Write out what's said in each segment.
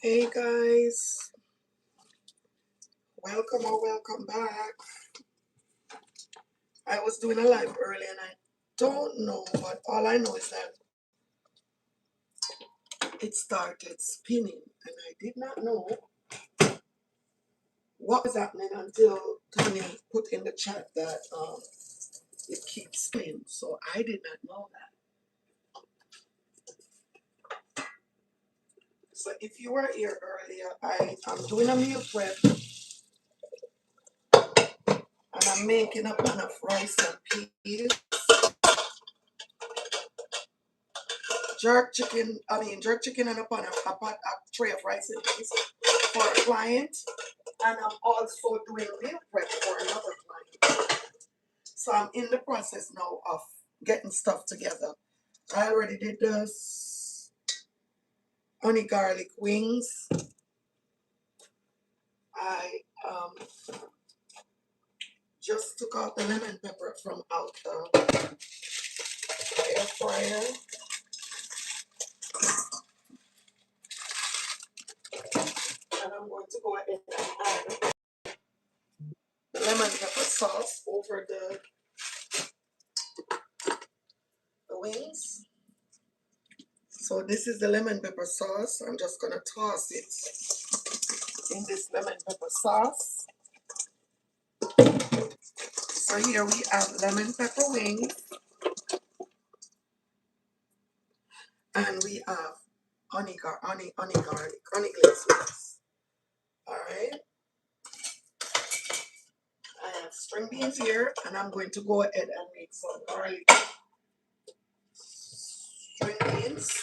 Hey guys, welcome back. I was doing a live earlier and I don't know, but all I know is that it started spinning and I did not know what was happening until Tanya put in the chat that it keeps spinning. So I did not know that. So if you were here earlier, I'm doing a meal prep and I'm making a pan of rice and peas. Jerk chicken and a tray of rice and peas for a client, and I'm also doing meal prep for another client. So I'm in the process now of getting stuff together. I already did this honey garlic wings. I just took out the lemon pepper from out the air fryer. And I'm going to go ahead and add the lemon pepper sauce over the wings. So this is the lemon pepper sauce. I'm just gonna toss it in this lemon pepper sauce. So here we have lemon pepper wings and we have honey garlic, honey glazed wings. Alright. I have string beans here and I'm going to go ahead and make some garlic string beans.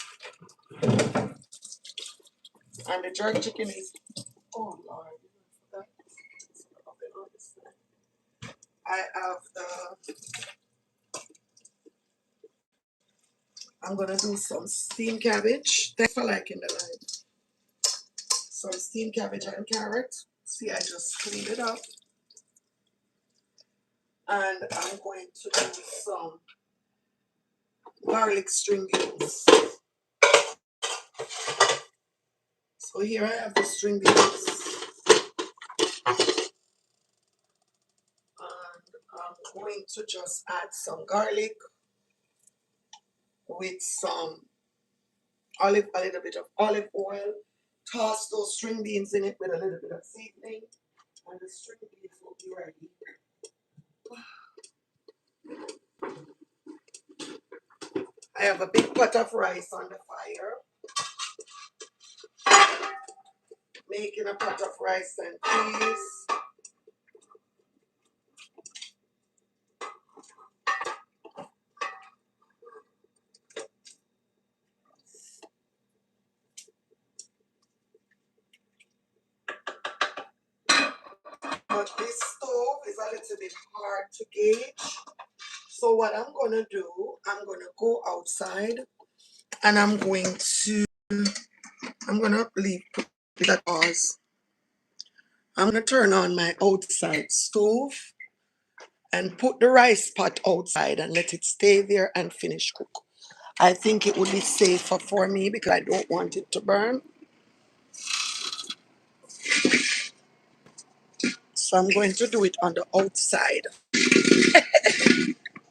And the jerk chicken is, oh Lord, I have I'm gonna do some steamed cabbage. Thanks for liking the live. Some steamed cabbage and carrot. See, I just cleaned it up. And I'm going to do some garlic string beans. So here I have the string beans. And I'm going to just add some garlic with some a little bit of olive oil. Toss those string beans in it with a little bit of seasoning. And the string beans will be ready. I have a big pot of rice on the fire. Making a pot of rice and peas. But this stove is a little bit hard to gauge. So what I'm gonna do, I'm gonna go outside and I'm gonna leave it at pause. I'm gonna turn on my outside stove and put the rice pot outside and let it stay there and finish cook. I think it would be safer for me because I don't want it to burn. So I'm going to do it on the outside.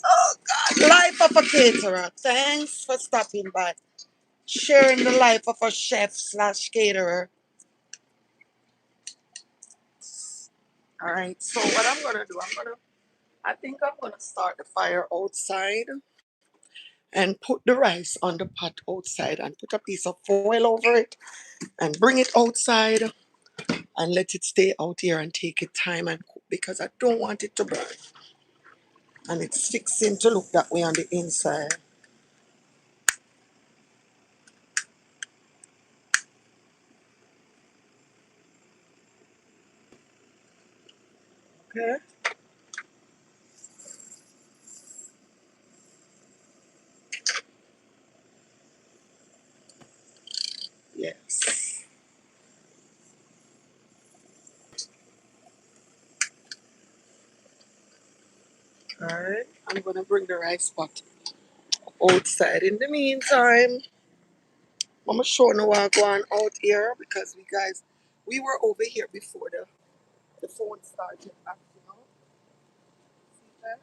Oh God, life of a caterer. Thanks for stopping by. Sharing the life of a chef slash caterer. All right, so what I'm gonna do, I think I'm gonna start the fire outside and put the rice on the pot outside and put a piece of foil over it and bring it outside and let it stay out here and take its time and cook because I don't want it to burn. And it's fixing to look that way on the inside. Okay. Yes. All right. I'm gonna bring the rice pot outside in the meantime. I'm gonna show now what going out here because we were over here before the phone started acting out. See that?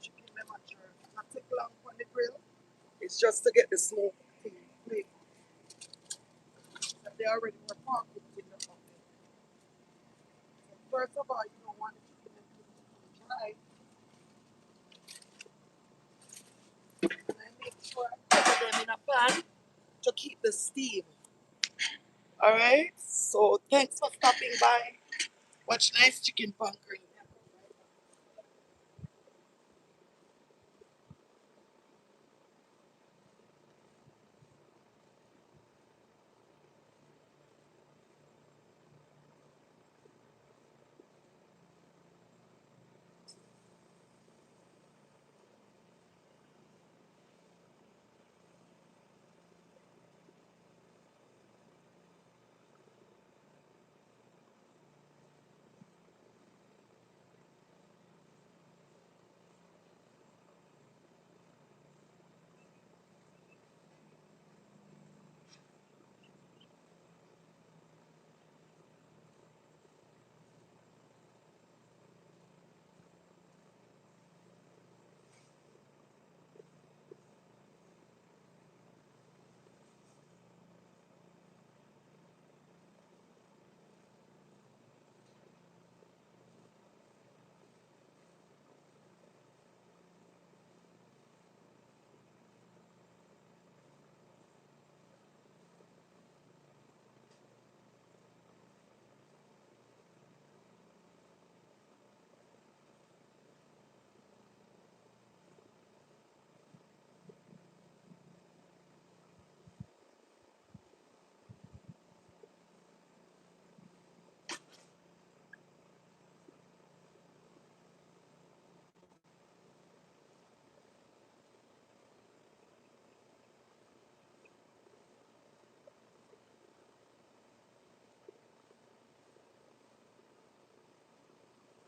Chicken them at your not take long on the grill. It's just to get the smoke thing quick. They already were parked in the oven. So first of all, you don't want the chicken to dry. And make sure I put them in a pan to keep the steam. Alright? So thanks for stopping by. Watch nice chicken pan grill.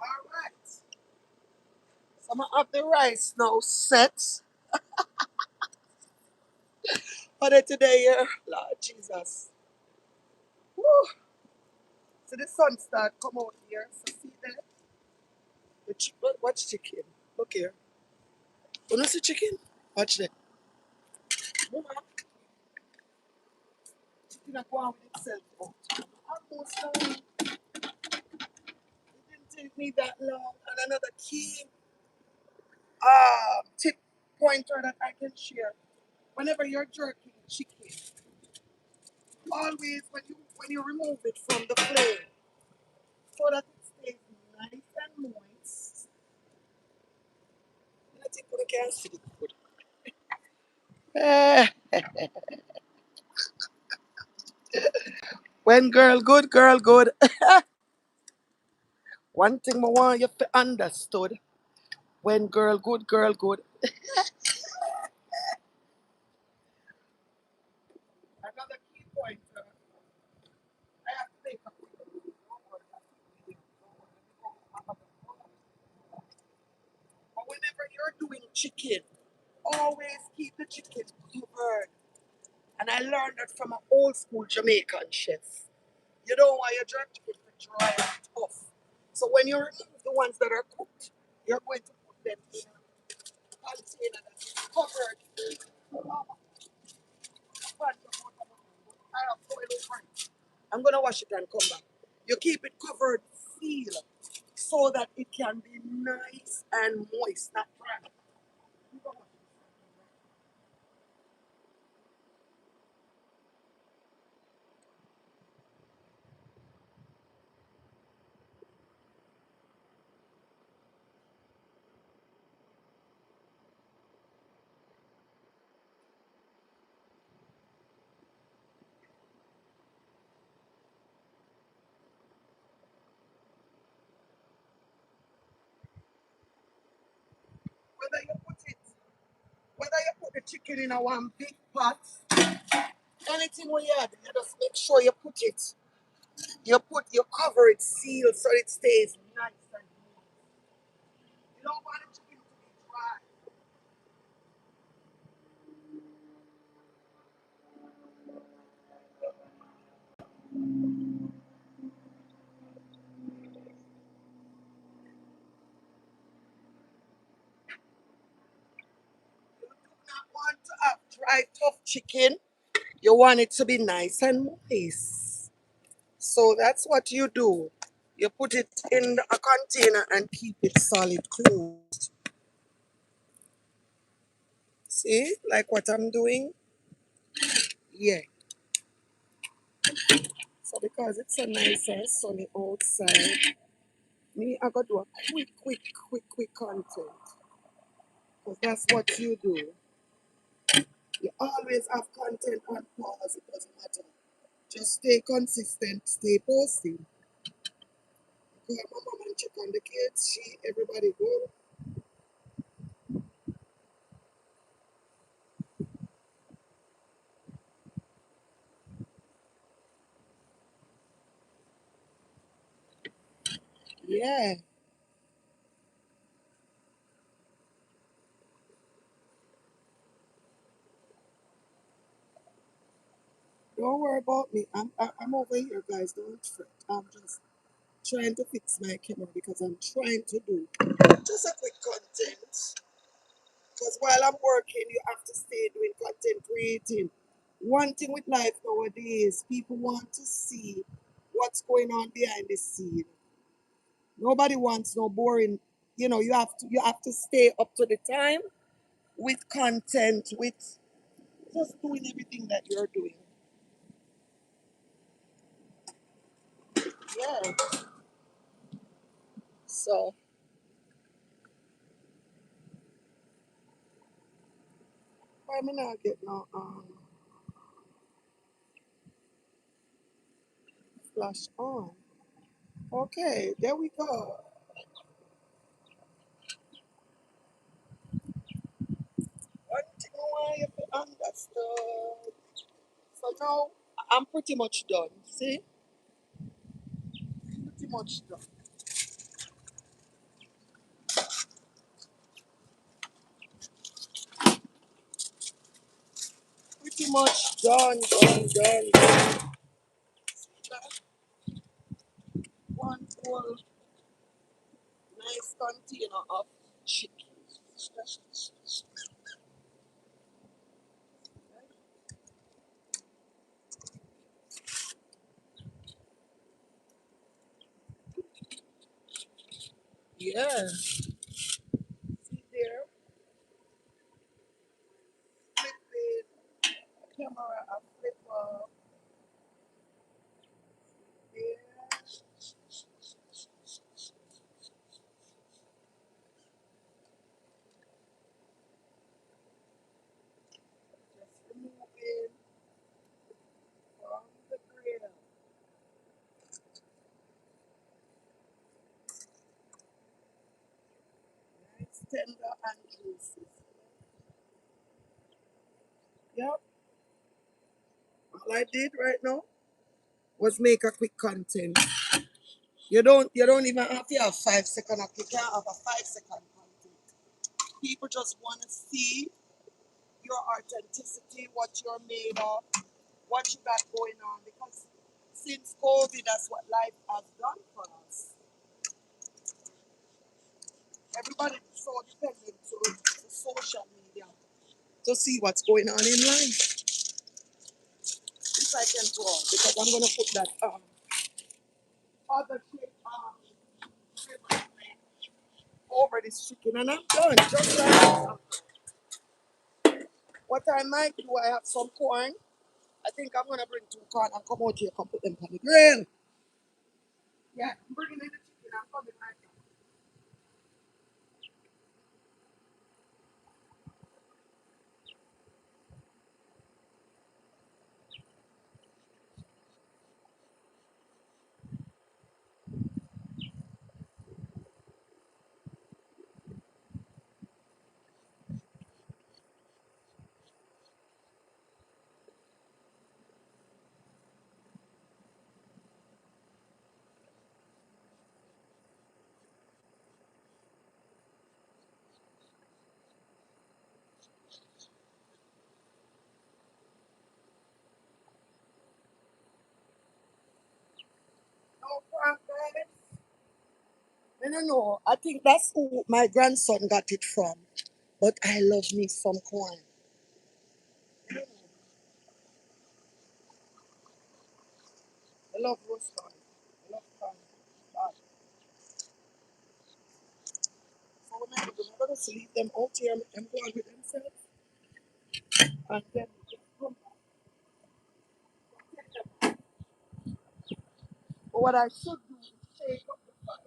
Alright. So I'm gonna have the rice now set for the today here. Lord Jesus. Woo. So the sun start come out here. So see that? The chicken. Watch chicken. Look here. You know see chicken? Watch that. Mama, chicken are going with itself out. Almost done. It didn't take me that long. And another key tip pointer that I can share. Whenever you're jerking chicken, always when you remove it from the flame, so that it stays nice and moist. I think we can see it good. Eh, when girl good. One thing I want you to understood. When girl good. Another key pointer. I have to make a but whenever you're doing chicken, always keep the chicken covered. And I learned that from an old school Jamaican chef. You don't want your jerk chicken to dry and tough. So when you remove the ones that are cooked, you're going to put them in a container that's covered. I'm gonna wash it and come back. You keep it covered, seal, so that it can be nice and moist, not dry. Whether you put it, whether you put the chicken in a one big pot, anything we add, you just make sure you put it. You cover it, seal so it stays nice and moist. You don't want the chicken to be dry. buy tough chicken, you want it to be nice and moist. So that's what you do. You put it in a container and keep it solid closed. See, like what I'm doing? Yeah. So because it's so nice and sunny outside, me, I gotta do a quick content. Because that's what you do. You always have content on pause, it doesn't matter. Just stay consistent, stay posting. Call my mom and check on the kids, everybody good. Yeah, don't worry about me. I'm over here, guys. Don't fret. I'm just trying to fix my camera because I'm trying to do just a quick content. Because while I'm working, you have to stay doing content creating. One thing with life nowadays, people want to see what's going on behind the scene. Nobody wants no boring. You have to stay up to the time with content, with just doing everything that you're doing. Yeah. So why me not get no flash on? Okay, there we go. One thing I want you to understand. So now I'm pretty much done. See? Pretty much done. Pretty much done. That one whole nice container of chicken. Yeah. See there? Flip it. Camera, I flip up. There. Just remove it from the grill. Nice, tender, and juicy. Yep. All I did right now was make a quick content. You don't even have to have 5 seconds. You can't have a 5 second content. People just want to see your authenticity, what you're made of, what you got going on. Because since COVID, that's what life has done for us. Everybody's so dependent to social media to see what's going on in life. If I can go on, because I'm gonna put that other shape over this chicken, and I'm done. Just like that. What I might do, I have some corn. I think I'm gonna bring 2 corn and come out here and put them on the grill. Yeah, I'm bringing in the chicken. I'm coming right now. No corn, guys. I don't know. I think that's who my grandson got it from. But I love me some corn. I love roast corn. I love corn. God. So when I'm going to leave them out here and go on with themselves. And then come back. But what I should do is shake up the fire.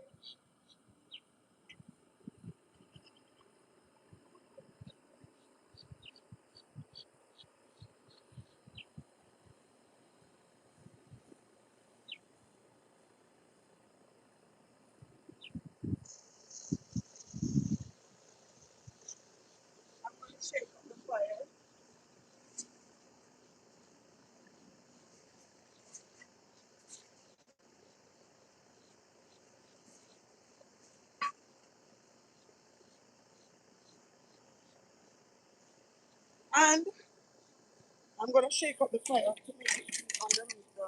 I'm going to shake up the fire. And I'm going to shake up the fire to make it heat underneath the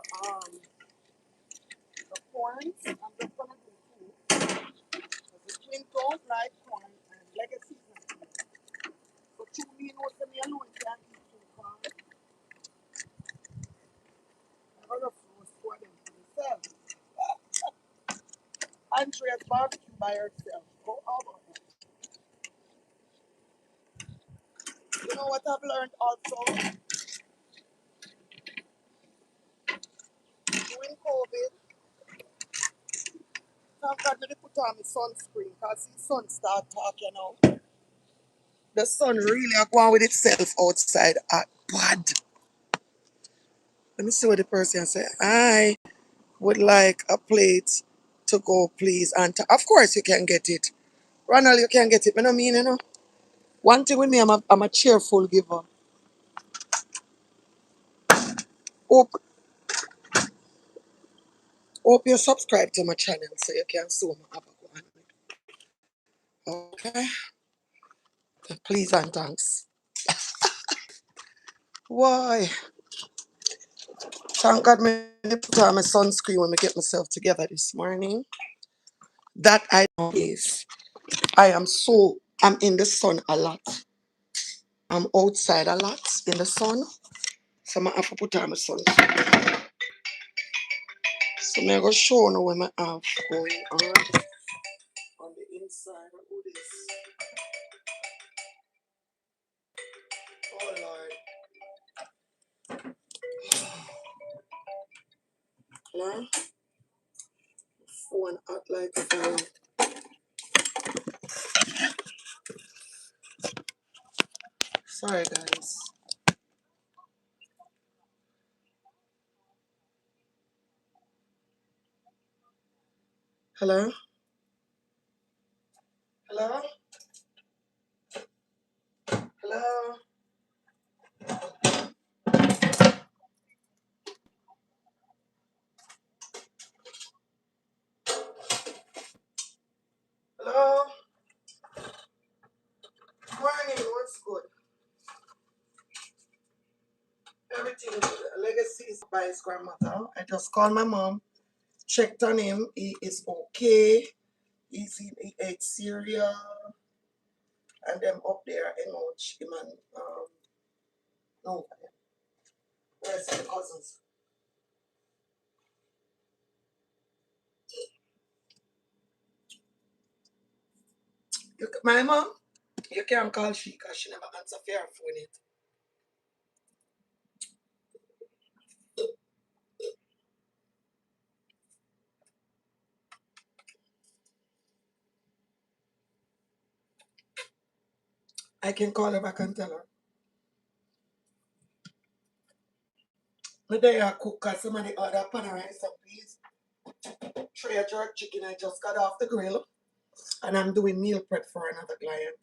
corns. I'm just going to do two. Because the twins don't like corn and legacy is not good. So two me know to me alone can't eat two corn. I'm going to roast two of them for myself. Andrea's barbecue by herself. Go over it. You know what I've learned also? During COVID, thank God me put on my sunscreen because the sun start talking now. The sun really are going with itself outside at bad. Let me see what the person say. I would like a plate to go, please. And of course you can get it. Ronald, you can get it. I don't mean, you know. One thing with me, I'm a cheerful giver. Hope, hope you subscribe to my channel so you can see my have one. Okay? Please and thanks. Why? Thank God me put on my sunscreen when I get myself together this morning. That I know is I'm in the sun a lot. I'm outside a lot in the sun. So I have to put on my sunscreen. So I'm going to show you what I have going on the inside. What is oh Lord. Hello? Phone out like fire. Sorry guys. Hello? Hello? Hello? Hello? Morning, what's good? Everything good. Legacy is by his grandmother. I just called my mom, checked on him. He is okay. He ate cereal. And them up there, much him and no, where's the cousins? My mom, you can't call she because she never answer for her phone it. I can call her back and tell her. My day I cook because somebody order pan rice and please. Tray of jerk chicken I just got off the grill and I'm doing meal prep for another client.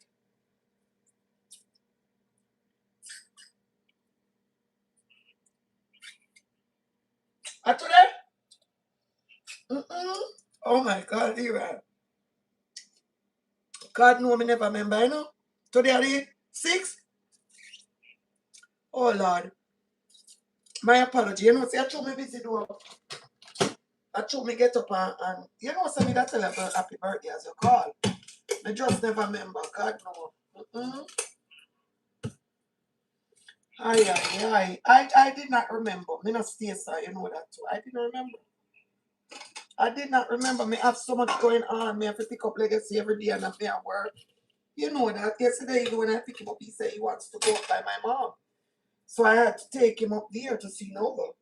Today? Mm-mm. Oh my God, you are. God know me never remember, you know. Today are the 6th? Oh Lord. My apology. You know, see, I told me busy do. I told me get up and you know, send me that tell her happy birthday as you call. I just never remember. God no. Mm-mm. Aye, aye, aye. I did not remember. Me not stay so you know that too. I didn't remember. I did not remember me have so much going on. Me have to pick up legacy every day and I'm at work. You know that yesterday when I pick him up, he said he wants to go up by my mom. So I had to take him up there to see Nova.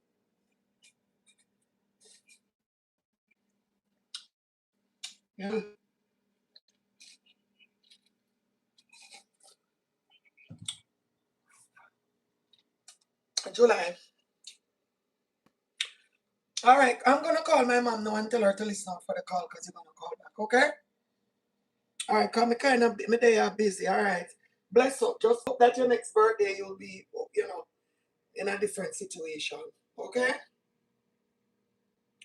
Yeah. July. All right, I'm gonna call my mom now and tell her to listen out for the call because you're gonna call back, okay? All right, cause me kind of my day are busy. All right, bless up. Just hope that your next birthday you'll be, in a different situation. Okay.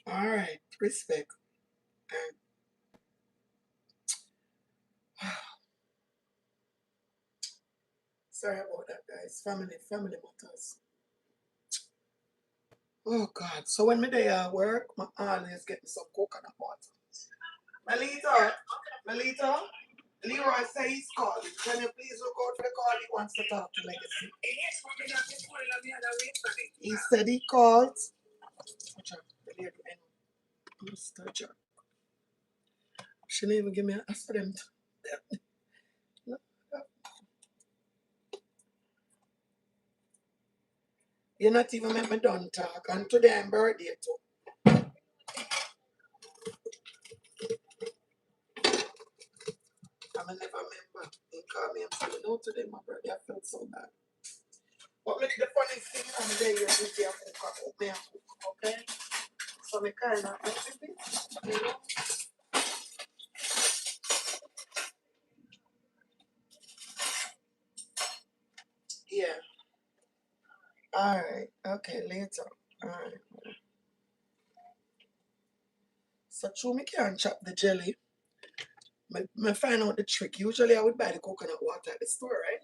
All right, respect. And sorry about that, guys. Family matters. Oh God. So when me day at work, my always getting some coconut water. Melita, Melita, Leroy says he's calling. Can you please look out for the call? He wants to talk to Legacy. He said he called. Mr. Jack. She didn't even give me an accident. You're not even make me done talk. And today I'm birthday too. I'm never remember. He called me and said, no, today my birthday. I felt so bad. But make the funny thing on the day you're busy, I cook me and cook, okay? So me kind of you know? Yeah. All right. Okay, later. All right. So true, me can't chop the jelly. Me find out the trick. Usually I would buy the coconut water at the store, right?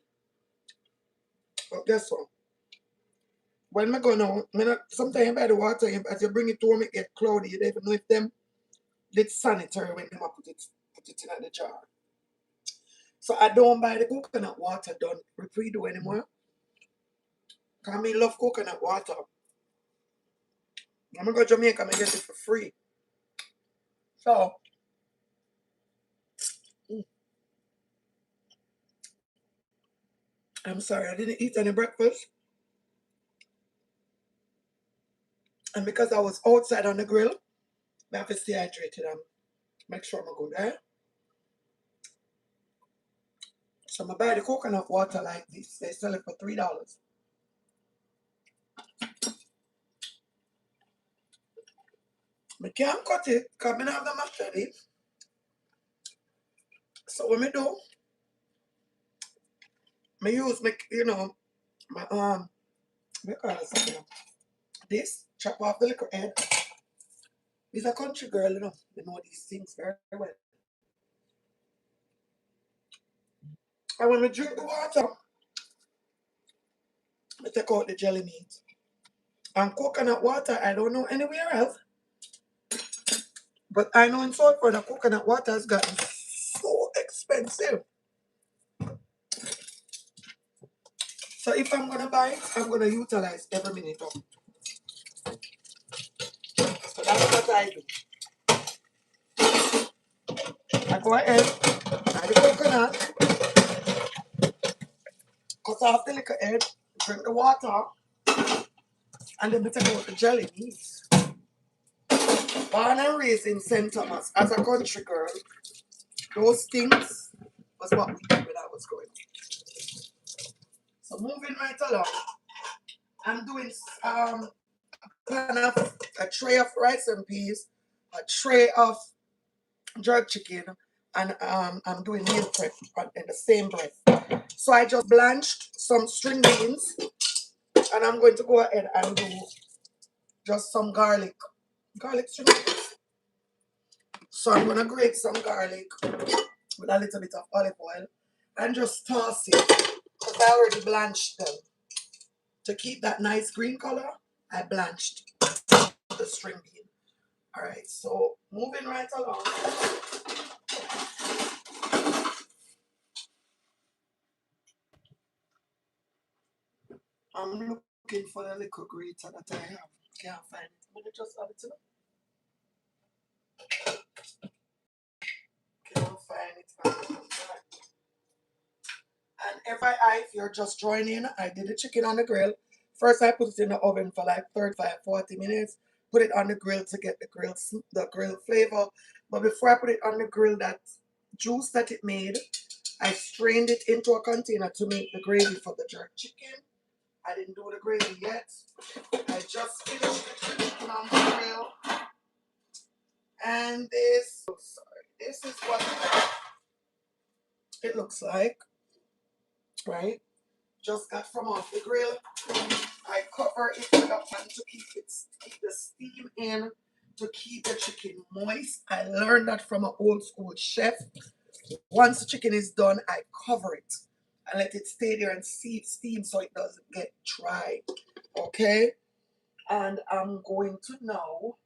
But guess what? When I go now, me not, sometimes you buy the water, as you bring it to home, it get cloudy. You don't even know if them did sanitary when them a put it in the jar. So I don't buy the coconut water done redo anymore. Cause me love coconut water. I'm gonna go to Jamaica and get it for free. So mm, I'm sorry, I didn't eat any breakfast. And because I was outside on the grill, I have to stay hydrated and make sure I'm good, eh? So I buy the coconut water like this. They sell it for $3. I can't cut it because I don't have the machete. So what I do, I use my we call it something. This chop off the little head. He's a country girl, you know these things very well. And when we drink the water, I take out the jelly meat. And coconut water, I don't know anywhere else, but I know in Salford the coconut water has gotten so expensive. So if I'm gonna buy it, I'm gonna utilize every minute of it. So that's what I do. I go ahead, add the coconut, cut off the little head, drink the water, and then we take out the jelly meat. Born and raised in St. Thomas as a country girl, those things was what we did when I was growing up. So moving right along, I'm doing kind of a tray of rice and peas, a tray of jerk chicken, and I'm doing meal prep in the same breath. So I just blanched some string beans, and I'm going to go ahead and do just some garlic string beans. So I'm gonna grate some garlic with a little bit of olive oil and just toss it because I already blanched them. To keep that nice green color, I blanched the string bean. All right, so moving right along. I'm looking for the little grater that I have. Can't find it. I'm gonna just add it to them. FYI, if you're just joining, I did the chicken on the grill. First, I put it in the oven for like 35-40 minutes. Put it on the grill to get the grill flavor. But before I put it on the grill, that juice that it made, I strained it into a container to make the gravy for the jerk chicken. I didn't do the gravy yet. I just finished the chicken on the grill. And this is what it looks like, right? Just got from off the grill. I cover it with a pan to keep the steam in, to keep the chicken moist. I learned that from an old school chef. Once the chicken is done, I cover it and let it stay there and steam so it doesn't get dry. Okay? And I'm going to now,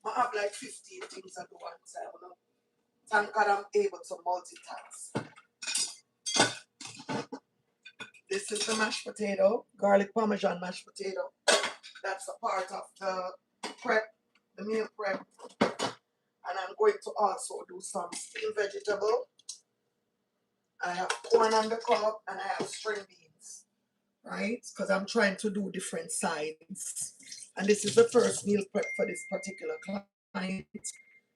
I have like 15 things at one time. Thank God I'm able to multitask. This is the mashed potato, garlic parmesan mashed potato. That's a part of the prep, the meal prep. And I'm going to also do some steamed vegetable. I have corn on the cob and I have string beans, right? Because I'm trying to do different sides. And this is the first meal prep for this particular client.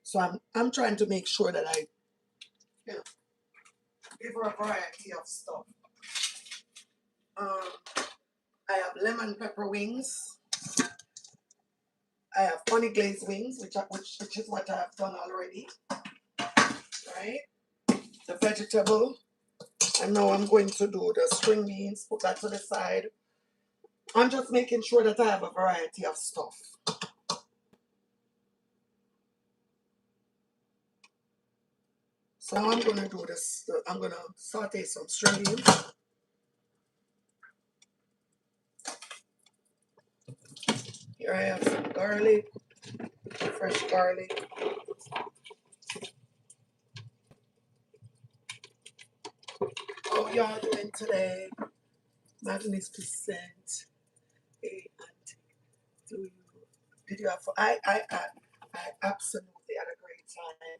So I'm trying to make sure that I, you know, give her a variety of stuff. I have lemon pepper wings. I have honey glazed wings, which is what I have done already, right? The vegetable. And now I'm going to do the string beans, put that to the side. I'm just making sure that I have a variety of stuff. So now I'm going to do this. I'm going to saute some string beans. Here I have some garlic, fresh garlic. How y'all doing today? Magnificent. Hey, auntie, did you have fun? I absolutely had a great time.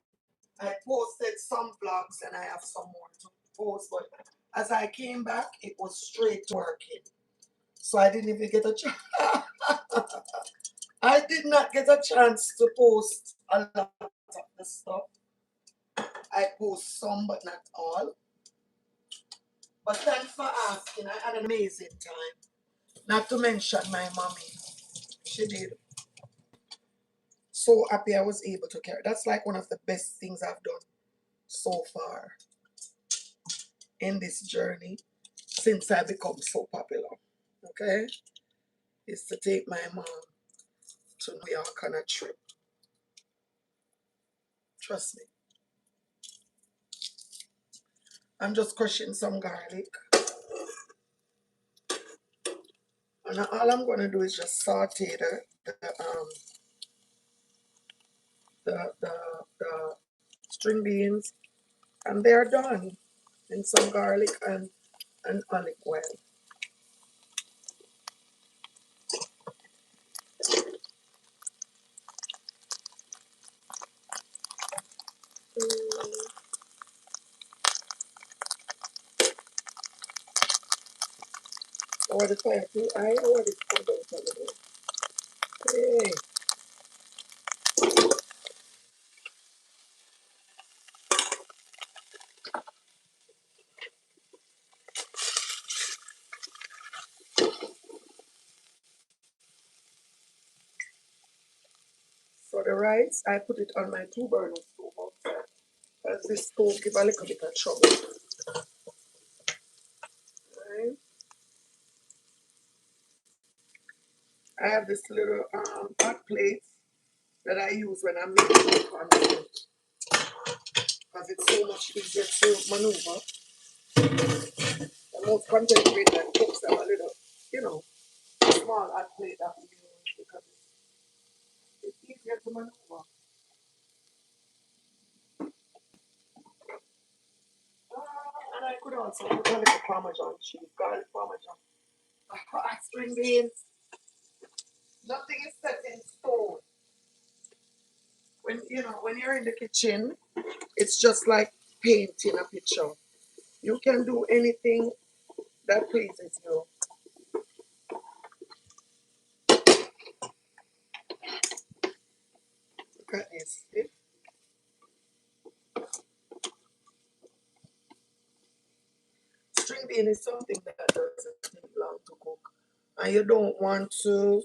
I posted some vlogs and I have some more to post, but as I came back, it was straight to working. So I didn't even get a chance. I did not get a chance to post a lot of the stuff. I post some, but not all. But thanks for asking. I had an amazing time. Not to mention my mommy. She did. So happy I was able to carry. That's like one of the best things I've done so far in this journey since I become so popular. Okay? Is to take my mom to New York on a trip. Trust me. I'm just crushing some garlic. And all I'm going to do is just saute the string beans, and they're done. And some garlic and olive oil. Or the fire too high, or the come down a little. Hey. For the rice, I put it on my 2 burner stove outside. As this stove give a little bit of trouble. Right? I have this little hot plate that I use when I'm making content because it's so much easier to maneuver. The most content creator cooks them a little, small hot plate that we use because it's easier to maneuver. And I could also put a little parmesan cheese, garlic parmesan. String beans. Nothing is set in stone. When you're in the kitchen, it's just like painting a picture. You can do anything that pleases you. Look at this. String bean is something that doesn't take long to cook. And you don't want to,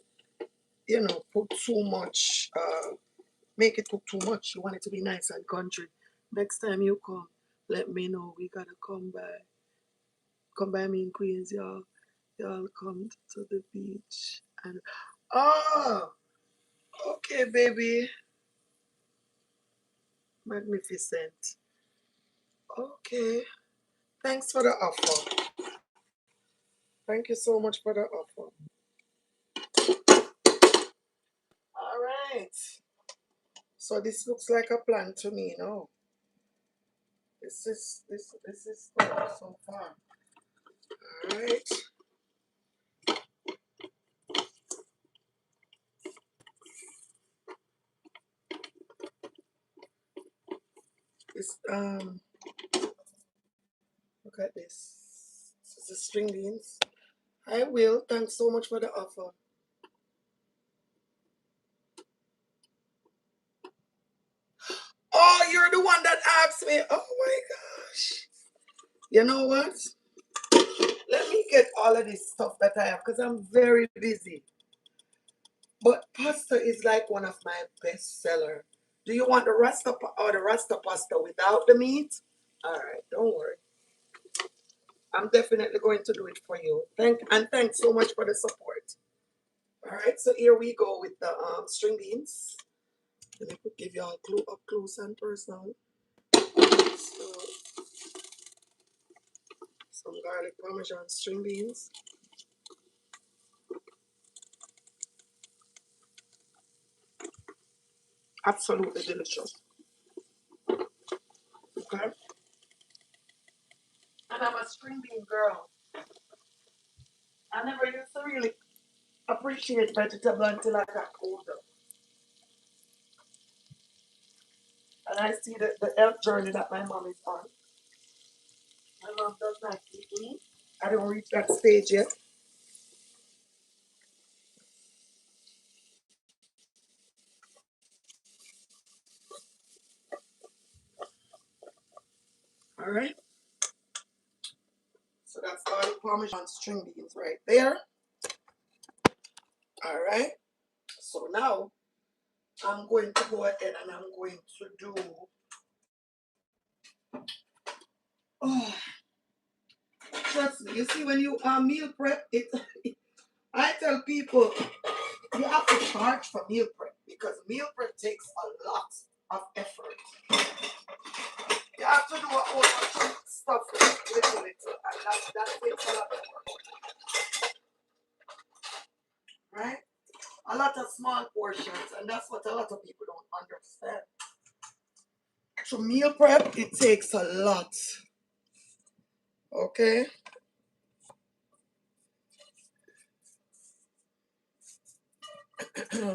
put too much, make it cook too much. You want it to be nice and country. Next time you come, let me know. We gotta come by. Come by me in Queens, y'all. Y'all come to the beach. And oh, okay, baby. Magnificent. Okay. Thanks for the offer. Thank you so much for the offer. All right. So this looks like a plan to me, no? This is good so far. All right. This look at this. This is the string beans. I will. Thanks so much for the offer. Oh, you're the one that asked me. Oh my gosh. You know what? Let me get all of this stuff that I have because I'm very busy. But pasta is like one of my best seller. Do you want the rasta pasta without the meat? All right, don't worry. I'm definitely going to do it for you. Thanks so much for the support. All right, so here we go with the string beans. Let me give you all clue up close and personal. So some garlic parmesan string beans. Absolutely delicious. Okay. And I'm a string bean girl. I never used to really appreciate vegetable until I got older. And I see the health journey that my mom is on. My mom does not eat meat. I don't reach that stage yet. All right. So that's garlic parmesan string beans right there. All right. So now I'm going to go ahead and I'm going to do. Oh, trust me. You see, when you meal prep, it. I tell people you have to charge for meal prep because meal prep takes a lot of effort. You have to do a whole bunch of stuff little, and that takes a lot of work, right? A lot of small portions, and that's what a lot of people don't understand. To meal prep, it takes a lot. Okay?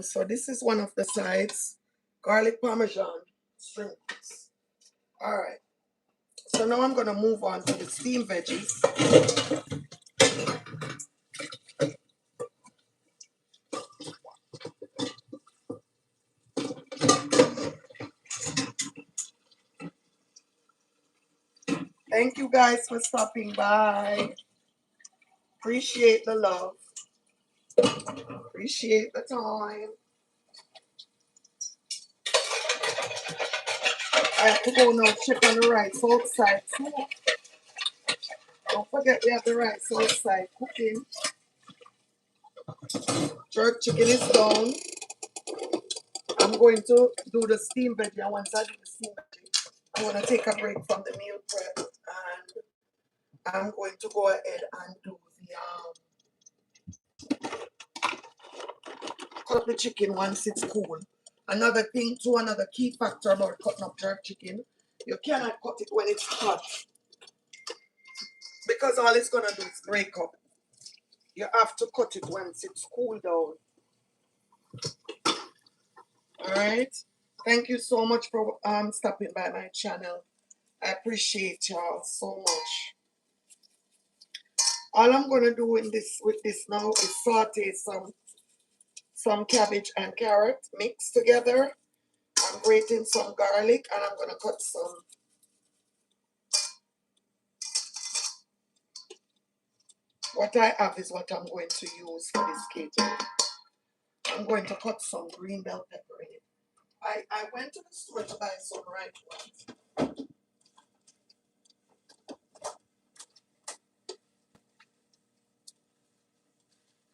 So this is one of the sides. Garlic parmesan shrimps. Alright. So now I'm gonna move on to the steamed veggies. Thank you guys for stopping by. Appreciate the love. Appreciate the time. I have to go now check on the rice outside too. Don't forget we have the rice outside cooking. Jerk chicken is done. I'm going to do the steam veggie. And once I do the steam veggie, I want to take a break from the meal prep and I'm going to go ahead and do cut up the chicken once it's cool. Another thing too, another key factor about cutting up jerk chicken, you cannot cut it when it's hot because all it's gonna do is break up. You have to cut it once it's cool down. All right. Thank you so much for stopping by my channel. I appreciate y'all so much. All I'm gonna do in this with this now is saute some cabbage and carrot mixed together. I'm grating some garlic and I'm gonna cut some. What I have is what I'm going to use for this catering. I'm going to cut some green bell pepper in it. I went to the store to buy some right ones.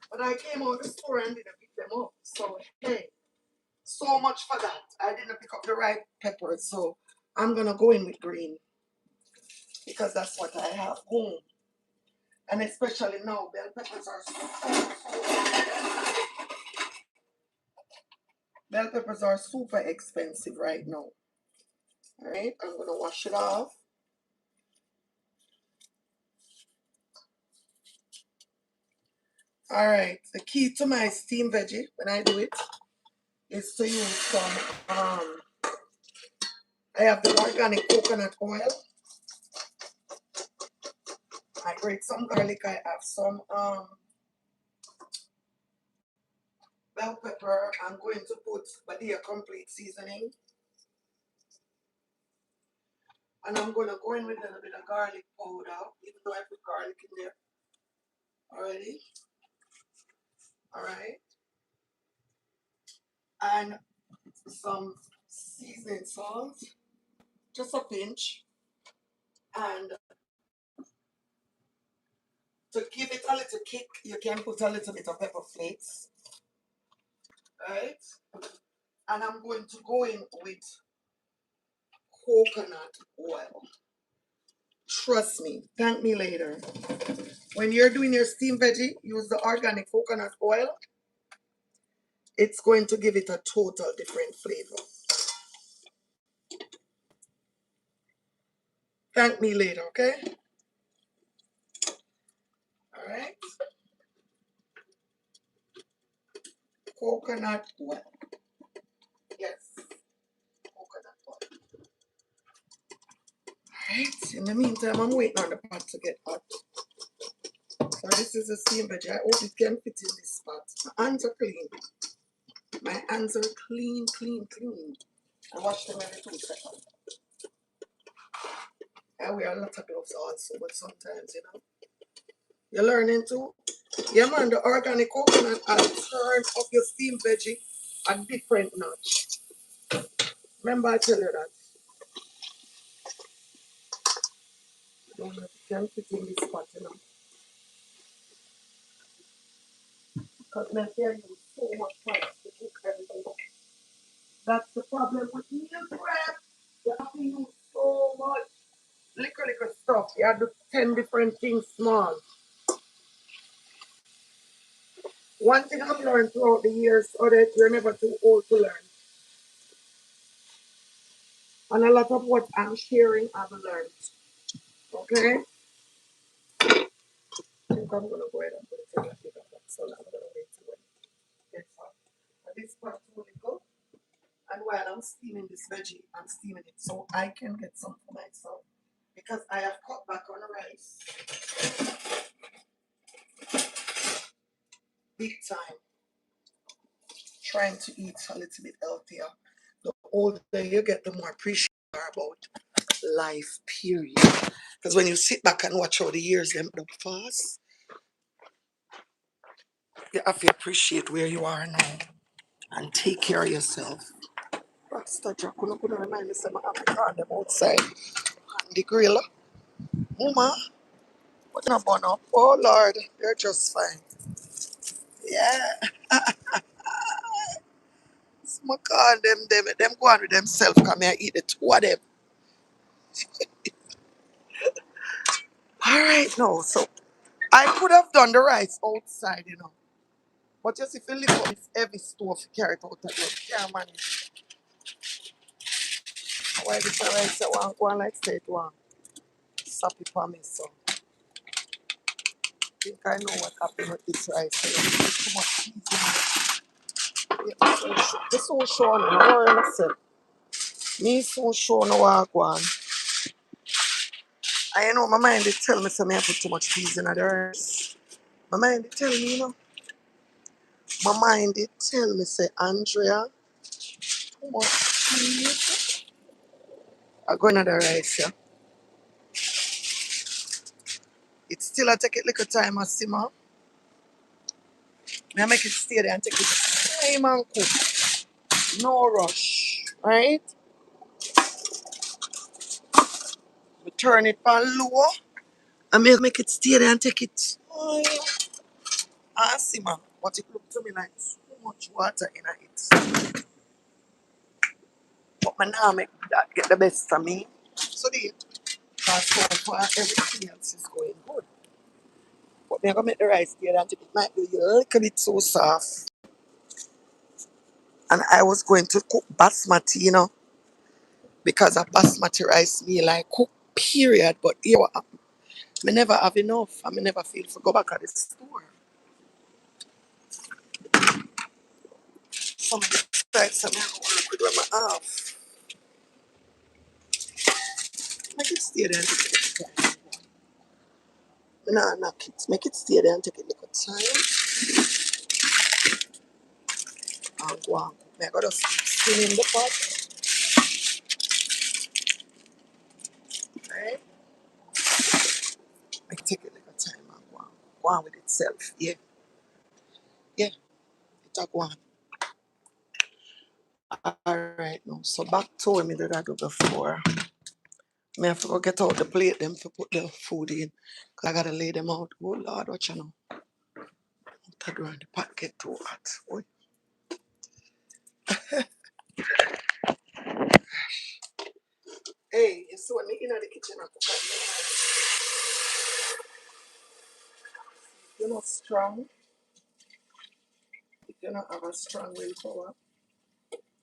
But I came out of the store and didn't pick them up. So hey, so much for that. I didn't pick up the right peppers, so I'm gonna go in with green because that's what I have home. And especially now, bell peppers are bell peppers are super expensive right now. All right, I'm gonna wash it off. All right, the key to my steamed veggie when I do it is to use some. I have the organic coconut oil. I grate some garlic. I have some bell pepper. I'm going to put Badia complete seasoning. And I'm going to go in with a little bit of garlic powder, even though I put garlic in there already. All right. And some seasoning salt, just a pinch. And to give it a little kick, you can put a little bit of pepper flakes. Right? And I'm going to go in with coconut oil. Trust me, thank me later. When you're doing your steamed veggie, use the organic coconut oil. It's going to give it a total different flavor. Thank me later, okay? All right. Coconut oil. Yes, coconut oil. All right. In the meantime, I'm waiting on the pot to get hot. So this is the steamed veggie. I hope it can fit in this pot. My hands are clean. My hands are clean, clean, clean. I wash them every 2 seconds. I wear a lot of gloves also, but sometimes, you're learning too. Yeah, man, the organic coconut has turned up your steamed veggie a different notch. Remember I tell you that. Don't know if you can fit in this pot, because my hair use so much time to cook everything. That's the problem with meal prep. You have to use so much little stuff. You have to do 10 different things small. One thing I've learned throughout the years, or that you're never too old to learn. And a lot of what I'm sharing, I've learned. Okay? I think I'm going to go ahead and put it in the bigger pot. So I'm going to wait till it gets hot. But this pot will go. And while I'm steaming this veggie, I'm steaming it so I can get some for myself. Because I have cut back on the rice. Big time. Trying to eat a little bit healthier. The older you get, the more appreciative you are about life, period. Because when you sit back and watch how the years them up fast, you have to appreciate where you are now and take care of yourself. Rasta Jack, you could remind me some of them outside on the grill. Mama, what in a bun up? Oh Lord, they're just fine. Yeah. Smoke on them go on with themselves, come here eat the two of them. Alright now, so I could have done the rice outside. But just if you lift up this heavy stove, you carry it out of you can't manage. Why this rice I want go on like say it want stop it for me, so I think I know what happened with this rice. Too much cheese in it. Yeah, so sure, no worry myself. Me so sure no walk one. I know my mind did tell me something I put too much cheese in the rice. My mind did tell me, My mind did tell me, say, Andrea, too much cheese. I go in the rice, yeah. It still I take it little time I simmer. I make it stay there and take it time and cook. No rush. Right? We turn it on low. I make it stay there and take it time and simmer. But it look to me like so much water in it. But my now make that get the best of me. So the because so far everything else is going good. But I'm gonna make the rice there and take it might be a little bit so soft. And I was going to cook basmati, because a basmati rice meal I cook, period. But here what happen? I never have enough. I never feel to go back at the store. Some of the rice I'm going to work with what I have. Make it stay there and take a little time. No, knock it. Make it stay there and take a little time. And go on cook. I gotta spin in the pot. Right? Make it take a little time and go on with itself. Yeah. Yeah. It'll go on. Alright now. So back to what me did I do before. I have to go get out the plate them to put the food in. Cause I gotta lay them out. Oh Lord, what you know? The pot get too hot. Oh. Hey, you see when me in the kitchen I cook if you're not strong, if you not have a strong willpower,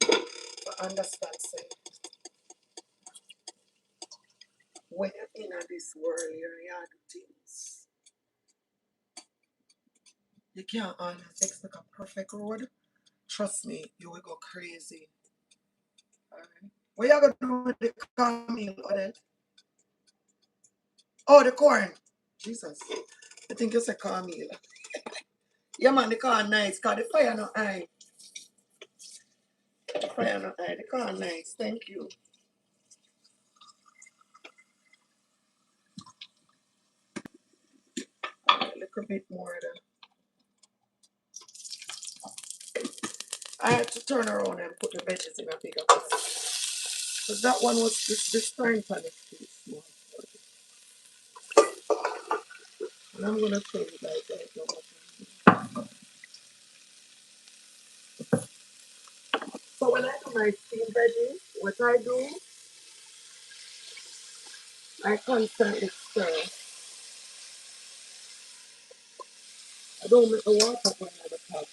but understand say when you're in this world you have to do things. You can't always expect a perfect road. Trust me, you will go crazy. Alright. What you gonna do with the cornmeal, Odette? Oh, the corn. Jesus. I think you said cornmeal. Yeah, man, the corn nice. Cause the fire no high. The fire no high. The corn nice. Thank you. A little bit more than. I had to turn around and put the veggies in a bigger pot. Because that one was this time pan is too small. And I'm gonna put it like that. So when I do my steamed veggies, what I do, I constantly stir. I don't make the water go in the pot.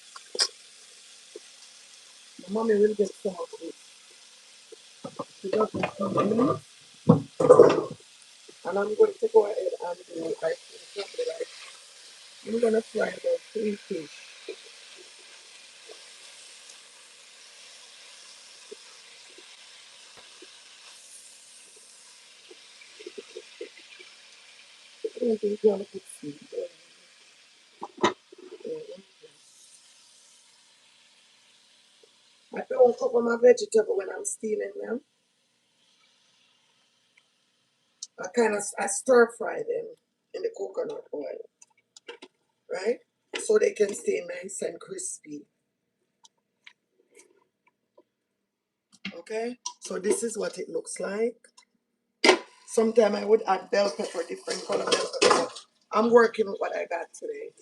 My mommy will get some of it. She doesn't come in. And I'm going to go ahead and do like exactly like I'm gonna fry about 3 fish. I don't think you want to put seed. I don't cover my vegetable when I'm steaming them. I stir fry them in the coconut oil, right? So they can stay nice and crispy. Okay? So this is what it looks like. Sometimes I would add bell pepper, different color bell pepper. I'm working with what I got today.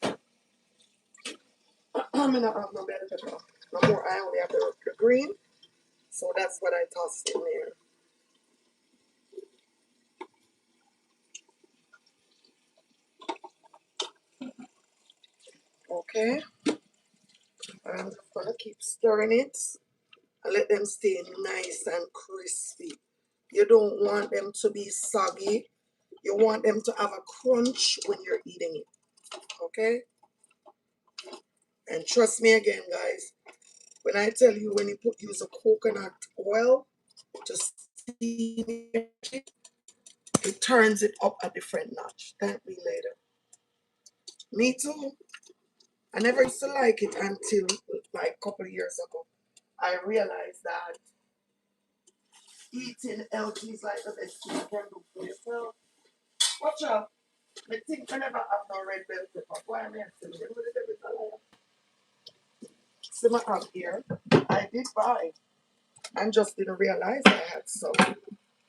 Okay? I'm gonna have no bell pepper. No more, I only have the green. So that's what I tossed in there. Okay? I'm just gonna keep stirring it and let them stay nice and crispy. You don't want them to be soggy. You want them to have a crunch when you're eating it. Okay? And trust me again, guys, when I tell you when use a coconut oil to steam it, It turns it up a different notch. Thank me later. Me too. I never used to like it until like a couple of years ago. I realized that eating healthy is like the best thing you can do for yourself. Watch out. I think I never have no red bell pepper. Why am I asking you? See my up here. I did buy and just didn't realize I had some.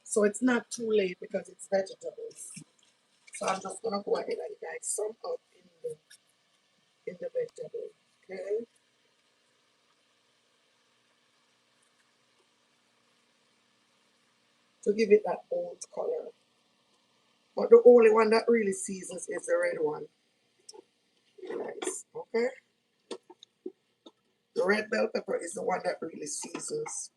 So it's not too late because it's vegetables. So I'm just gonna go ahead and dice some up in the vegetable. Okay. To give it that old color. But the only one that really seasons is the red one. Nice. Okay. The red bell pepper is the one that really seasons.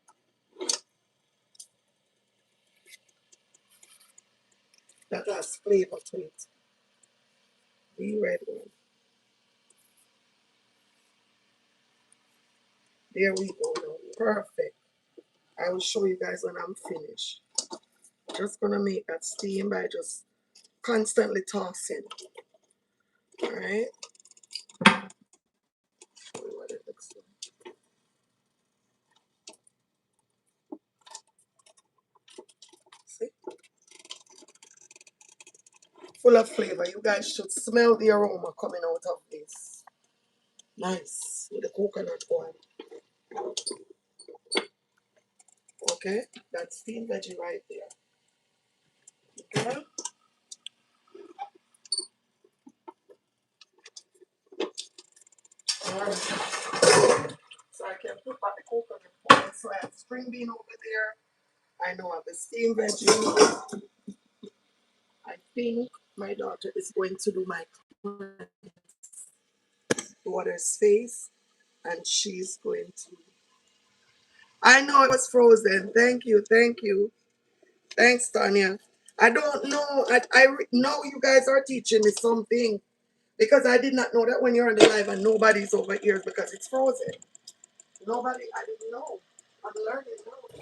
That has flavor to it. The red one. There we go now. Perfect. I will show you guys when I'm finished. Just gonna make that steam by just constantly tossing. Alright. Show you what it looks like. See? Full of flavor. You guys should smell the aroma coming out of this. Nice. With the coconut oil. Okay? That's steamed veggie right there. Okay? Alright. So I can put back the coconut oil. So I have spring bean over there. I know I have the steamed veggie. I think my daughter is going to do my daughter's face, and she's going to. I know it was frozen. Thank you, thank you, thanks, Tanya. I don't know. I know you guys are teaching me something because I did not know that when you're on the live and nobody's over here because it's frozen. Nobody. I didn't know. I'm learning now.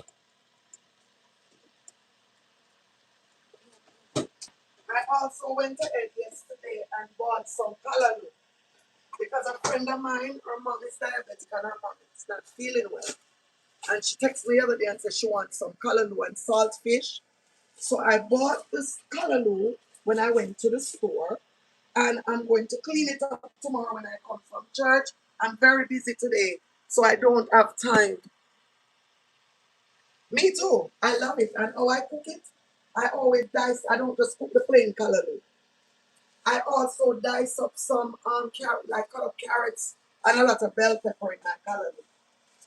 I also went ahead yesterday and bought some callaloo because a friend of mine, her mom is diabetic and her mom is not feeling well. And she texted me the other day and said she wants some callaloo and salt fish. So I bought this callaloo when I went to the store, and I'm going to clean it up tomorrow when I come from church. I'm very busy today, so I don't have time. Me too. I love it. And how I cook it, I always dice. I don't just cook the plain callaloo. I also dice up some carrot, like cut up carrots and a lot of bell pepper in my callaloo.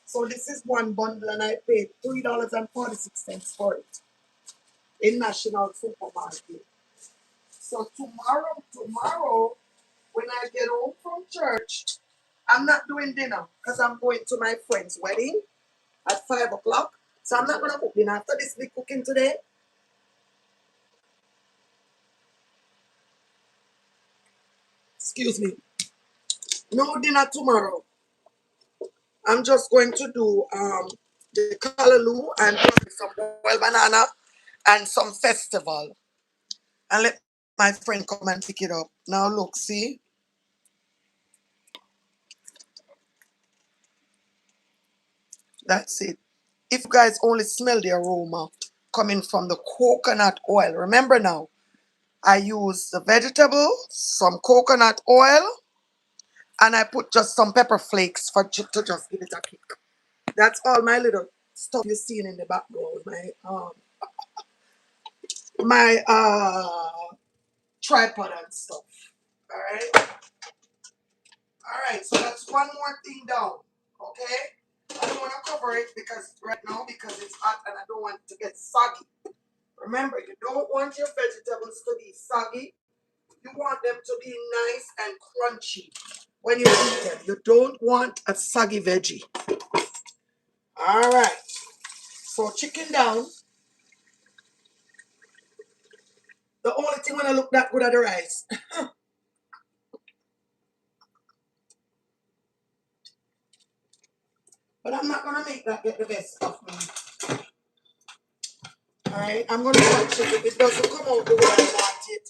So this is one bundle, and I paid $3.46 for it in National Supermarket. So tomorrow, when I get home from church, I'm not doing dinner because I'm going to my friend's wedding at 5 o'clock. So I'm not gonna cook dinner after this big cooking today. Excuse me. No dinner tomorrow. I'm just going to do the callaloo and some boiled banana and some festival and let my friend come and pick it up. Now look, see? That's it. If you guys only smell the aroma coming from the coconut oil, remember now, I use the vegetable, some coconut oil, and I put just some pepper flakes to just give it a kick. That's all my little stuff you're seeing in the background. My tripod and stuff. Alright? Alright, so that's one more thing down. Okay? I don't want to cover it because right now because it's hot and I don't want it to get soggy. Remember, you don't want your vegetables to be soggy. You want them to be nice and crunchy when you eat them. You don't want a soggy veggie. All right. So chicken down. The only thing when I look that good at the rice. But I'm not gonna make that get the best of me. All Alright, I'm gonna watch it. If it doesn't come out the way I want it,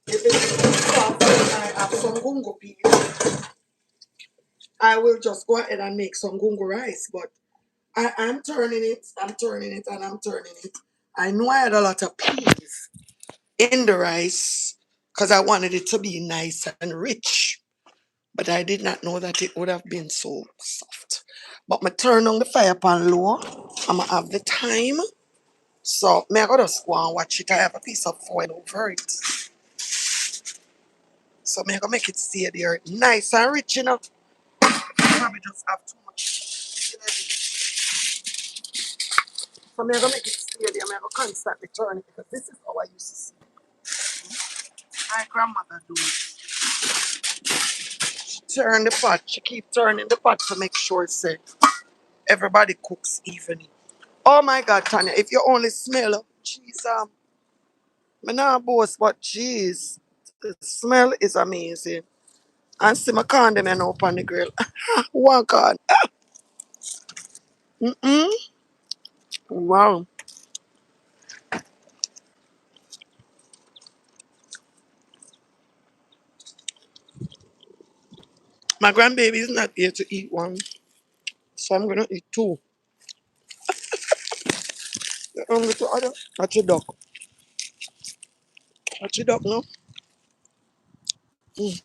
if it's too soft and I have some gungo peas, I will just go ahead and make some gungo rice. But I'm turning it, I'm turning it, and I'm turning it. I know I had a lot of peas in the rice because I wanted it to be nice and rich. But I did not know that it would have been so soft. But I turn on the fire pan low. I'm gonna have the time. So may I go just go and watch it. I have a piece of foil over it. So may I go make it stay there nice and rich, you know. Probably just have too much. So may I go make it stay there. May I go constantly turn it because this is how I used to see my grandmother do it. She turn the pot. She keep turning the pot to make sure say everybody cooks evenly. Oh my God, Tanya, if you only smell, jeez, me not boast, but jeez, the smell is amazing. And see my condiment up on the grill. One God. Mm-mm. Wow. My grandbaby is not here to eat one, so I'm gonna eat two. The only two other. That's your duck. That's your duck, no? Mm.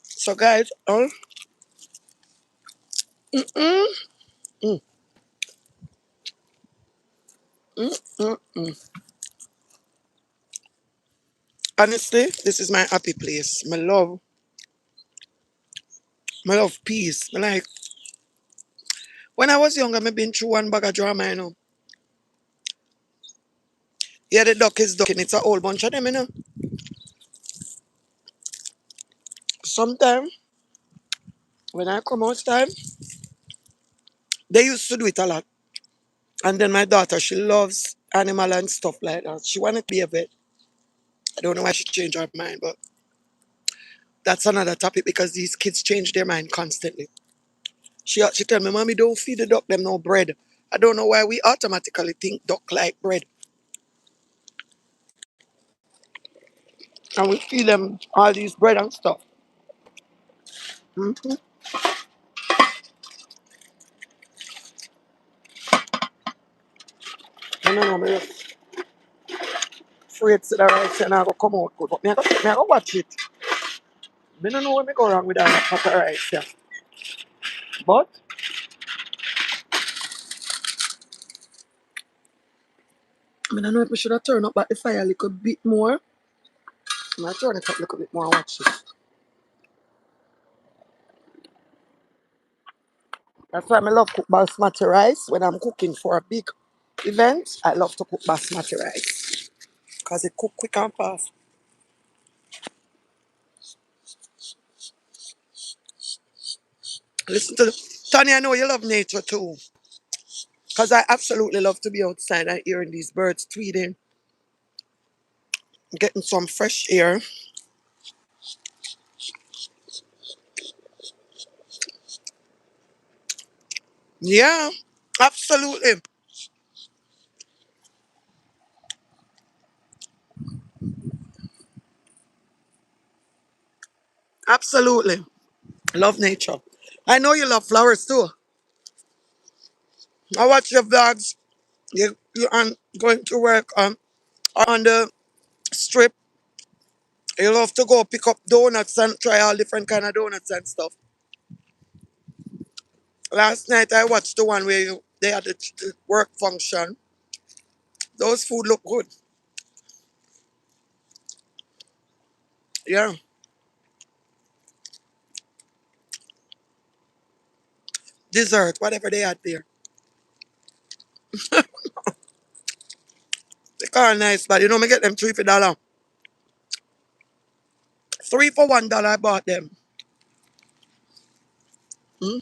So guys, mm-mm, mm, mm. Honestly, this is my happy place. My love peace. I like when I was younger, I been through one bag of drama, you know. Yeah, the duck is ducking. It's a whole bunch of them, you know. Sometimes when I come outside, they used to do it a lot. And then my daughter, she loves animal and stuff like that. She wanted to be a vet. I don't know why she changed her mind, but that's another topic because these kids change their mind constantly. She tell me, Mommy, don't feed the duck them no bread. I don't know why we automatically think duck like bread. And we feed them all these bread and stuff. Mm-hmm. I don't know, me afraid to the rice and I go come out good. But me I go watch it. I don't know where me go wrong with that pot of rice, yeah. But I don't know if we should have turned up back the fire a little bit more. I'm gonna turn it up a little bit more and watch it. That's why I love cook basmati rice. When I'm cooking for a big event, I love to cook basmati rice. Because it cook quick and fast. Listen to Tony, I know you love nature too. Because I absolutely love to be outside and hearing these birds tweeting, getting some fresh air. Yeah, absolutely. Absolutely. Love nature. I know you love flowers too. I watch your vlogs. You are going to work on the strip. You love to go pick up donuts and try all different kind of donuts and stuff. Last night I watched the one where they had the work function. Those food look good. Yeah. Dessert, whatever they had there. They call nice, but you know me get them three for $1. Three for $1 I bought them. Mm.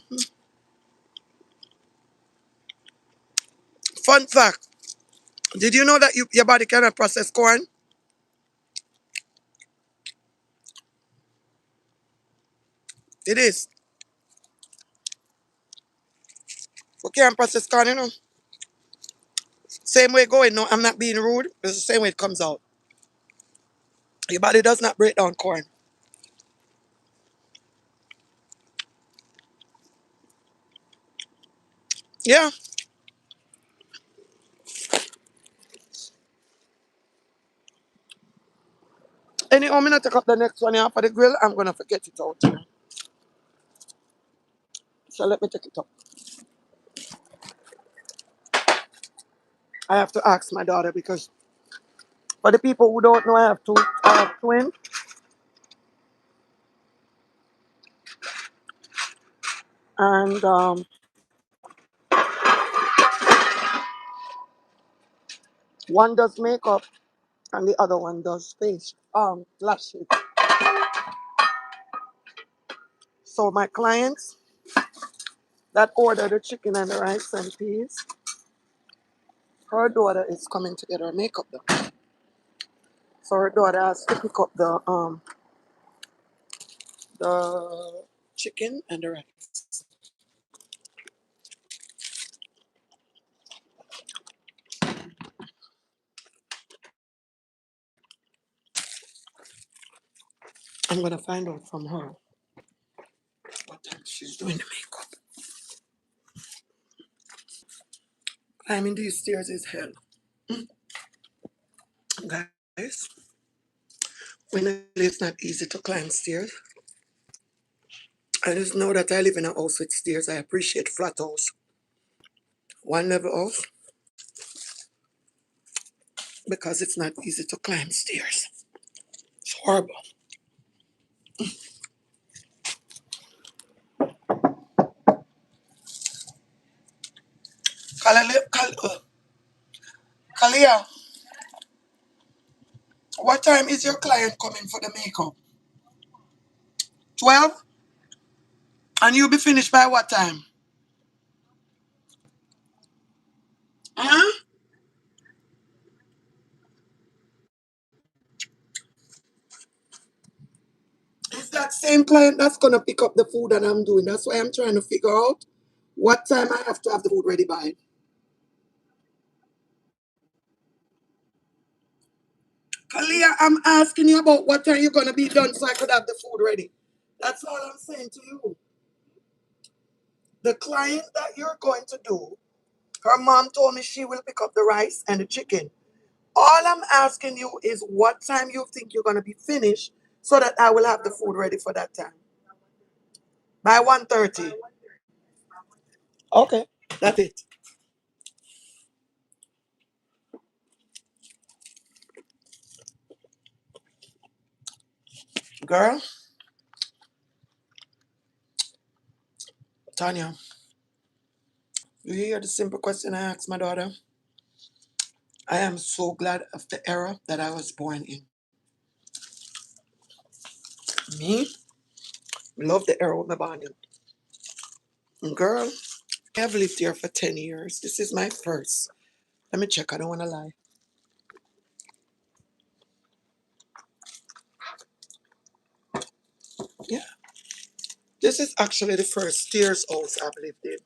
Fun fact. Did you know that your body cannot process corn? It is. We can't process corn, you know. Same way going. No, I'm not being rude. It's the same way it comes out. Your body does not break down corn. Yeah. Anyhow, I'm gonna take up the next one here for the grill. I'm gonna forget it out here. So let me take it up. I have to ask my daughter because for the people who don't know, I have twins, and one does makeup and the other one does face lashes. So my clients that order the chicken and the rice and peas, her daughter is coming to get her makeup done. So her daughter has to pick up the chicken and the rice. I'm gonna find out from her what time she's doing the makeup. Climbing these stairs is hell. Guys, when it's not easy to climb stairs. I just know that I live in a house with stairs. I appreciate flat house. One level house because it's not easy to climb stairs. It's horrible. Kalia, what time is your client coming for the makeup? 12? And you'll be finished by what time? Huh? It's that same client that's gonna pick up the food that I'm doing. That's why I'm trying to figure out what time I have to have the food ready by. Kalia, I'm asking you about what time you're gonna be done so I could have the food ready. That's all I'm saying to you. The client that you're going to do, her mom told me she will pick up the rice and the chicken. All I'm asking you is what time you think you're gonna be finished so that I will have the food ready for that time. By 1:30. Okay, that's it. Girl, Tanya, you hear the simple question I asked my daughter? I am so glad of the era that I was born in. Me, love the era with my born in. Girl, I've lived here for 10 years. This is my first. Let me check, I don't wanna lie. Yeah, this is actually the first stairs house I've lived in.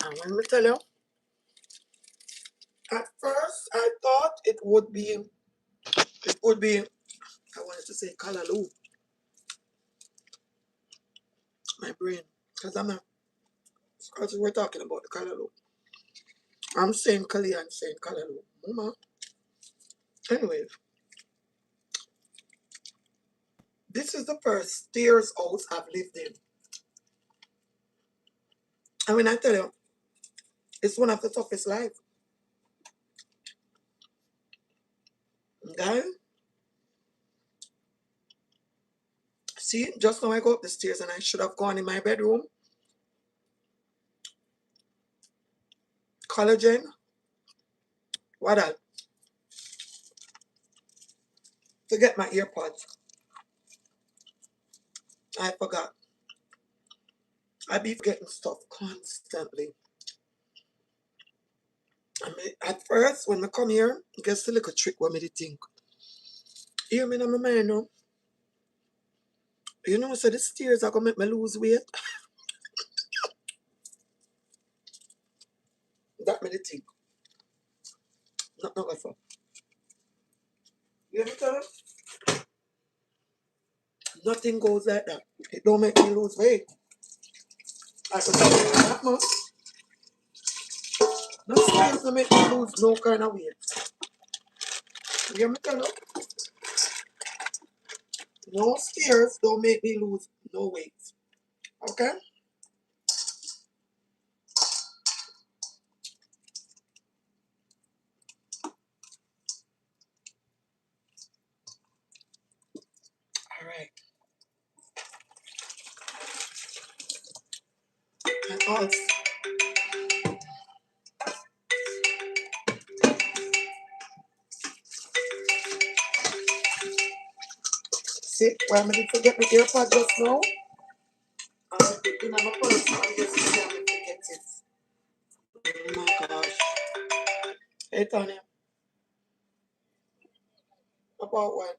And let me tell you, at first I thought it would be, I wanted to say Kalaloo, my brain. Because I'm not, because we're talking about the Kalaloo. I'm saying Kali and saying Kalaloo. Mama. Anyway, this is the first stairs house I've lived in. And when I tell you, it's one of the toughest life. Okay? See, just now I go up the stairs and I should have gone in my bedroom. Collagen. What that? To get my earpods. I forgot. I be forgetting stuff constantly. I mean, at first, when I come here, guess the little trick what me to think. Hear me in my mind now. You know, so the stairs are gonna make me lose weight. That me the think. No, no, that's all. You hear me tell her? Nothing goes like that. It don't make me lose weight. I could tell you that much. No skills to make me lose no kind of weight. You hear me tell her? No stairs don't make me lose no weight. Okay? Alright. And also, see, why I did forget my earpod just now? I put it in my purse and yesterday I forget it. Oh my gosh. Hey Tanya, about what?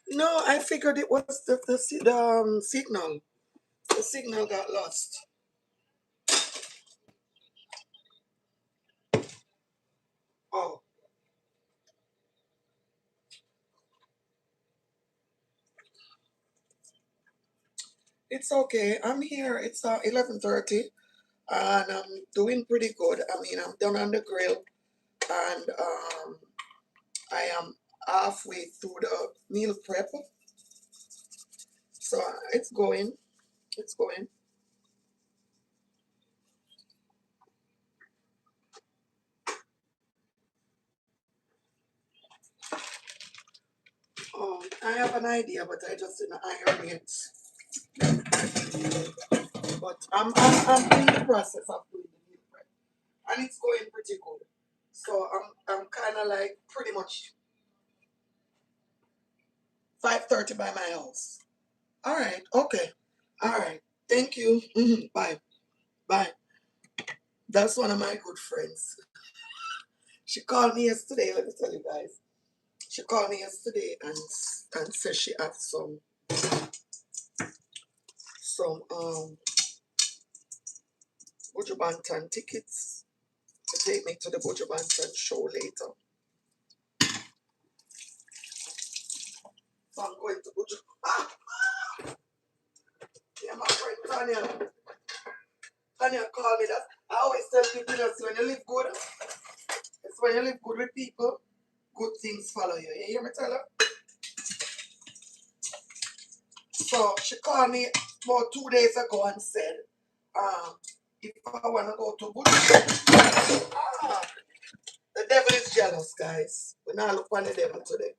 No, I figured it was the signal. The signal got lost. Oh, it's okay. I'm here. It's 11:30 and I'm doing pretty good. I mean, I'm done on the grill and I am halfway through the meal prep. So it's going. It's going. I have an idea, but I just didn't iron it. But I'm in the process of doing the meal prep, and it's going pretty good. So I'm kind of like pretty much 5:30 by my house. All right. Okay. All right. Thank you. Bye. Bye. That's one of my good friends. She called me yesterday. Let me tell you guys. She called me yesterday and said she had some Buju Banton tickets to take me to the Buju Banton show later. So I'm going to Buju. Ah, yeah, my friend Tanya. Tanya called me. That I always tell people that when you live good, it's when you live good with people, good things follow you. You hear me tell her? So she called me about 2 days ago and said, um, if I want to go to Buju. Ah, the devil is jealous, guys. We're not looking at the devil today.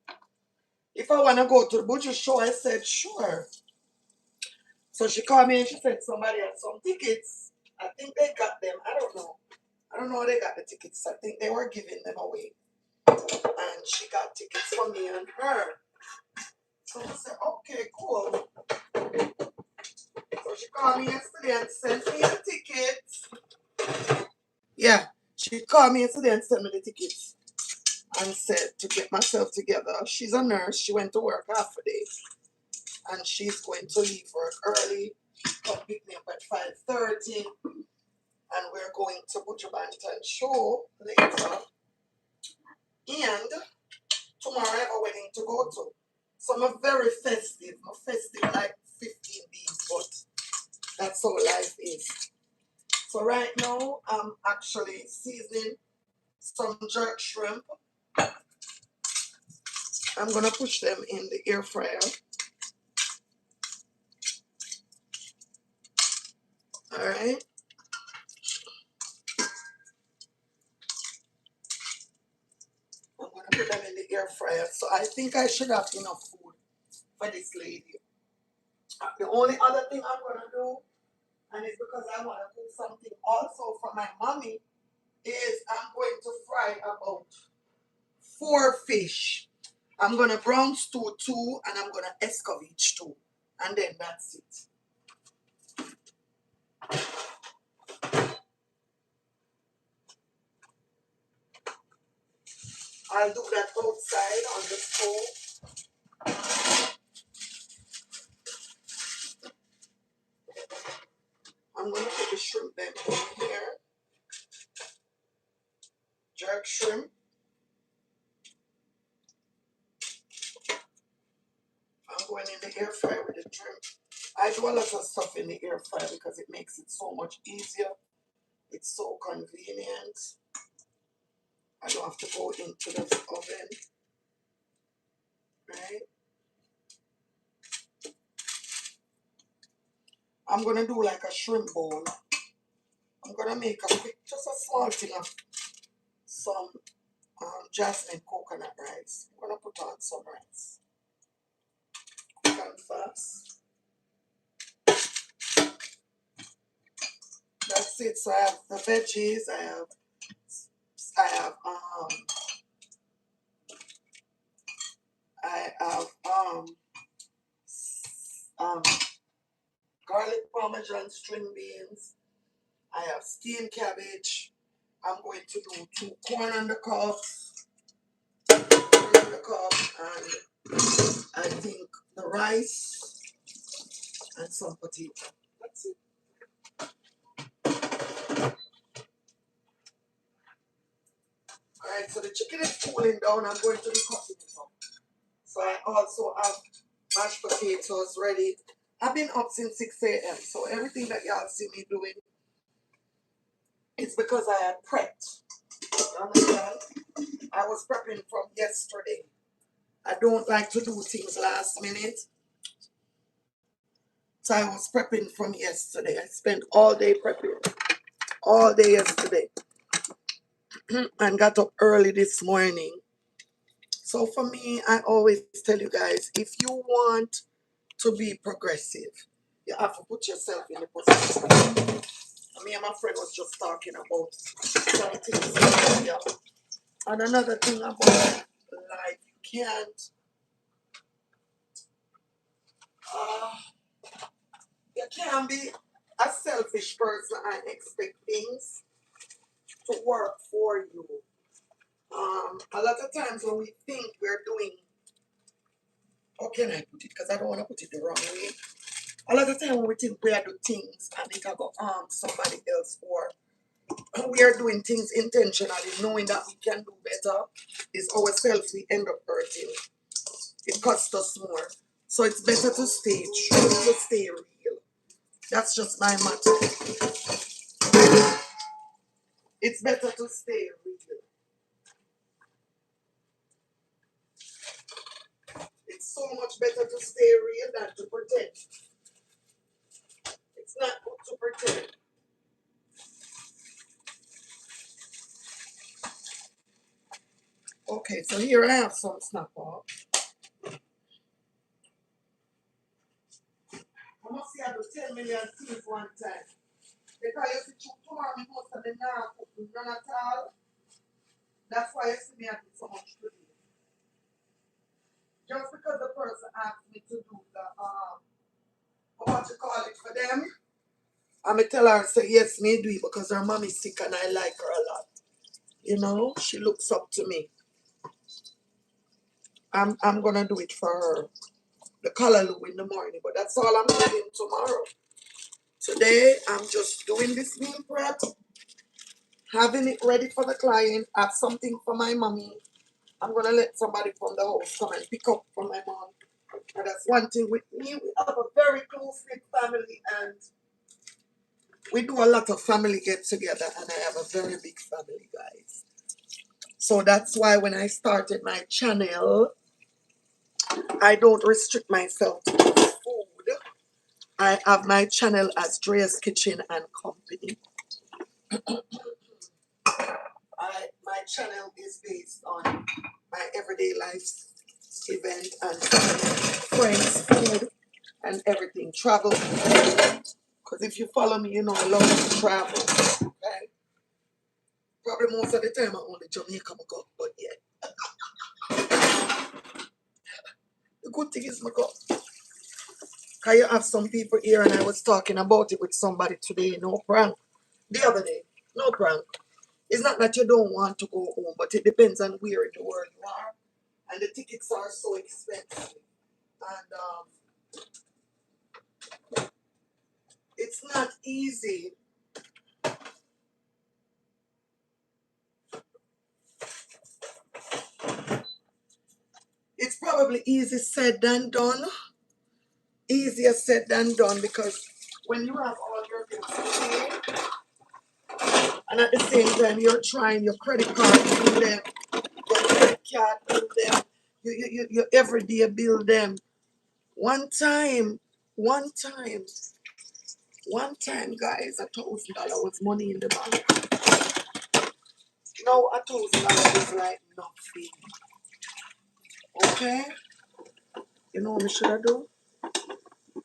If I want to go to the Buju show, I said, sure. So she called me and she said somebody had some tickets. I think they got them. I don't know. I don't know how they got the tickets. I think they were giving them away. And she got tickets for me and her. So I said, okay, cool. So she called me yesterday and sent me the tickets. Yeah, she called me yesterday and sent me the tickets and said to get myself together. She's a nurse. She went to work half a day and she's going to leave work early. Come pick me up at 5:30 and we're going to Butcher Banton show later. And tomorrow I have a wedding to go to. So I'm very festive. I'm festive like 15 bees, but that's how life is. So right now I'm actually seasoning some jerk shrimp. I'm gonna push them in the air fryer. Alright. I'm gonna put them in the air fryer. So I think I should have enough food for this lady. The only other thing I'm gonna do, and it's because I wanna cook something also for my mommy, is I'm going to fry about 4 fish. I'm gonna brown stew two and I'm gonna escovitch two. And then that's it. I'll do that outside on the stove. I'm gonna put the shrimp them in here. like shrimp. I'm going in the air fryer with the shrimp. I do a lot of stuff in the air fryer because it makes it so much easier. It's so convenient. I don't have to go into the oven, right? I'm gonna do like a shrimp bowl. I'm gonna make a quick, just a small thing of some jasmine coconut rice. I'm gonna put on some rice. Quick and fast. That's it. So I have the veggies. I have I have um garlic parmesan string beans. I have steamed cabbage. I'm going to do 2 corn on the cob, and I think the rice and some potato. That's it. Alright, so the chicken is cooling down. I'm going to be cutting it up. So I also have mashed potatoes ready. I've been up since 6 a.m. So everything that y'all see me doing is because I had prepped. You understand? I was prepping from yesterday. I don't like to do things last minute. So I was prepping from yesterday. I spent all day prepping. All day yesterday. And got up early this morning. So for me, I always tell you guys, if you want to be progressive, you have to put yourself in the position. Me and my friend was just talking about some things. Yeah. And another thing about life, uh, you can't be a selfish person and expect things to work for you. A lot of times when we think we're doing, how can I put it? Because I don't want to put it the wrong way. A lot of time when we think we are doing things and it can go harm somebody else, or we are doing things intentionally, knowing that we can do better, is ourselves we end up hurting. It costs us more. So it's better to stay true, to stay real. That's just my motto. It's better to stay real. It's so much better to stay real than to pretend. It's not good to pretend. Okay, so here I have some snap off. I must see I do 10 million things one time. Because you see, tomorrow, most of them now cook none at all. That's why you see me I do so much today. Just because the person asked me to do the what you call it for them, I'm gonna tell her say yes, me do it because her mom is sick and I like her a lot. You know, she looks up to me. I'm gonna do it for her. The callaloo in the morning, but that's all I'm doing tomorrow. Today I'm just doing this meal prep, having it ready for the client, have something for my mommy. I'm gonna let somebody from the house come and pick up from my mom. And that's one thing with me. We have a very close knit family and we do a lot of family get together and I have a very big family, guys. So that's why when I started my channel, I don't restrict myself to food. I have my channel as Drea's Kitchen and Company. My channel is based on my everyday life event and friends, food, and everything. Travel. Because if you follow me, you know I love to travel. Okay? Probably most of the time I only Jamaica I go, but yeah. The good thing is I go. Because you have some people here and I was talking about it with somebody today, no prank. The other day, no prank. It's not that you don't want to go home, but it depends on where in the world you are. And the tickets are so expensive. And it's not easy probably easy said than done. Easier said than done because when you have all your bills to pay, and at the same time you're trying your credit card bill them, your credit card bill them, your everyday bill them. One time, one time, one time, guys, $1,000 was money in the bank. Now $1,000 is like nothing. Okay? You know what we should have done?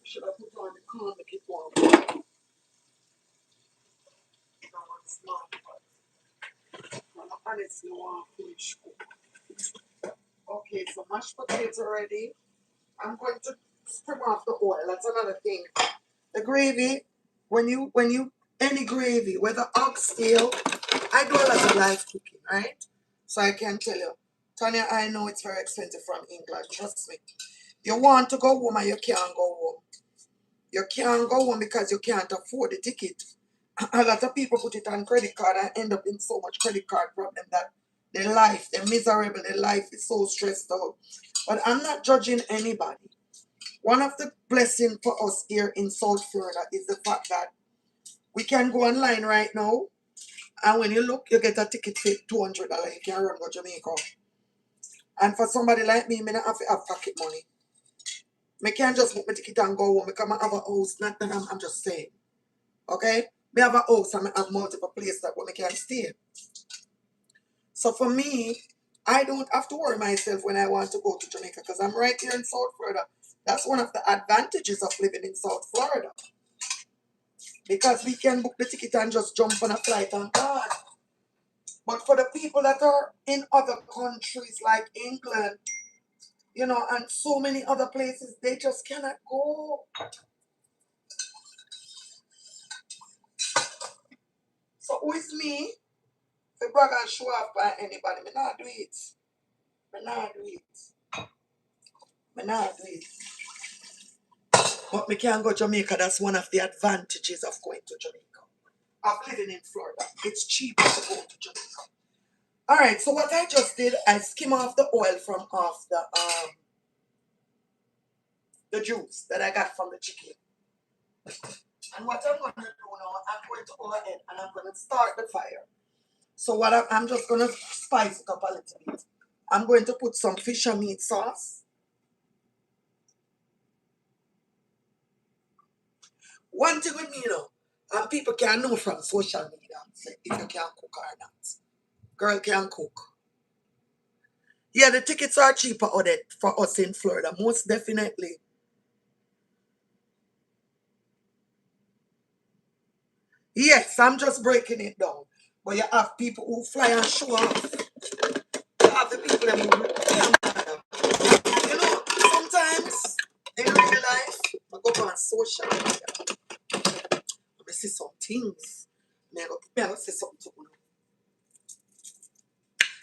Should have put on the car, make it warm. Now it's smart, but I honestly want to finish cook. Okay, so mashed potatoes ready. I'm going to skim off the oil. That's another thing. The gravy, when you any gravy, whether oxtail, I do a lot of live cooking, right? So I can tell you, Tanya, I know it's very expensive from England. Trust me. You want to go home and you can't go home. You can't go home because you can't afford the ticket. A lot of people put it on credit card and end up in so much credit card problem that their life, they're miserable, their life is so stressed out. But I'm not judging anybody. One of the blessings for us here in South Florida is the fact that we can go online right now, and when you look, you get a ticket for $200. You can run go Jamaica. And for somebody like me, I don't have to have pocket money. I can't just book my ticket and go home because I have a house. Not that I'm just saying. Okay? I have a house and I have multiple places that I can stay. So for me, I don't have to worry myself when I want to go to Jamaica because I'm right here in South Florida. That's one of the advantages of living in South Florida. Because we can book the ticket and just jump on a flight and gone. But for the people that are in other countries like England, and so many other places, they just cannot go. So who is me? If brag and show off by anybody, me not do it. Me not do it. Me not do it. But me can go Jamaica. That's one of the advantages of going to Jamaica. Of living in Florida. It's cheaper to go to Jamaica. Alright, so what I just did, I skim off the oil from off the juice that I got from the chicken. And what I'm going to do now, I'm going to go ahead and I'm going to start the fire. So what I'm just going to spice it up a little bit. I'm going to put some fish and meat sauce. One thing with me, and people can know from social media say if you can cook or not. Girl can cook. Yeah, the tickets are cheaper for us in Florida, most definitely. Yes, I'm just breaking it down. But you have people who fly and show off. You have the people that move. Sometimes in real life, I go on social media. I see some things. I go say something to you.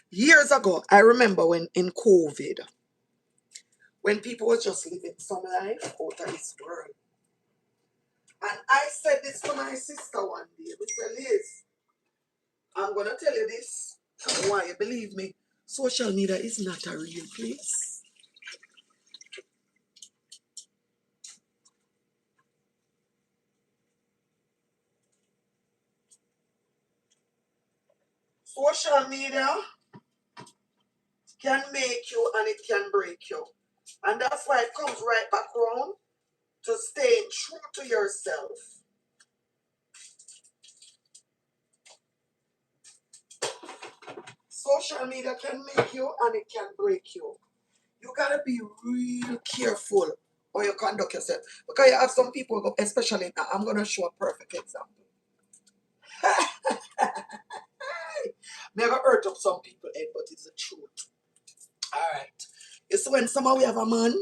Years ago, I remember when in COVID, when people were just living some life out of this world. And I said this to my sister one day. We said, Liz, I'm going to tell you this. Why you believe me? Social media is not a real place. Social media can make you and it can break you. And that's why it comes right back around to staying true to yourself. Social media can make you and it can break you. You gotta be real careful how you conduct yourself. Because you have some people, especially now, I'm gonna show a perfect example. Never hurt up some people head, but it's the truth. Alright. You see when somehow we have a man,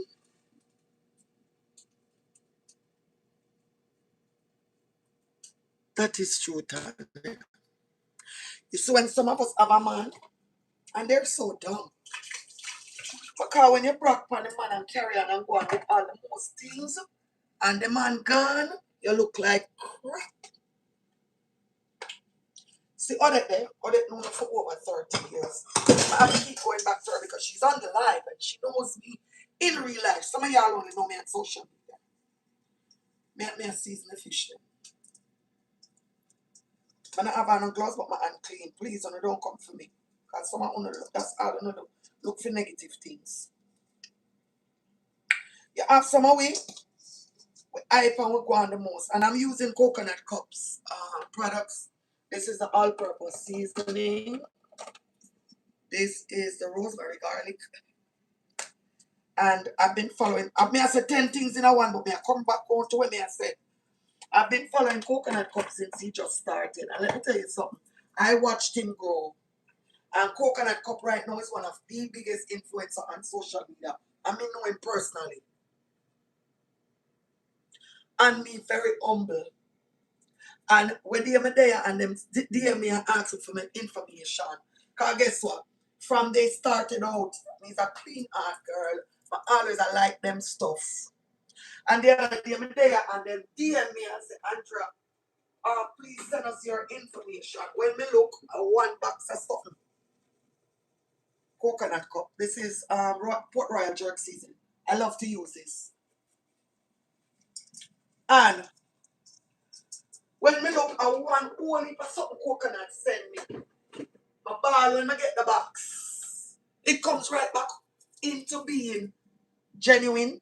that is true, Tanya. You see when some of us have a man, and they're so dumb. Because when you broke upon the man and carry on and go on with all the most things, and the man gone, you look like crap. See, Odette known her for over 30 years. I have to keep going back to her because she's on the live and she knows me. in real life. Some of y'all only know me on social media. Me a season the fish them. I don't have on no gloves, but my hand clean. Please, don't come for me. Because some of you look, that's all you do. Look for negative things. You have some away, we hype and we go on the most. And I'm using coconut cups products. This is the all-purpose seasoning. This is the rosemary garlic. And I've been following, I said 10 things in a one, but I come back on to what I said. I've been following Coconut Cup since he just started. And let me tell you something. I watched him grow. And Coconut Cup right now is one of the biggest influencers on social media. I mean, know him personally. And me very humble. And when they are there and them DM me and ask for my information. Because guess what? From they started out, me's a clean heart girl. But always I like them stuff. And they are there and then DM me and say, Andrea, please send us your information. When me look at one box of something. Coconut cup. This is Port Royal jerk season. I love to use this. And when me look at one whole heap of something coconut send me, my ball when I get the box, it comes right back into being genuine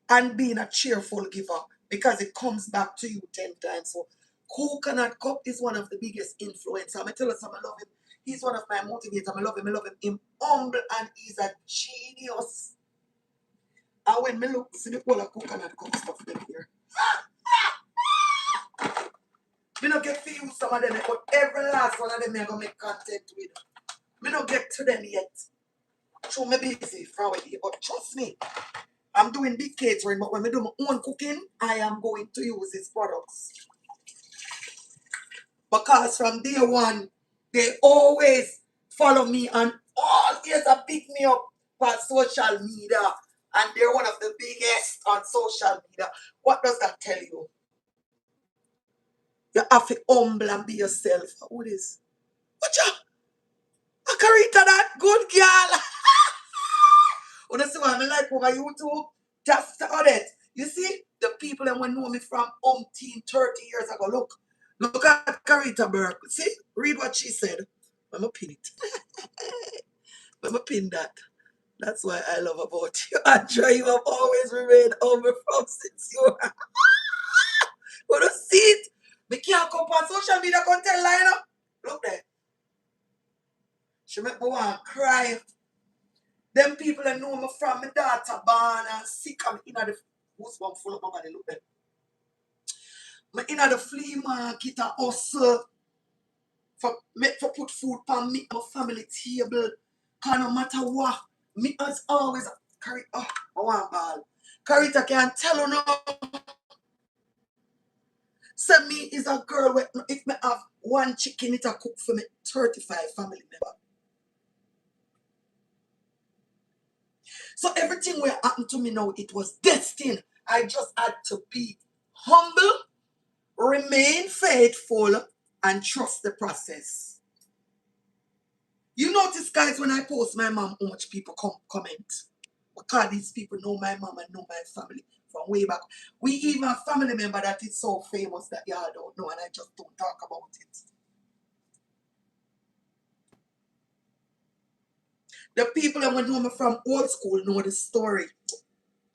and being a cheerful giver because it comes back to you 10 times. So Coconut Cup is one of the biggest influencers. I'm tell you something, I love him. He's one of my motivators. I love him. I love him. He's humble and he's a genius. And when me look, see the whole of Coconut Cup stuff them here. Me not get to use some of them, but every last one of them I'm going to make content with. Me not get to them yet. So me busy for it, but trust me, I'm doing big catering, but when I do my own cooking, I am going to use his products. Because from day one, they always follow me and always pick me up on social media. And they're one of the biggest on social media. What does that tell you? You have to humble and be yourself. What is? What you? A Carita that good girl. When I see what I like over YouTube, just on it. You see, the people that know me from 30 years ago. Look at Carita Burke. See, read what she said. I'm going to pin it. I'm going to pin that. That's what I love about you. Andrea, you have always remained humble from since you were. Want to see it? Me can't come on social media and tell line up. Look there. She make me want to cry. Them people that know me from my daughter born and sick and in the goosebumps full of my body. Look there. Me in the flea market and hustle for put food on me and my family table. Cause no matter what, me as always carry I want ball. Carita can tell you no. So me is a girl where if me have one chicken, it a cook for me 35 family members. So everything will happen to me now, it was destined. I just had to be humble, remain faithful, and trust the process. You notice, guys, when I post my mom, how much people comment. Because these people know my mom and know my family from way back. We even have family member that is so famous that y'all don't know and I just don't talk about it. The people that know me from old school know the story.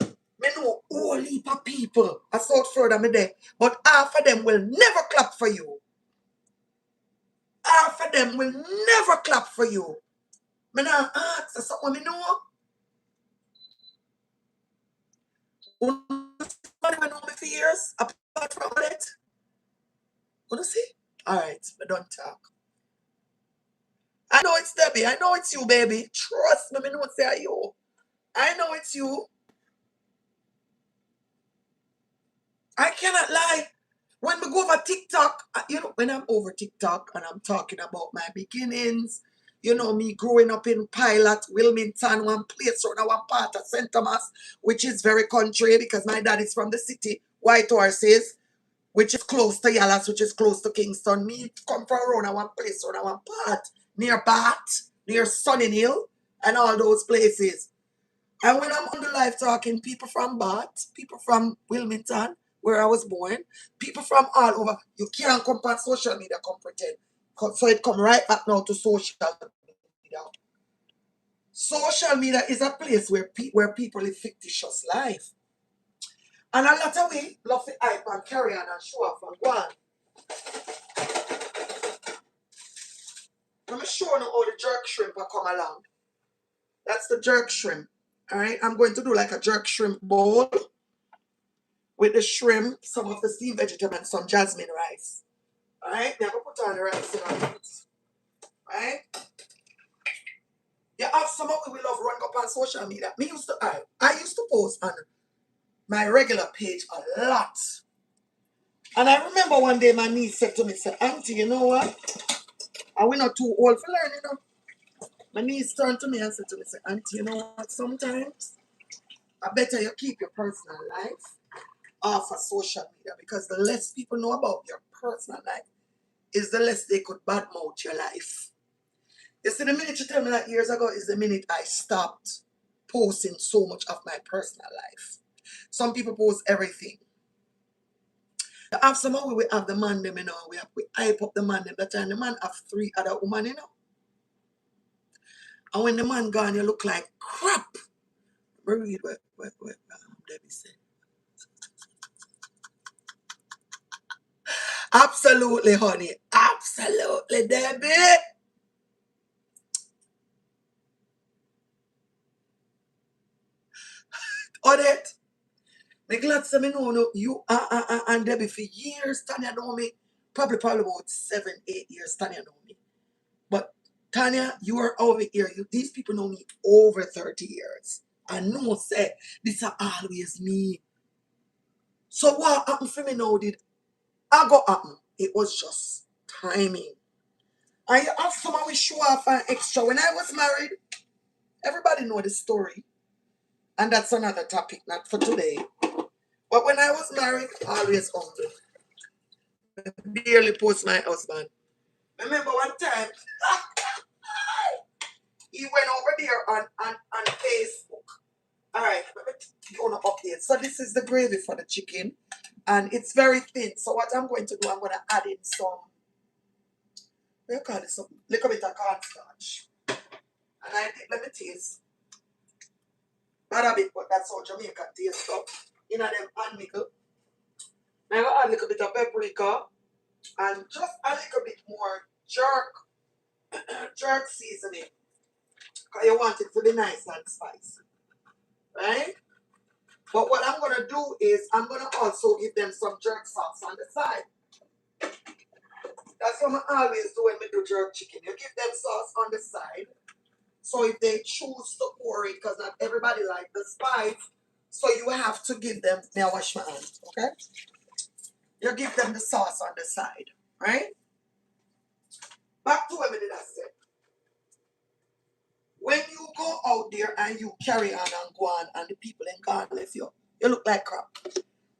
Me know a whole heap of people. I saw it further me there. But half of them will never clap for you. Half of them will never clap for you. Me now ask for something me know. Somebody know me for years apart from it. Wanna see? Alright, I don't talk. I know it's Debbie. I know it's you, baby. Trust me, me know it's you. I know it's you. I cannot lie. When we go over TikTok, when I'm over TikTok and I'm talking about my beginnings, me growing up in Pilot, Wilmington, one place around one part of St. Thomas, which is very country because my dad is from the city, White Horses, which is close to Yallas, which is close to Kingston. Me come from around one place, around one part, near Bath, near Sunny Hill, and all those places. And when I'm on the live talking, people from Bath, people from Wilmington, where I was born, people from all over, you can't come on social media, come pretend. So it come right back now to social media. Social media is a place where people live fictitious life. And a lot of we love to hype and carry on and show off and go on. Let me show you how the jerk shrimp will come along. That's the jerk shrimp. Alright, I'm going to do like a jerk shrimp bowl with the shrimp, some of the steamed vegetable, and some jasmine rice. Alright, now I'm going to put on the rice in a minute. Right? You have some of we love running up on social media. I used to post on my regular page a lot. And I remember one day my niece said to me, say, Auntie, you know what? Are we not too old for learning? You know? My niece turned to me and said to me, say, Auntie, you know what? Sometimes I better you keep your personal life off of social media because the less people know about your personal life is the less they could badmouth your life. You see, the minute you tell me that years ago is the minute I stopped posting so much of my personal life. Some people post everything. You have some we have the man them, you know, we hype up the man them. That time the man have 3 other women, you know. And when the man gone, you look like crap. Read what Debbie said. Absolutely, honey. Absolutely, Debbie. Odette, me glad to me know you and Debbie for years. Tanya know me. Probably about 7, 8 years. Tanya know me. But Tanya, you are over here. These people know me over 30 years. I know say this are always me. So what happened for me now did I go happen? It was just timing. And you have someone we show off an extra. When I was married, everybody know the story. And that's another topic, not for today. But when I was married, always hungry. Barely post my husband. Remember one time, he went over there on Facebook. All right, let me go on an update. So this is the gravy for the chicken. And it's very thin. So what I'm going to do, I'm going to add in some, what do you call this? Some little bit of cornstarch. And let me taste. Not a bit, but that's how Jamaican taste stuff. In them hand nickel. I'm going to add a little bit of paprika and just a little bit more jerk seasoning. Because you want it to be nice and spicy. Right? But what I'm going to do is I'm going to also give them some jerk sauce on the side. That's what I always do when we do jerk chicken. You give them sauce on the side. So if they choose to pour it, because not everybody like the spice, so you have to give them, may I wash my hands, okay? You give them the sauce on the side, right? Back to what we did I say. When you go out there and you carry on and go on and the people in God left you, you look like crap.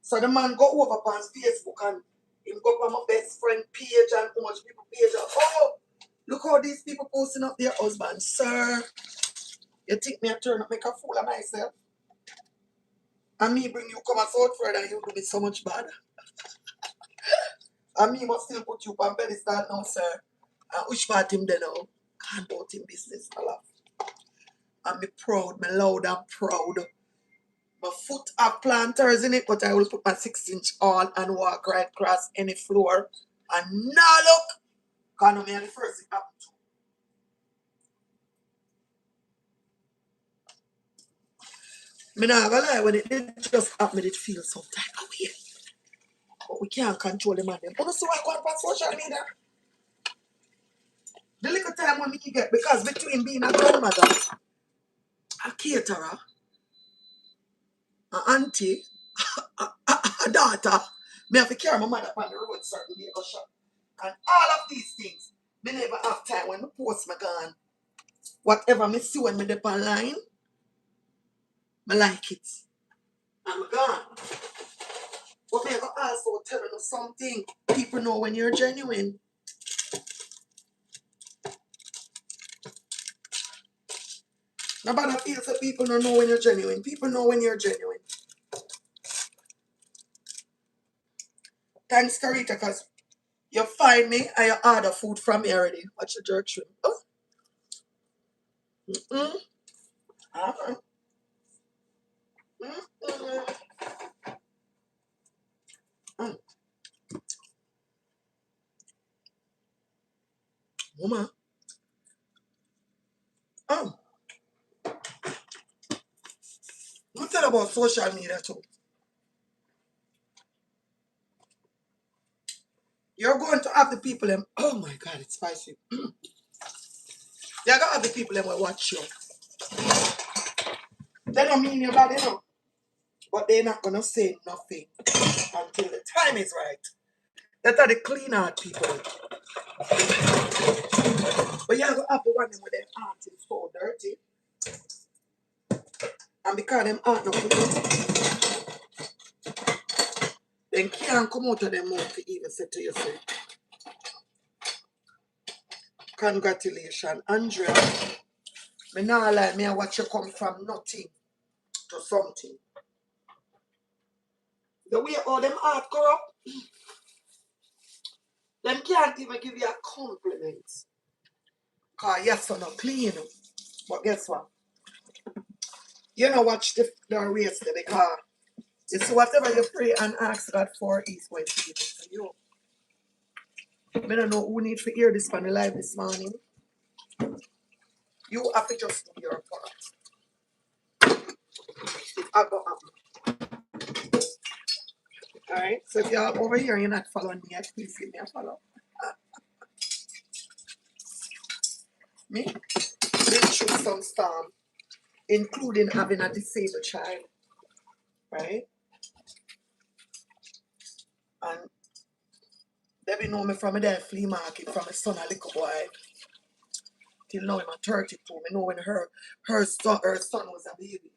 So the man go over on Facebook and him go on my best friend page and how much people page and, oh, look how these people posting up their husband. Sir, you think me a turn up make a fool of myself? And me bring you come out further and you do me so much bad. And me must still put you on pedestal now, sir. And which part him there now? Can't about him business, I love. And me proud, me loud and proud. My foot have planters in it, but I will put my 6-inch on and walk right across any floor. And now look, because no me and the first it happened to. Me not gonna lie, when it did just happen, it feels some type of way. But we can't control the man. But see what I go on social media. The little time when me get, because between being a grandmother, a caterer, an auntie, a daughter, me have to carry my mother on the road certain day go shop. And all of these things, me never have time when me post my gun. Whatever me see when me dip online, me like it. And me gone. But me ever also tell you something. People know when you're genuine. Nobody feels that people don't know when you're genuine. People know when you're genuine. Thanks, Carita, because you find me and you order food from me already. Watch the jerk shrimp. Oh. Mm-mm. Uh-huh. Mm-mm. Mm. Woman. Oh. I'm tell about social media too. You're going to have the people them. Oh my God, it's spicy. You're going to have the people them will watch you. They don't mean you bad, you know. But they're not going to say nothing until the time is right. That are the clean heart people. But you're going to have the one them with their heart is so dirty. And because them heart not good, then can't come out of them mouth to even say to yourself, congratulations, Andrea. Me not like me, I watch you come from nothing to something. The way all them heart corrupt, them can't even give you a compliment. Because yes, so not clean. But guess what? You know, watch the race there because you see whatever you pray and ask God for, He's going to give it to you. I don't know who need to hear this from the live this morning. You have to just do your part. I go up. Alright? So if you're over here and you're not following me yet, please give me a follow. Me? Been through some storm, including having a disabled child. Right? And they be know me from a there flea market, from a son a little boy. Till now I'm 32. Me know when her son was a baby.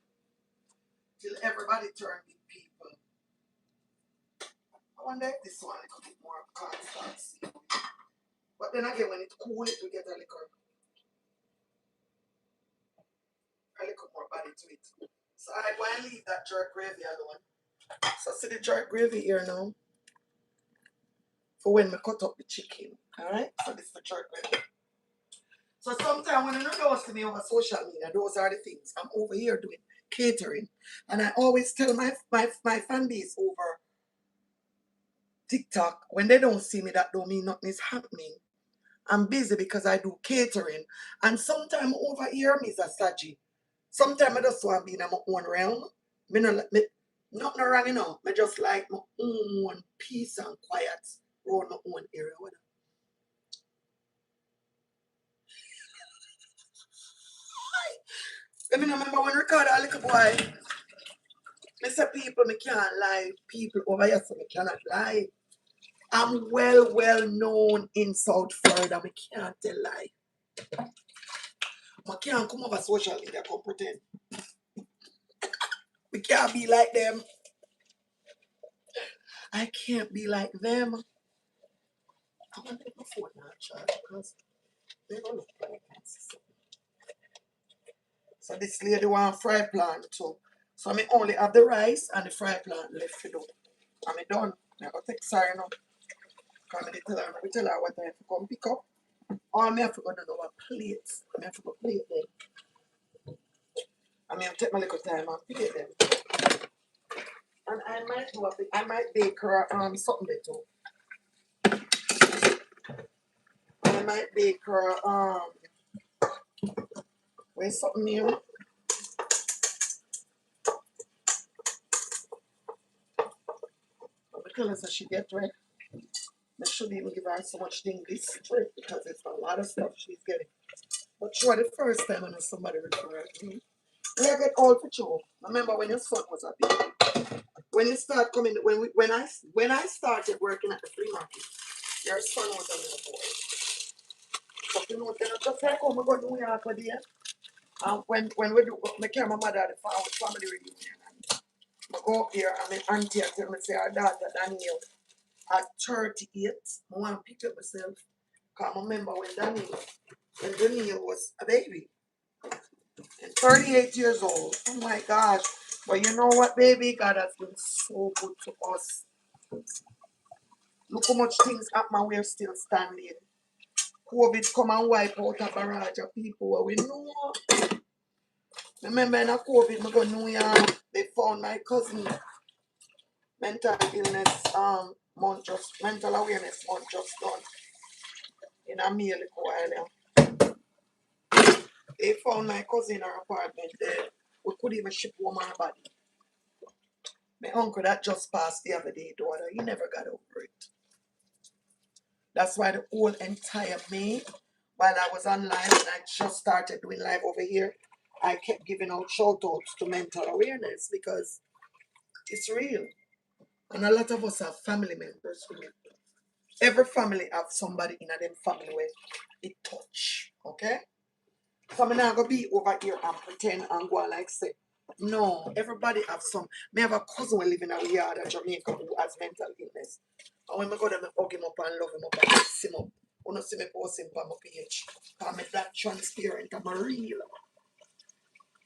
Till everybody turned big people. I wonder if this one could get more cards. But then again, when it's cool, it will get a little more body to it. So I go and leave that jerk gravy alone. So see the jerk gravy here now. For when I cut up the chicken. Alright? So this is the jerk gravy. So sometimes when you know to me over social media, those are the things. I'm over here doing catering. And I always tell my fan base over TikTok, when they don't see me, that don't mean nothing is happening. I'm busy because I do catering. And sometimes over here, Mr. Saji, sometimes I just want to be in my own realm. Nothing wrong, you know. I just like my own peace and quiet around my own area. I mean, I remember when I record a little boy, I say people, I can't lie. People over here, so I cannot lie. I'm well known in South Florida. I can't tell lie. I can't come over social media and pretend. We can't be like them. I can't be like them. I want to take my phone now, child, because they don't look like this. So this lady want fry plant too. So I only have the rice and the fry plant left to do. I'm done. I go take sorry now. Because I tell her what I have to come pick up. Or I have to go to the plates. I have to go plate them. I take my little time and plate them. And I might do a bit, I might bake her something too. I might bake her where's something new? Because as she get ready, I should even give her so much thing this trip because it's a lot of stuff she's getting. But sure, the first time I know somebody referred to me. I get all for you. Remember when your son was a baby? When you start coming, when I started working at the flea market, your son was a little boy. So you know, just like how I go to New York with you. When we do, my camera mother at the family reunion, and I go up there and my auntie and tell me say her daughter Daniel at 38, I want to pick up myself. Because I remember when Daniel was a baby. And 38 years old. Oh my gosh. But you know what, baby? God has been so good to us. Look how much things happen and we're still standing. COVID come and wipe out a barrage of people. We know. Remember in a COVID, I go New York, they found my cousin mental illness month just mental awareness month just done in a meal a while. They found my cousin in her apartment there. We couldn't even ship woman her body. My uncle that just passed the other day, daughter, he never got over it. That's why the whole entire May, while I was on live and I just started doing live over here, I kept giving out shout outs to mental awareness because it's real. And a lot of us have family members who every family have somebody in a them family where it touch. Okay? So I'm not gonna be over here and pretend and go like say, no, everybody have some. Me have a cousin who live in a yard in Jamaica who has mental illness. And when I go there, I hug him up and love him up and kiss him up. You don't see me post him on my page. Because I'm that transparent, I'm a real.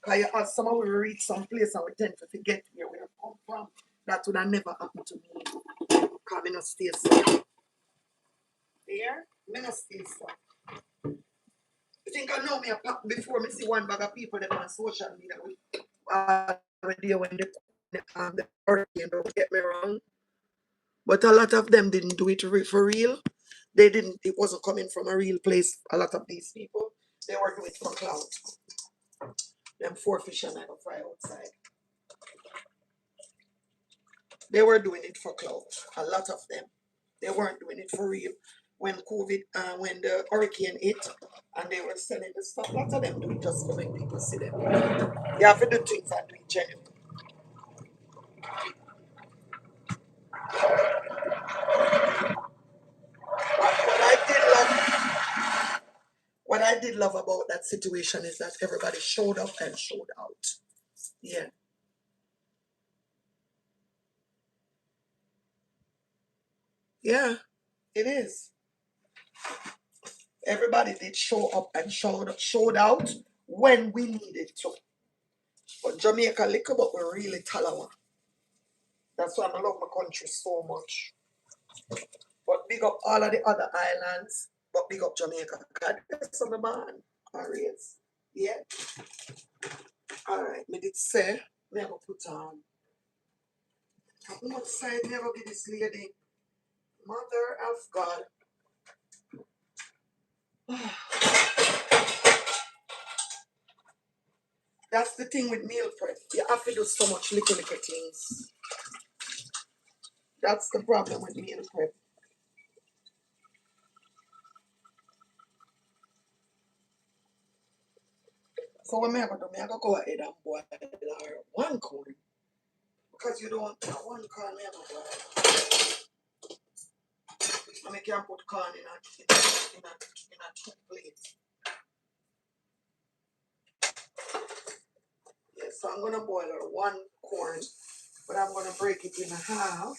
Because you ask someone we reach some place and we tend to forget where we have come from. That would have never happened to me. Because I don't stay so. There? I don't stay so. You think I know me a pop before me see one bag of people that on social media with there when the hurricane, don't get me wrong. But a lot of them didn't do it for real. They didn't, it wasn't coming from a real place. A lot of these people, they were doing it for clout. Them four fish and I go fry outside. They were doing it for clout. A lot of them. They weren't doing it for real. When COVID, when the hurricane hit and they were selling the stuff, a lot of them do it just to make people see them. You have to do things and do it genuine. What I did love, what I did love about that situation is that everybody showed up and showed out. Yeah. Yeah, it is. Everybody did show up and showed out when we needed to. But Jamaica liquor, but we're really talawa. That's why I love my country so much. But big up all of the other islands, but big up Jamaica. God, that's on the man. Alright. Yeah. Alright, me did say, me have to put on. I'm outside, me have to be this lady. Mother of God. That's the thing with meal prep. You have to do so much little things. That's the problem with meal prep. So what me I go do? Me I go ahead and boil our one corn. Because you don't want one corn, me I go boil. And me can put corn in a two plate. Yes, so I'm gonna boil our one corn, but I'm gonna break it in half.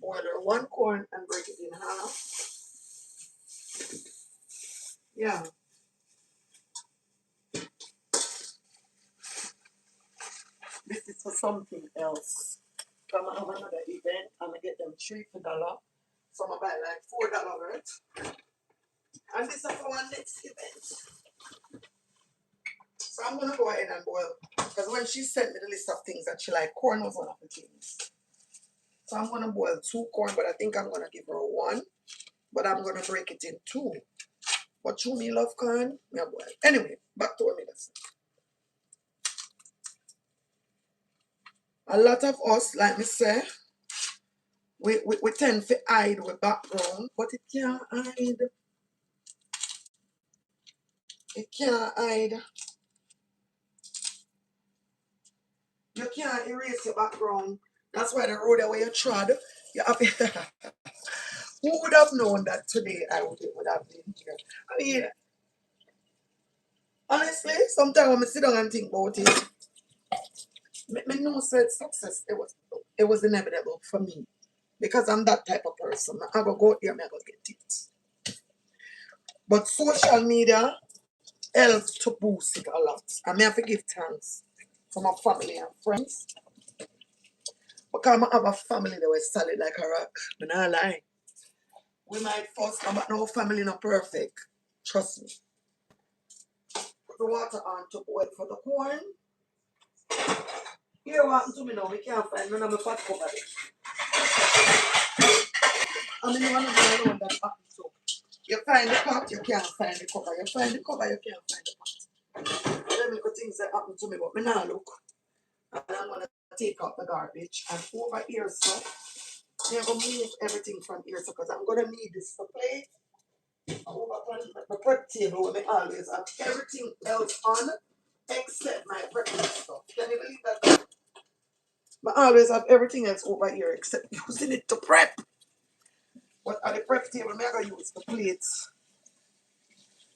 Boil our one corn and break it in half. Yeah. This is for something else. Come I have another event and I get them $3 for dollar. So I buy like $4 worth. And this is for one next event. So I'm gonna go ahead and boil. Because when she sent me the list of things that she like, corn was one of the things. So I'm gonna boil two corn, but I think I'm gonna give her one. But I'm gonna break it in two. But you me love corn, me a boil. Anyway, back to what me say. A lot of us, like me say, we tend to hide with background, but it can't hide. It can't hide. You can't erase your background. That's why the road where you trod, you have who would have known that today would have been here? I mean, honestly, sometimes when I sit down and think about it, me know said success it was inevitable for me. Because I'm that type of person. I go out there, I go get it. But social media helped to boost it a lot. I may have to give thanks to my family and friends. Because I have a family that was solid like a rock. I'm not lying. We might first come back, no family not perfect. Trust me. Put the water on to boil for the corn. Here what happened to me now, we can't find none of my pot cover. I mean, one of the alone that happened so. You find the pot, you can't find the cover. You find the cover, you can't find the pot. Them little things that happen to me, but me now look. And I'm gonna take out the garbage and over here so I'm gonna move everything from here so because I'm gonna need this to plate. Over on the prep table where I always have everything else on except my breakfast stuff. Can you believe that? I always have everything else over here except using it to prep. But at the prep table, I'm gonna use the plates,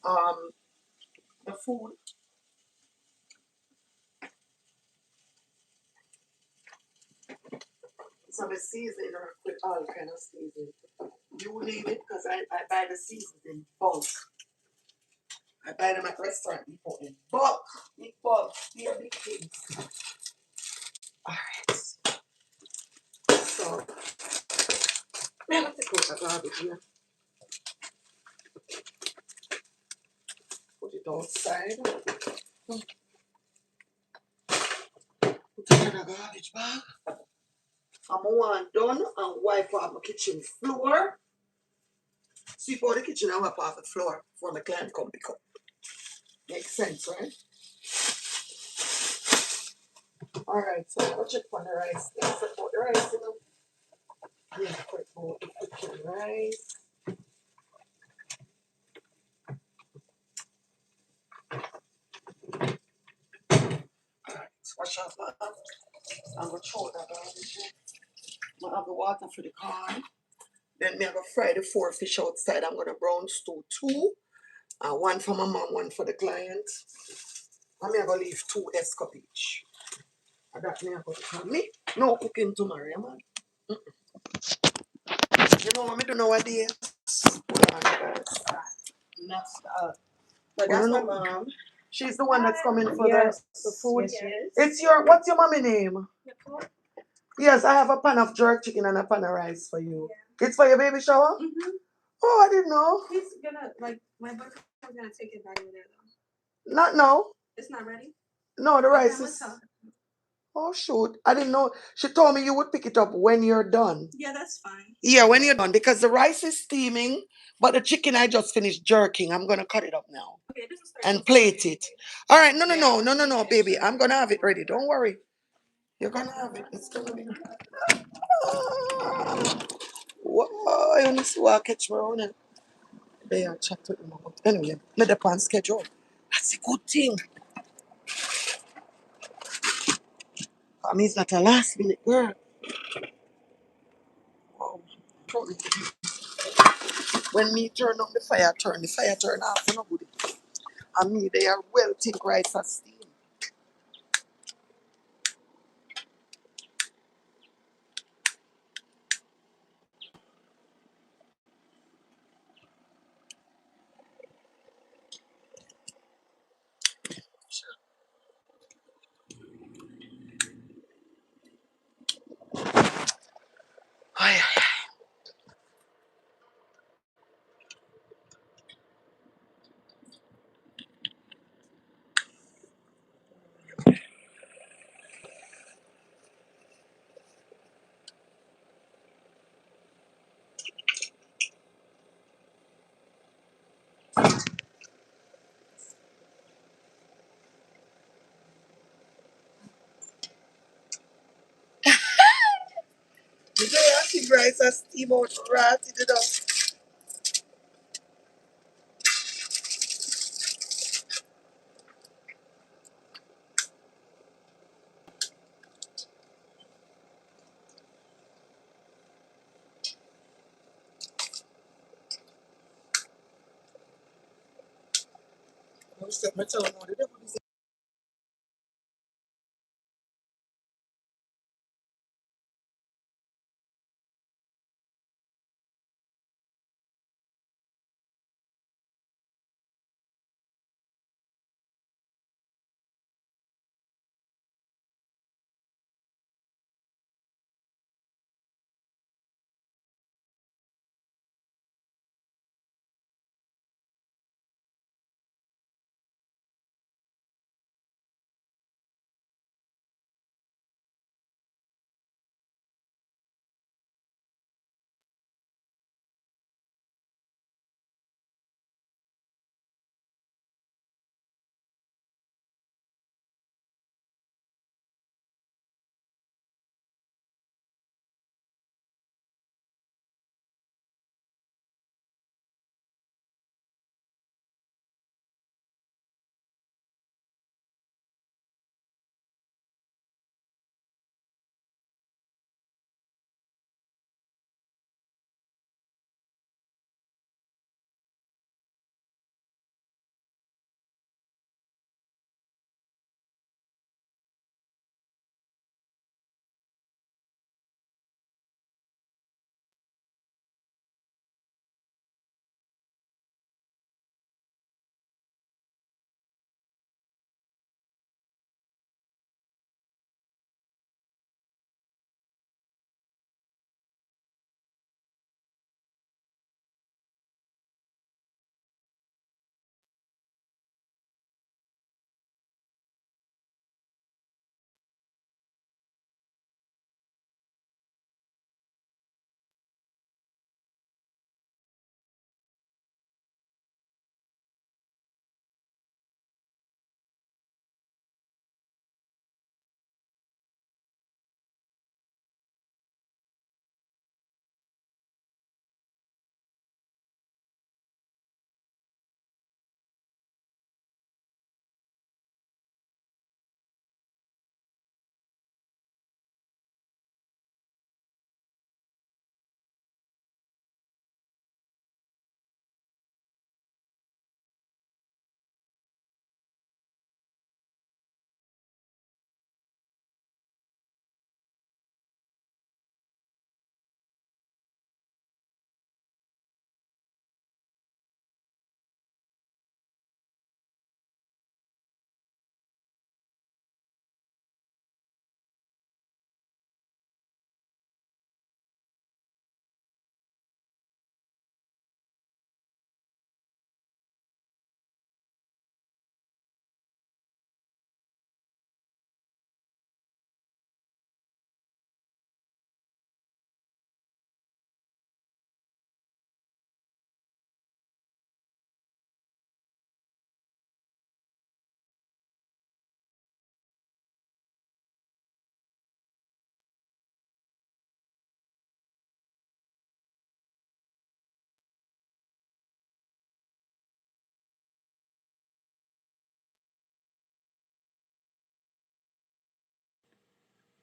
the food. Some seasoning or with all kind of seasoning. You name it because I buy the seasons in bulk. I buy them at restaurant people in bulk. Big bulk. They're big things. Alright. So man, I have to put that garbage here. Put it outside. Put it in a garbage bag. I'm one done and wipe off my kitchen floor. Sweep out the kitchen and wipe off the floor before my client come pick up. Makes sense, right? Alright, so I'm gonna check on the rice. Let's put the rice in them. Yeah, put the cooking rice. Alright, wash off my hand. I'm gonna throw that garbage. I'm gonna have the water for the corn. Then me have a fry the 4 fish outside. I'm gonna brown stew 2. One for my mom, one for the client. And me gonna leave 2 escapage. And that me gonna tell me. No cooking tomorrow, man. You know what me do nowadays? Hold on, guys. That's but that's my mom. She's the one that's coming for the food. Yes, yes. It's your what's your mommy name? Yes, I have a pan of jerk chicken and a pan of rice for you. Yeah. It's for your baby shower? Mm-hmm. Oh, I didn't know. He's gonna my boyfriend's gonna take it back over there though. Not now. It's not ready? No, the rice is. Oh shoot. I didn't know. She told me you would pick it up when you're done. Yeah, that's fine. Yeah, when you're done. Because the rice is steaming, but the chicken I just finished jerking. I'm gonna cut it up now. Okay, this is and plate it. All right, no, baby. Yeah. I'm gonna have it ready. Don't worry. You're gonna have it. It's gonna be. Whoa, I only see what I catch my own. They are chat with them about. Anyway, let the pan schedule. That's a good thing. I mean, it's not a last minute girl. Wow. When me turn on the fire turn off for nobody. And me, they are well think rice and steam. Ay, ay. You say I think rice and steam out right in it up. I'm set my tongue on it.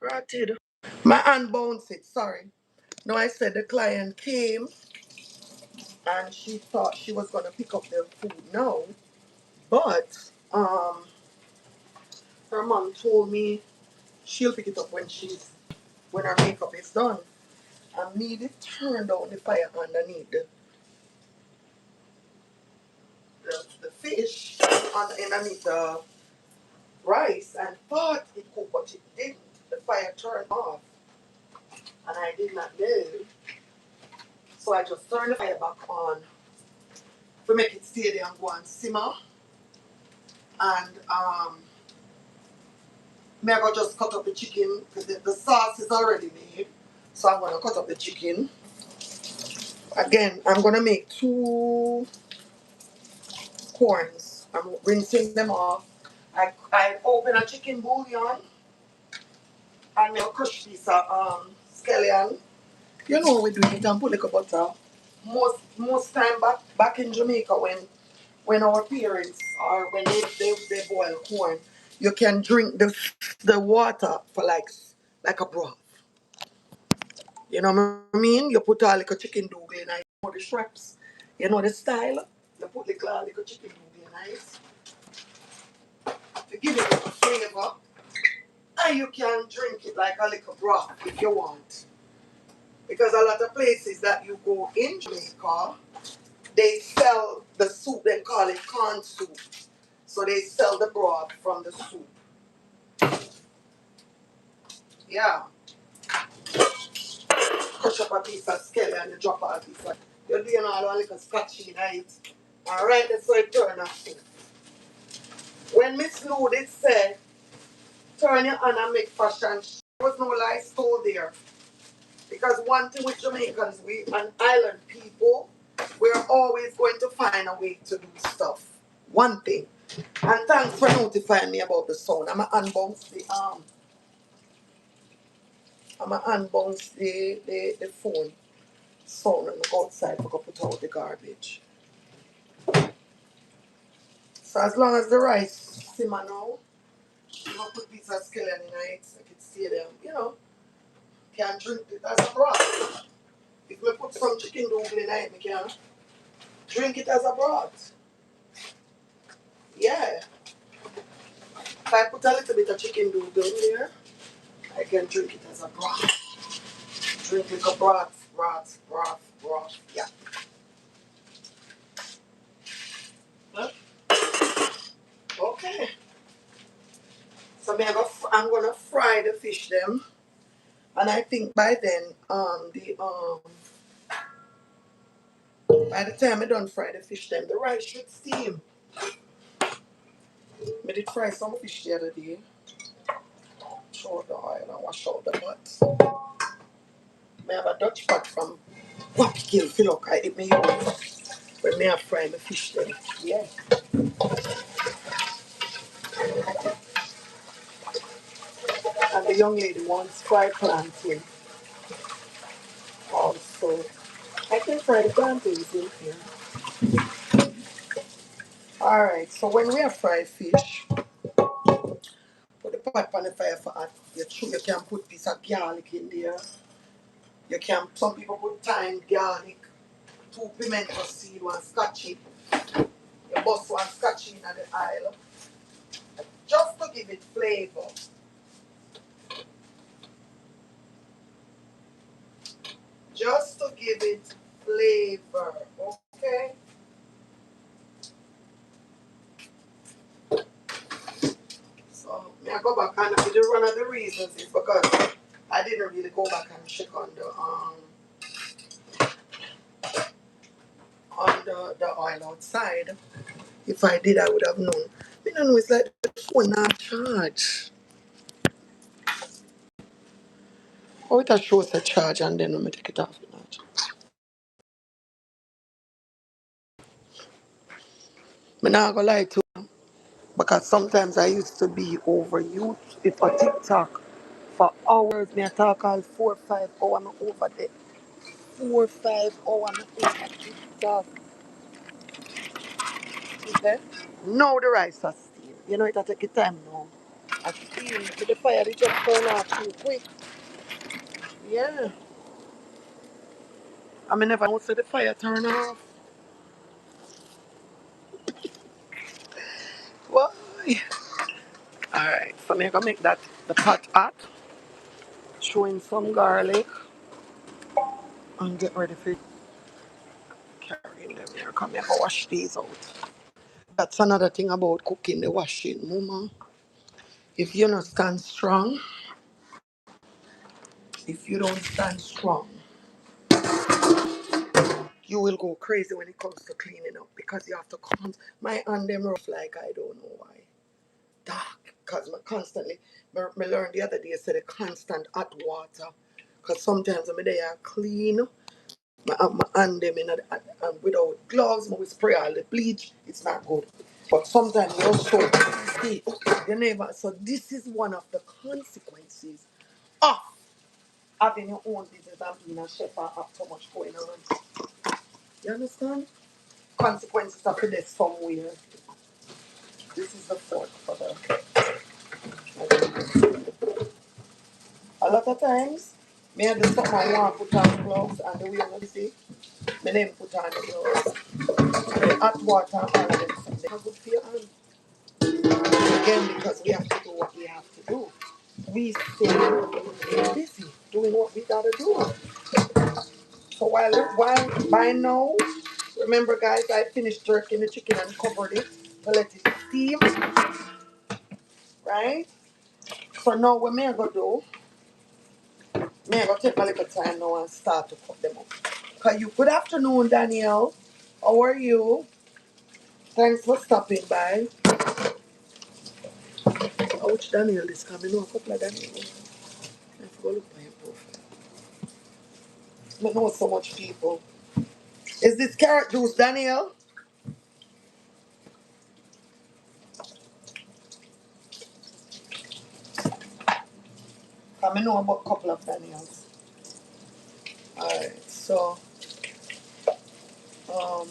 Rotted. My hand bounced it, sorry. No, I said the client came and she thought she was gonna pick up the food now. But her mom told me she'll pick it up when her makeup is done. I need to turn down the fire underneath the fish underneath the rice and thought it cooked, but it didn't. The fire turned off and I did not know. So I just turned the fire back on to make it stay there and go and simmer. And me I go just cut up the chicken because the sauce is already made. So I'm gonna cut up the chicken. Again, I'm gonna make two corns. I'm rinsing them off. I open a chicken bouillon and I'll crush piece of scallion. You know we do it and put like a butter. Most time back in Jamaica when our parents or when they boil corn, you can drink the water for like a broth. You know what I mean? You put a little chicken dough in it, you know the shrimps, you know the style. You put little chicken dough in it to give it a flavor. And you can drink it like a little broth if you want. Because a lot of places that you go in Jamaica, they sell the soup, they call it corn soup. So they sell the broth from the soup. Yeah. Crush up a piece of skelly and you drop a piece of. You're doing all a little scotchy in it. Alright, that's how it turn out. When Miss Lou did say, turn your hand and make fashion, there was no lies told there. Because one thing with Jamaicans, we and island people, we're always going to find a way to do stuff. One thing. And thanks for notifying me about the sound. I'm a unbounce the phone sound and go outside for go put out the garbage. So as long as the rice simmer now, you know, put piece of scallion in it, like it stay there, you know, can drink it as a broth. If we put some chicken noodle in it, we can drink it as a broth. Yeah. If I put a little bit of chicken noodle in there, I can drink it as a broth. Drink it a broth. Yeah. Huh? Okay. So I'm gonna fry the fish them, and I think by then by the time I done fry the fish them, the rice should steam. I did fry some fish the other day. Throw out the oil and wash out the butt. I have a Dutch pot from Wapikill, Philok. I eat me use when I fry the fish them. Yeah. And the young lady wants fried plantain also. I can fry the plantains in here. Alright, so when we have fried fish, put the pot on the fire for hot. You can put piece of garlic in there. You can, some people put thyme, garlic, two pimento seed, one scotchy. You bust one scotchy in the aisle. Just to give it flavor. Just to give it flavor. Okay? So, I go back and one of the reasons is because I didn't really go back and check on the oil outside. If I did, I would have known. I don't know, it's like the phone not charge. Or it shows a charge and then I take it off. I'm not gonna lie to you because sometimes I used to be over youth if a TikTok for hours. Me I talk all 4 or 5 hours. I'm over there. 4 or 5 hours. I'm over TikTok. Okay? Now the rice is steam. You know it take your time now. I feel the fire they just turn off too quick. Yeah. I mean, never want to see the fire turn off. Why? Alright, so I'm gonna make that the pot hot, throw in some garlic, and get ready for carrying them here. Come here, go wash these out. That's another thing about cooking, the washing, mama. If you don't stand strong, if you don't stand strong, you will go crazy when it comes to cleaning up because you have to come. My hand them rough like I don't know why. Dark, because I constantly, I learned the other day, said the constant hot water. Because sometimes when they are clean, I have my hand them in and without gloves, I will spray all the bleach. It's not good. But sometimes you're so stiff, you never. So this is one of the consequences of having your own business and being a chef and have so much going on. You understand? Consequences of this somewhere. This is the fault for the. A lot of times, me and the something I want to put on gloves and the way I'm busy, me then put on the gloves. The hot water and all of them something. How good for your hand. Again, because we have to do what we have to do. We stay busy doing what we gotta do. So while by now, remember guys, I finished jerking the chicken and covered it to let it steam, right? So now what me I gonna do, me I gonna take my little time now and start to cook them up. Good afternoon, Danielle. How are you? Thanks for stopping by. Which Danielle is coming? No, a couple of Danielle. I forgot look at your profile. I know so much people. Is this carrot juice, Danielle? I know about a couple of Daniels. Alright, so um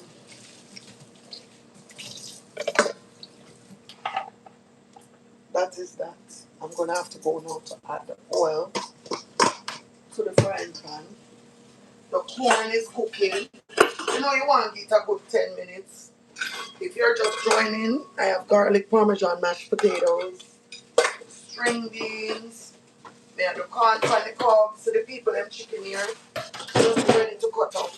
that is that. I'm gonna have to go now to add the oil to the frying pan. The corn is cooking. You know you want to get a good 10 minutes. If you're just joining, I have garlic parmesan mashed potatoes, string beans, we have the corn for the cob, so the people them chicken here just ready to cut up.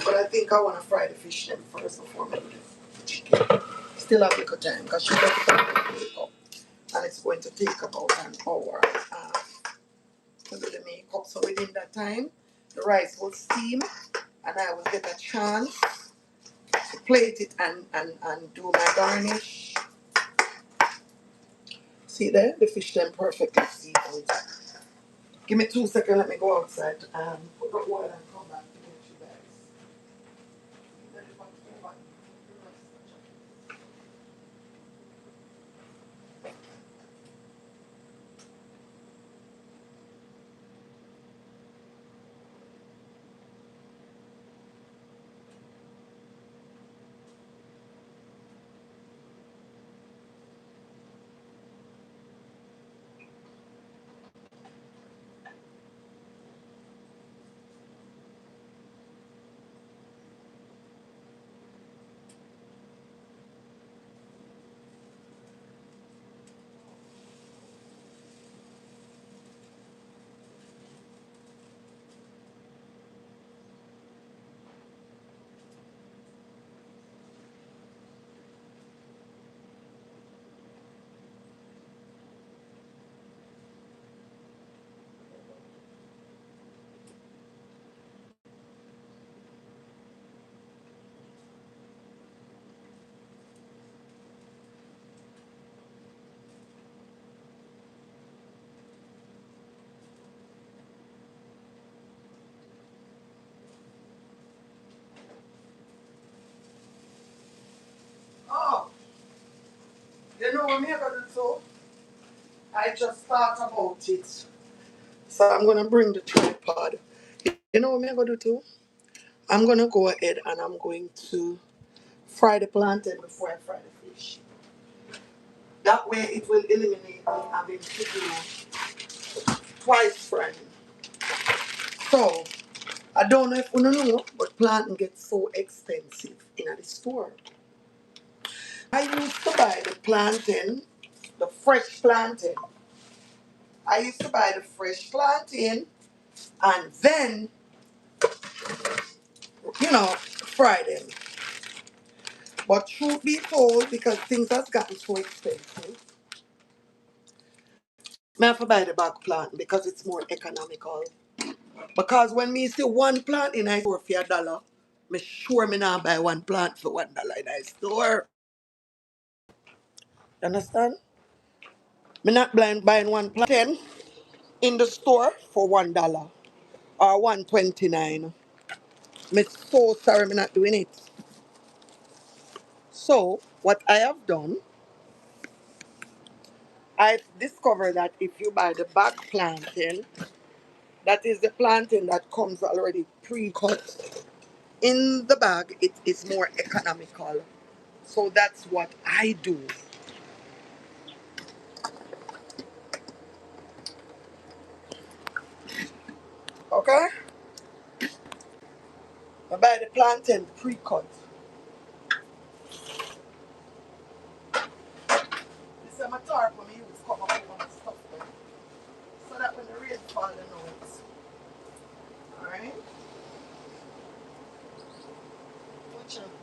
But I think I want to fry the fish then first before I do the chicken. Still have a little time because she got to make up. And it's going to take about an hour and a half to do the makeup. So within that time, the rice will steam and I will get a chance to plate it and do my garnish. See there? The fish then perfectly seasoned. Give me 2 seconds, let me go outside and put the oil and come back to get you guys. Oh, you know what I'm going to do? I just thought about it. So I'm gonna bring the tripod. You know what I'm gonna do too? I'm gonna go ahead and I'm going to fry the plantain before I fry the fish. That way it will eliminate me having to do twice frying. So I don't know if you know, but plantain gets so expensive in the store. I used to buy the plantain, the fresh plantain. I used to buy the fresh plantain and then, fry them. But truth be told, because things has gotten so expensive, I have to buy the bag plantain because it's more economical. Because when me see one plant in a store for $1, me sure me not buy one plant for $1 in a store. You understand? Me not blind buying one plant in the store for $1 or 1.29. Me so sorry me not doing it. So what I have done, I've discovered that if you buy the bag plantain, that is the plantain that comes already pre-cut in the bag, it is more economical. So that's what I do. Okay? I buy the plantain pre-cut. This is my tarp when I use cover over my stuff there. So that when the rain fall, you know it's alright. Watch out.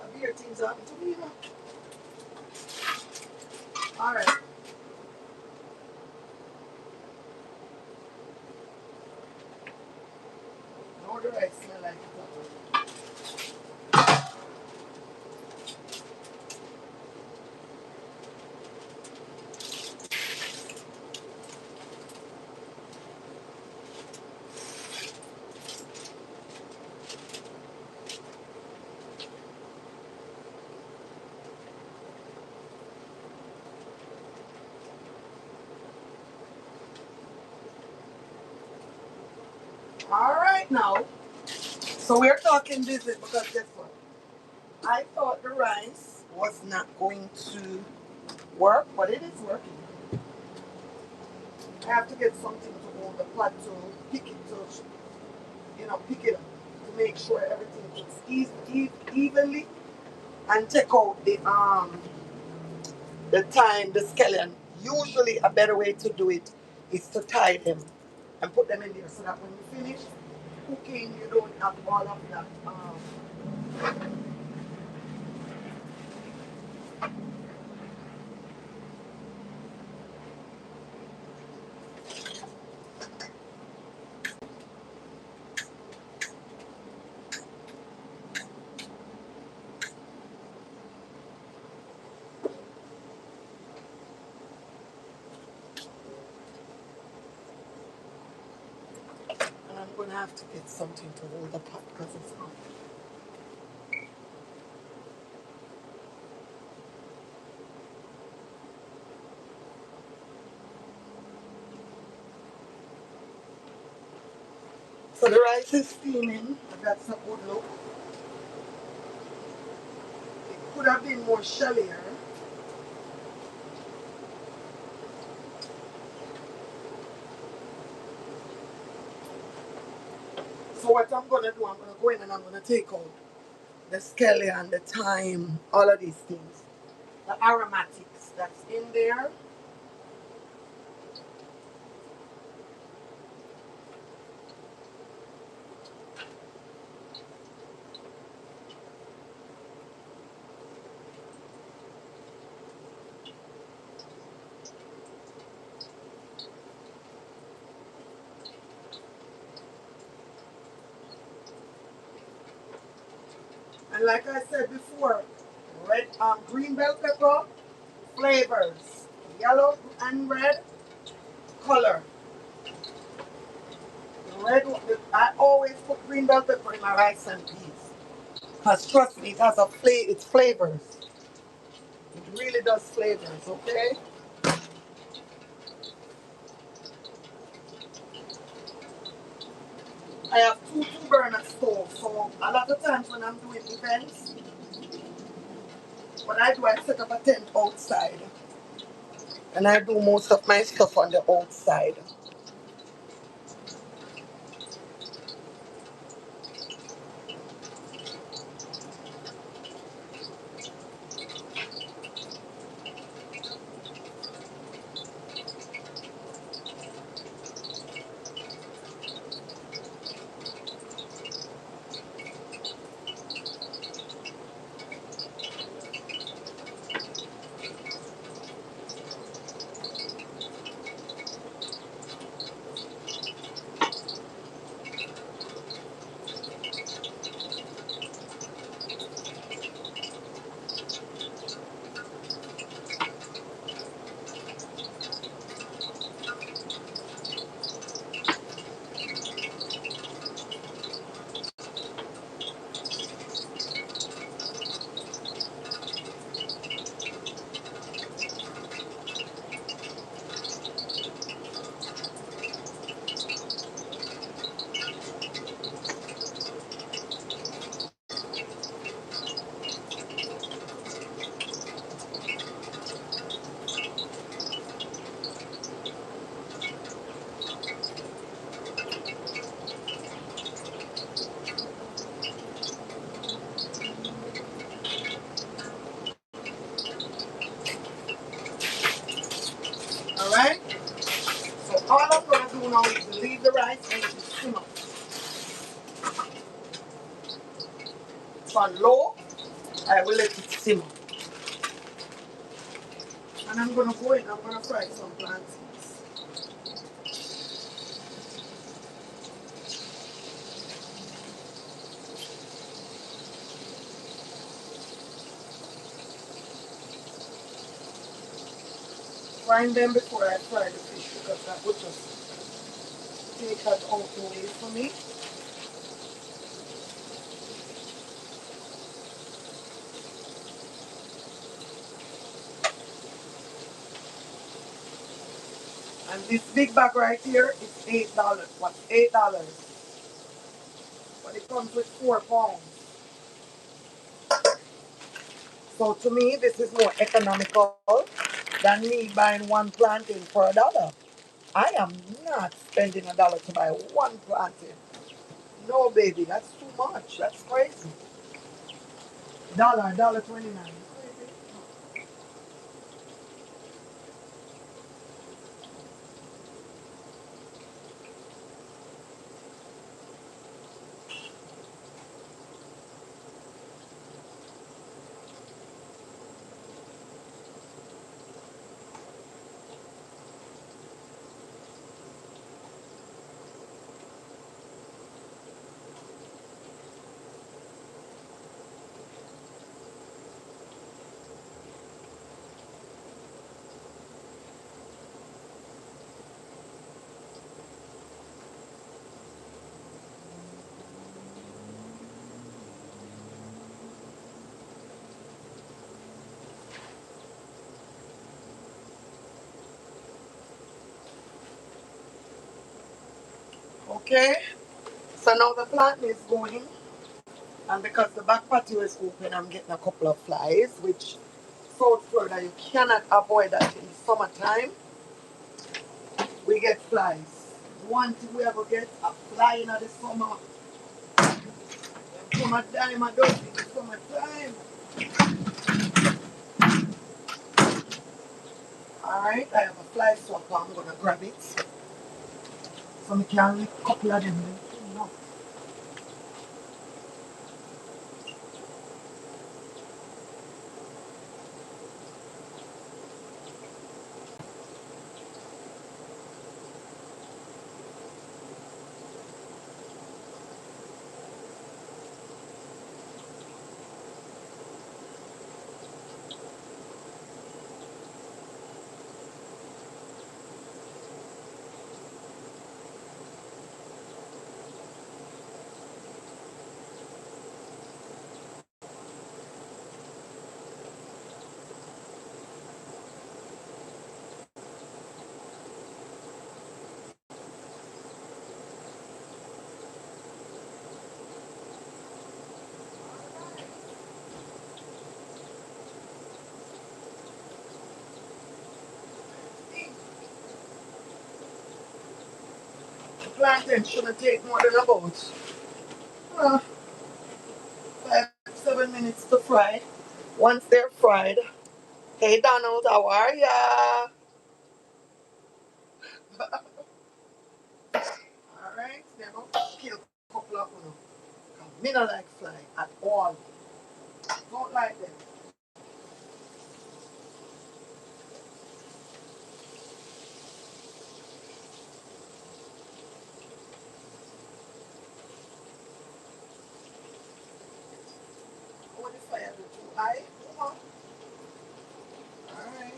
I hear things happen to me, you know. Alright. Now the rice smell like it. Alright now. So we're talking business because guess what? I thought the rice was not going to work, but it is working. I have to get something to hold the pot to pick it to, pick it up to make sure everything cooks evenly and take out the time, the scallion. Usually a better way to do it is to tie them and put them in there so that when you finish cooking, you don't have all of that. And I'm going to have to get something to hold the pot because it's hot. So the rice is steaming. That's a good look. It could have been more shellier. So what I'm going to do, I'm going to go in and I'm going to take out the scallion, the thyme, all of these things. The aromatics that's in there. And like I said before, green bell pepper, flavors. Yellow and red, color. I always put green bell pepper in my rice and peas. Because trust me, it has it's flavors. It really does flavors, okay? I have two burner stoves, so a lot of times when I'm doing events, what I do, I set up a tent outside, and I do most of my stuff on the outside. All right. So all I'm gonna do now is leave the rice and simmer. It's on low. I will let it simmer, and I'm gonna go in. I'm gonna fry some plantains. Frying them before I fry the fish because that would just take that out the way for me. And this big bag right here is $8. What? $8. But it comes with 4 pounds. So to me, this is more economical than me buying one plantain for $1. I am not spending $1 to buy one plantain. No, baby, that's too much. That's crazy. Dollar 29. Okay, so now the plantain is going, and because the back patio is open, I'm getting a couple of flies, which South Florida you cannot avoid that in summertime. We get flies. One thing we ever get a fly in the summer. Summertime, I don't think it's summertime. Alright, I have a fly swapper. I'm gonna grab it. So I can lick a couple of them. No. plantain shouldn't take more than about uh, 5-7 minutes to fry. Once they're fried, hey Donald, how are ya? Alright, never kill a couple of them. Me not like fly at all. Don't like them. What if I have the too high? Alright.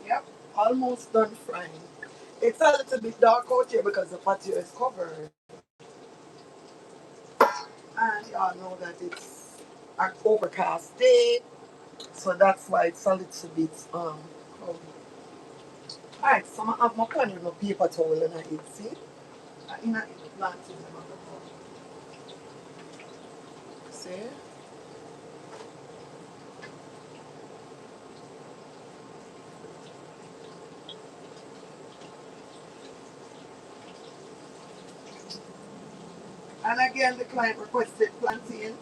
Yep, almost done frying. It's a little bit dark out here because the patio is covered. And y'all know that it's an overcast day, so that's why it's a little bit cloudy. Alright, so I have my pan with my paper towel and I eat, see? I in the plantain them on the top. See? And again the client requested plantain,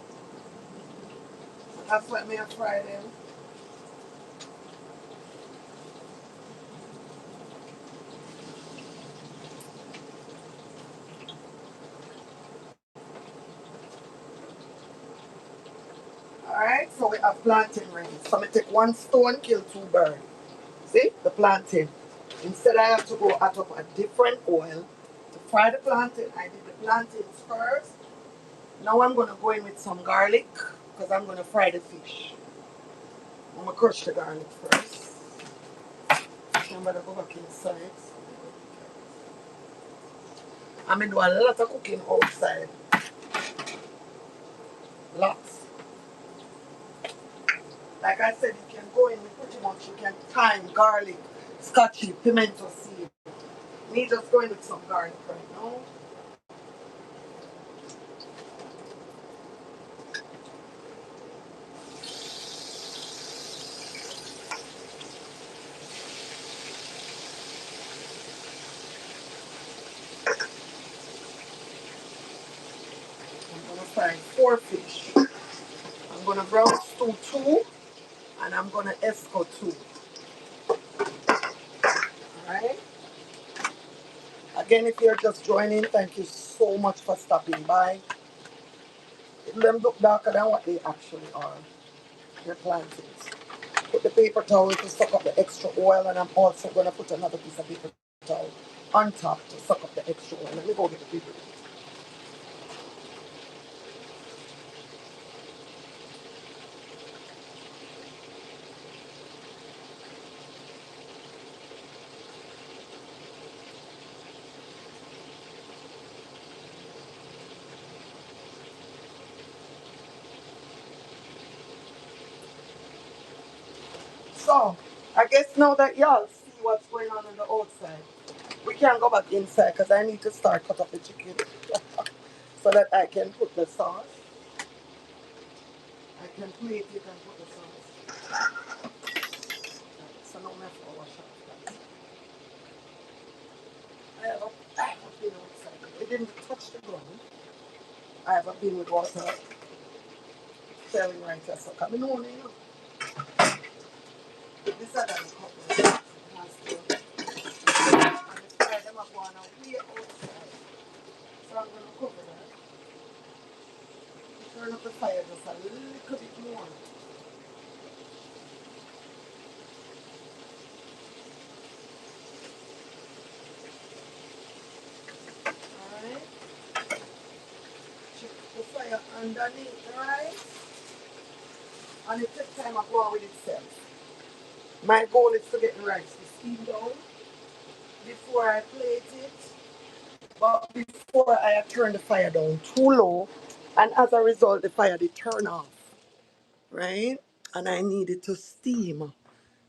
so that's what me I fry them. Alright, so we have plantain ready. So I take one stone, kill two birds. See? The plantain. Instead I have to go out of a different oil to fry the plantain. I did the plantains first. Now I'm going to go in with some garlic because I'm going to fry the fish. I'm going to crush the garlic first. I'm going to go back inside. I'm going to do a lot of cooking outside. Lots. Like I said, you can go in with pretty much, you can thyme, garlic, scotchy, pimento seed. Me just going with some garlic right now. I'm going to fry 4 fish. I'm going to brown stew 2 and I'm going to esco 2. Alright? Again, if you're just joining, thank you so much for stopping by. Them look darker than what they actually are. They're plantains. Put the paper towel to suck up the extra oil, and I'm also going to put another piece of paper towel on top to suck up the extra oil. Let me go get the paper. So, I guess now that y'all see what's going on the outside, we can't go back inside because I need to start cut up the chicken so that I can put the sauce. I can plate it and put the sauce. So now I have to wash up. I haven't been outside. It didn't touch the ground. I haven't been with water selling right here. So come in on, you know. This is a couple. And the fire them up on way outside. So I'm going to cover that. Turn up the fire just a little bit more. Alright. Check the fire underneath, right? And it takes time of going with itself. My goal is to get the rice to steam down before I plate it. But before before I had turned the fire down too low, and as a result, the fire did turn off, right? And I needed to steam,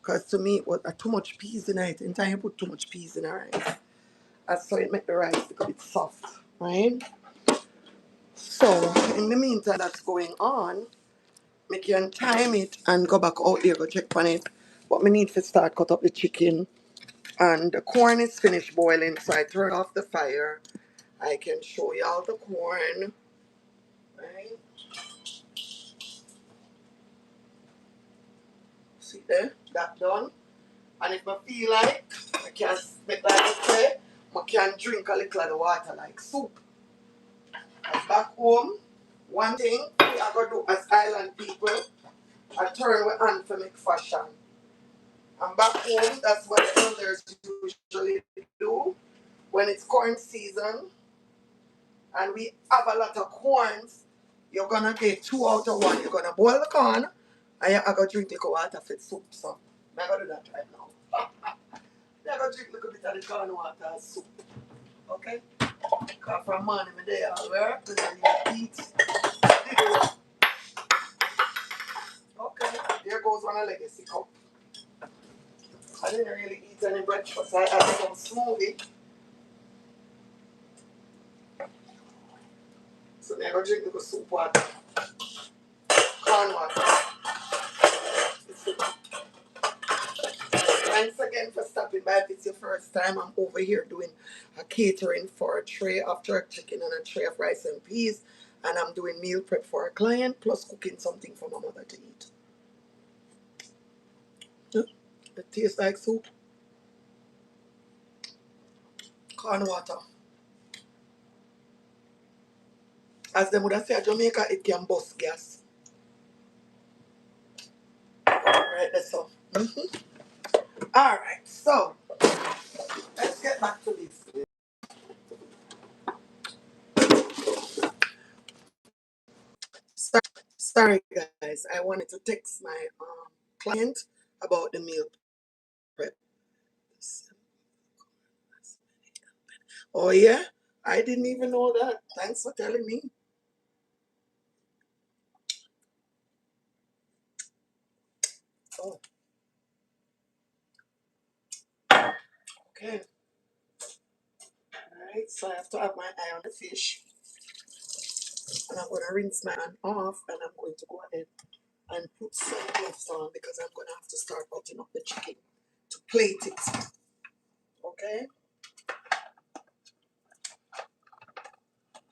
because to me it was too much peas in it. In time, you put too much peas in the rice, and so it make the rice a bit soft, right? So in the meantime that's going on, me can time it and go back out there go check on it. But me need to start cut up the chicken, and the corn is finished boiling, so I turn off the fire. I can show you all the corn, right? See there, that done. And if I feel like I can make like I say, I can drink a little of the water like soup. As back home, one thing we are gonna do as island people, I turn we on for make fashion. And back home, that's what the elders usually do when it's corn season and we have a lot of corns. You're gonna get two out of one. You're gonna boil the corn and you're gonna drink little water for soup. So I'm gonna do that right now. I'm gonna drink a little bit of the corn water as soup. Okay? Because from morning my day I work and then you eat. Okay, there goes one legacy cup. I didn't really eat any breakfast. I had some smoothie. So now I'm gonna drink little soup water, corn water. Thanks again for stopping by. If it's your first time, I'm over here doing a catering for a tray of jerk chicken and a tray of rice and peas. And I'm doing meal prep for a client, plus cooking something for my mother to eat. It tastes like soup, corn water. As they would have said, Jamaica, it can bust gas. Right, that's all. Alright, so let's get back to this. Sorry, guys. I wanted to text my client about the meal prep. Oh, yeah? I didn't even know that. Thanks for telling me. Oh, okay. All right. So I have to have my eye on the fish. And I'm going to rinse my hand off. And I'm going to go ahead and put some gloves on because I'm going to have to start cutting up the chicken to plate it. Okay?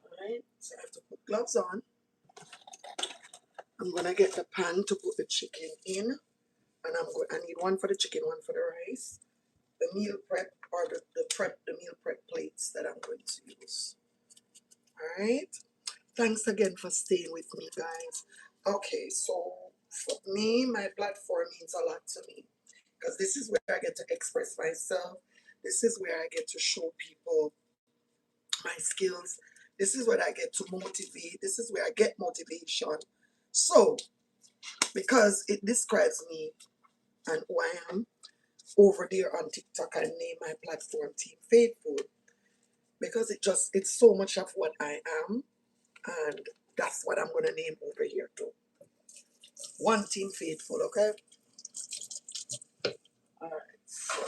All right. So I have to put gloves on. I'm going to get the pan to put the chicken in. And I need one for the chicken, one for the rice. The meal prep or the meal prep plates that I'm going to use. All right. Thanks again for staying with me, guys. Okay, so for me, my platform means a lot to me because this is where I get to express myself. This is where I get to show people my skills. This is where I get to motivate. This is where I get motivation. So, because it describes me and who I am, over there on TikTok, I name my platform Team Faithful because it's so much of what I am, and that's what I'm gonna name over here too. One Team Faithful, okay? All right. So,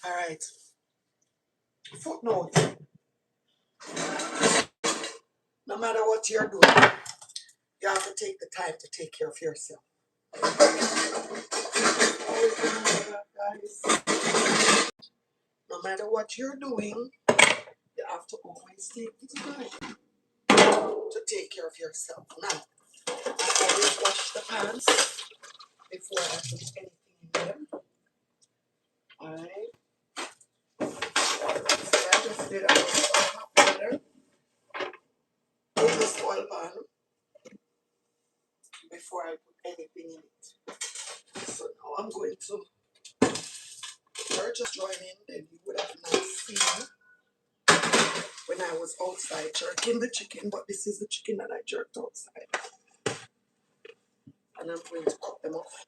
all right. Footnote: no matter what you're doing, you have to take the time to take care of yourself. Always remember that, guys. No matter what you're doing, you have to always take the time to take care of yourself. Now, I always wash the pans before I put anything in them. All right. So I just did a little hot water in the soil pan before I put anything in it. So now I'm going to, you're just joining, then you would have not seen when I was outside jerking the chicken, but this is the chicken that I jerked outside. And I'm going to cut them off.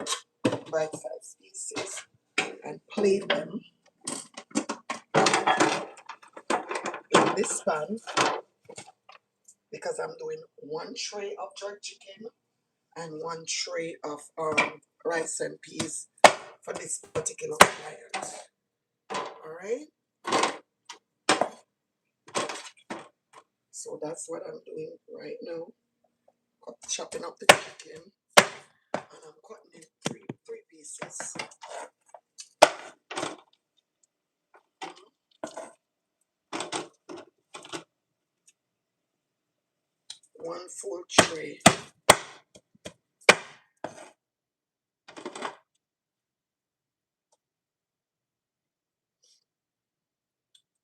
bite-sized pieces and plate them in this pan because I'm doing 1 tray of jerk chicken and 1 tray of rice and peas for this particular client. All right. So that's what I'm doing right now. Chopping up the chicken, and I'm cutting it three pieces. 1 full tray.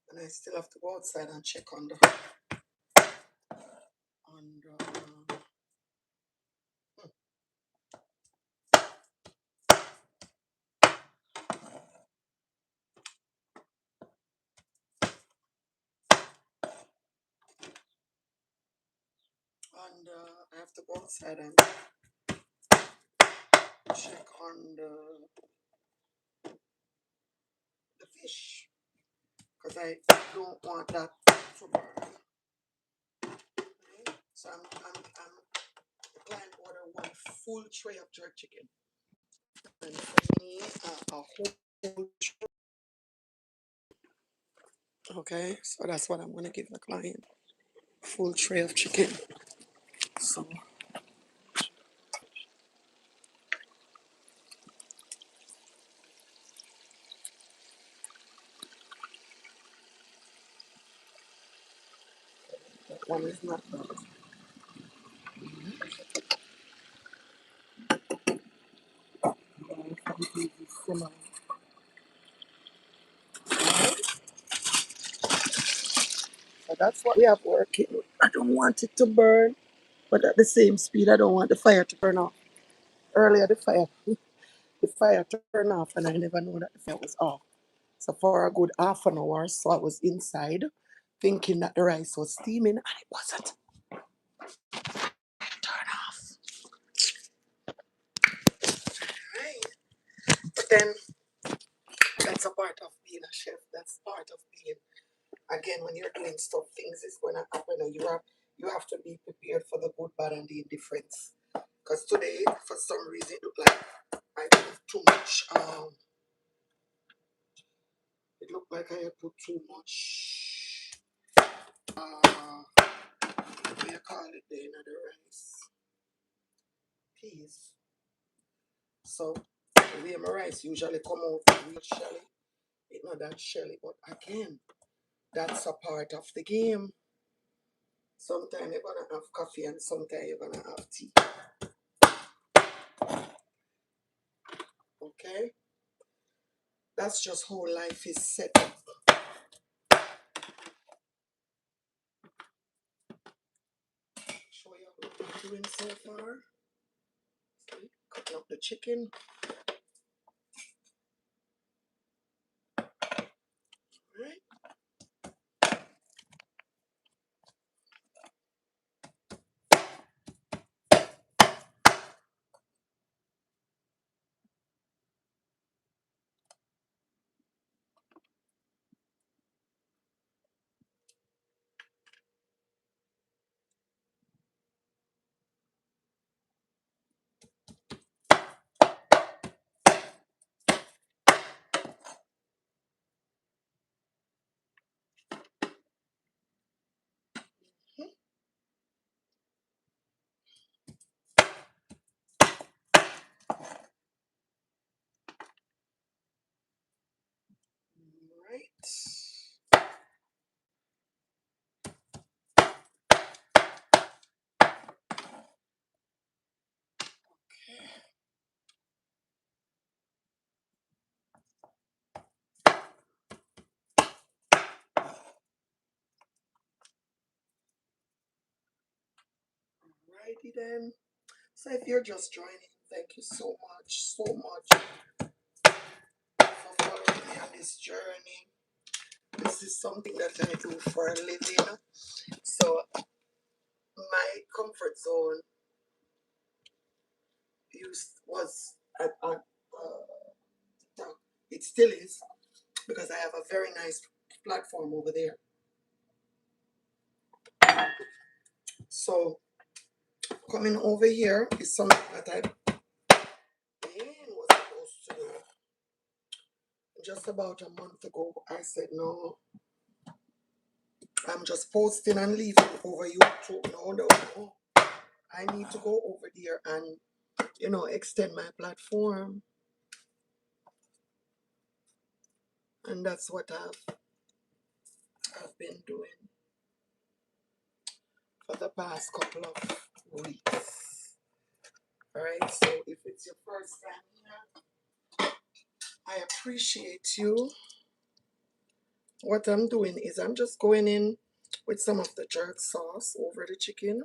And I still have to go outside and check on the on the I have to go outside and check on the fish because I don't want that to burn. Right? So I'm the client order 1 full tray of jerk chicken, and for me a whole. Okay, so that's what I'm gonna give the client, full tray of chicken. So that one is not done. So that's what we have working. I don't want it to burn, but at the same speed, I don't want the fire to turn off. Earlier, the fire turned off, and I never know that the fire was off. So for a good half an hour, so I was inside, thinking that the rice was steaming, and it wasn't. Turn off. Right. But then that's a part of being a chef. That's part of being, again, when you're doing stuff, things is gonna happen, and you have to be prepared for the good, bad, and the indifference. Because today, for some reason, it looked like I put too much. It looked like I had put too much. What do you call it? The the rice, peas. So the way my rice usually come out real shelly, it's not that shelly. But again, that's a part of the game. Sometimes you're gonna have coffee, and sometimes you're gonna have tea. Okay, that's just how life is set up. Show you what we're doing so far. See, cutting up the chicken. Right. Right. Alrighty then. So if you're just joining, thank you so much for following me on this journey. This is something that I do for a living. So my comfort zone was TikTok. It still is because I have a very nice platform over there. So coming over here is something that I was supposed to do. Just about a month ago, I said, no, I'm just posting and leaving over YouTube. No, no, no. I need to go over there and, extend my platform. And that's what I've been doing for the past couple of weeks. All right, so if it's your first time here, I appreciate you. What I'm doing is I'm just going in with some of the jerk sauce over the chicken.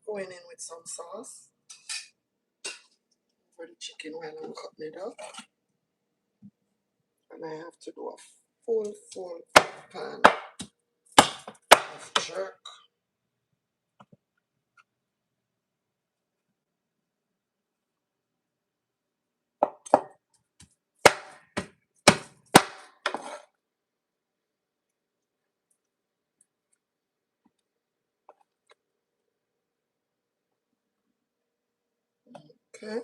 Going in with some sauce over the chicken while I'm cutting it up. And I have to do a full pan of jerk. Okay.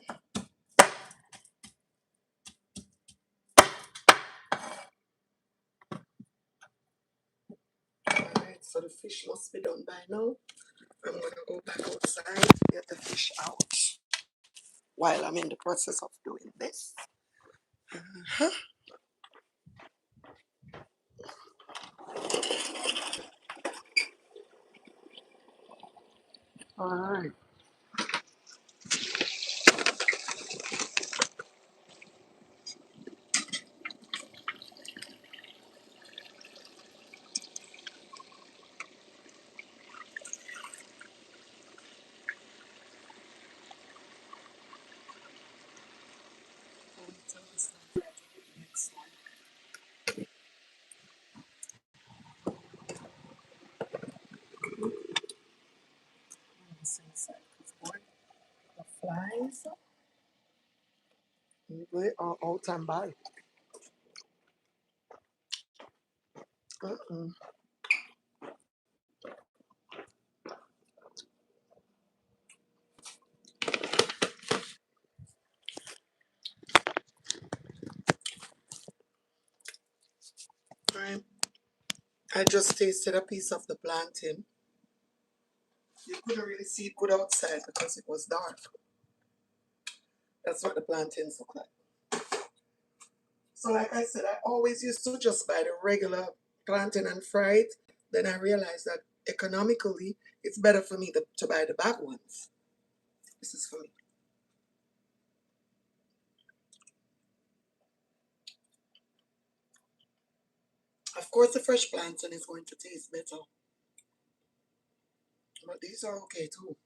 Alright, so the fish must be done by now. I'm gonna go back outside, get the fish out while I'm in the process of doing this. Uh-huh. Alright. The flies, they are out and by. Uh-uh. Right. I just tasted a piece of the plantain. You couldn't really see it good outside because it was dark. That's what the plantains look like. So like I said, I always used to just buy the regular plantain and fry it. Then I realized that economically, it's better for me to buy the bag ones. This is for me. Of course, the fresh plantain is going to taste better. But these are okay too.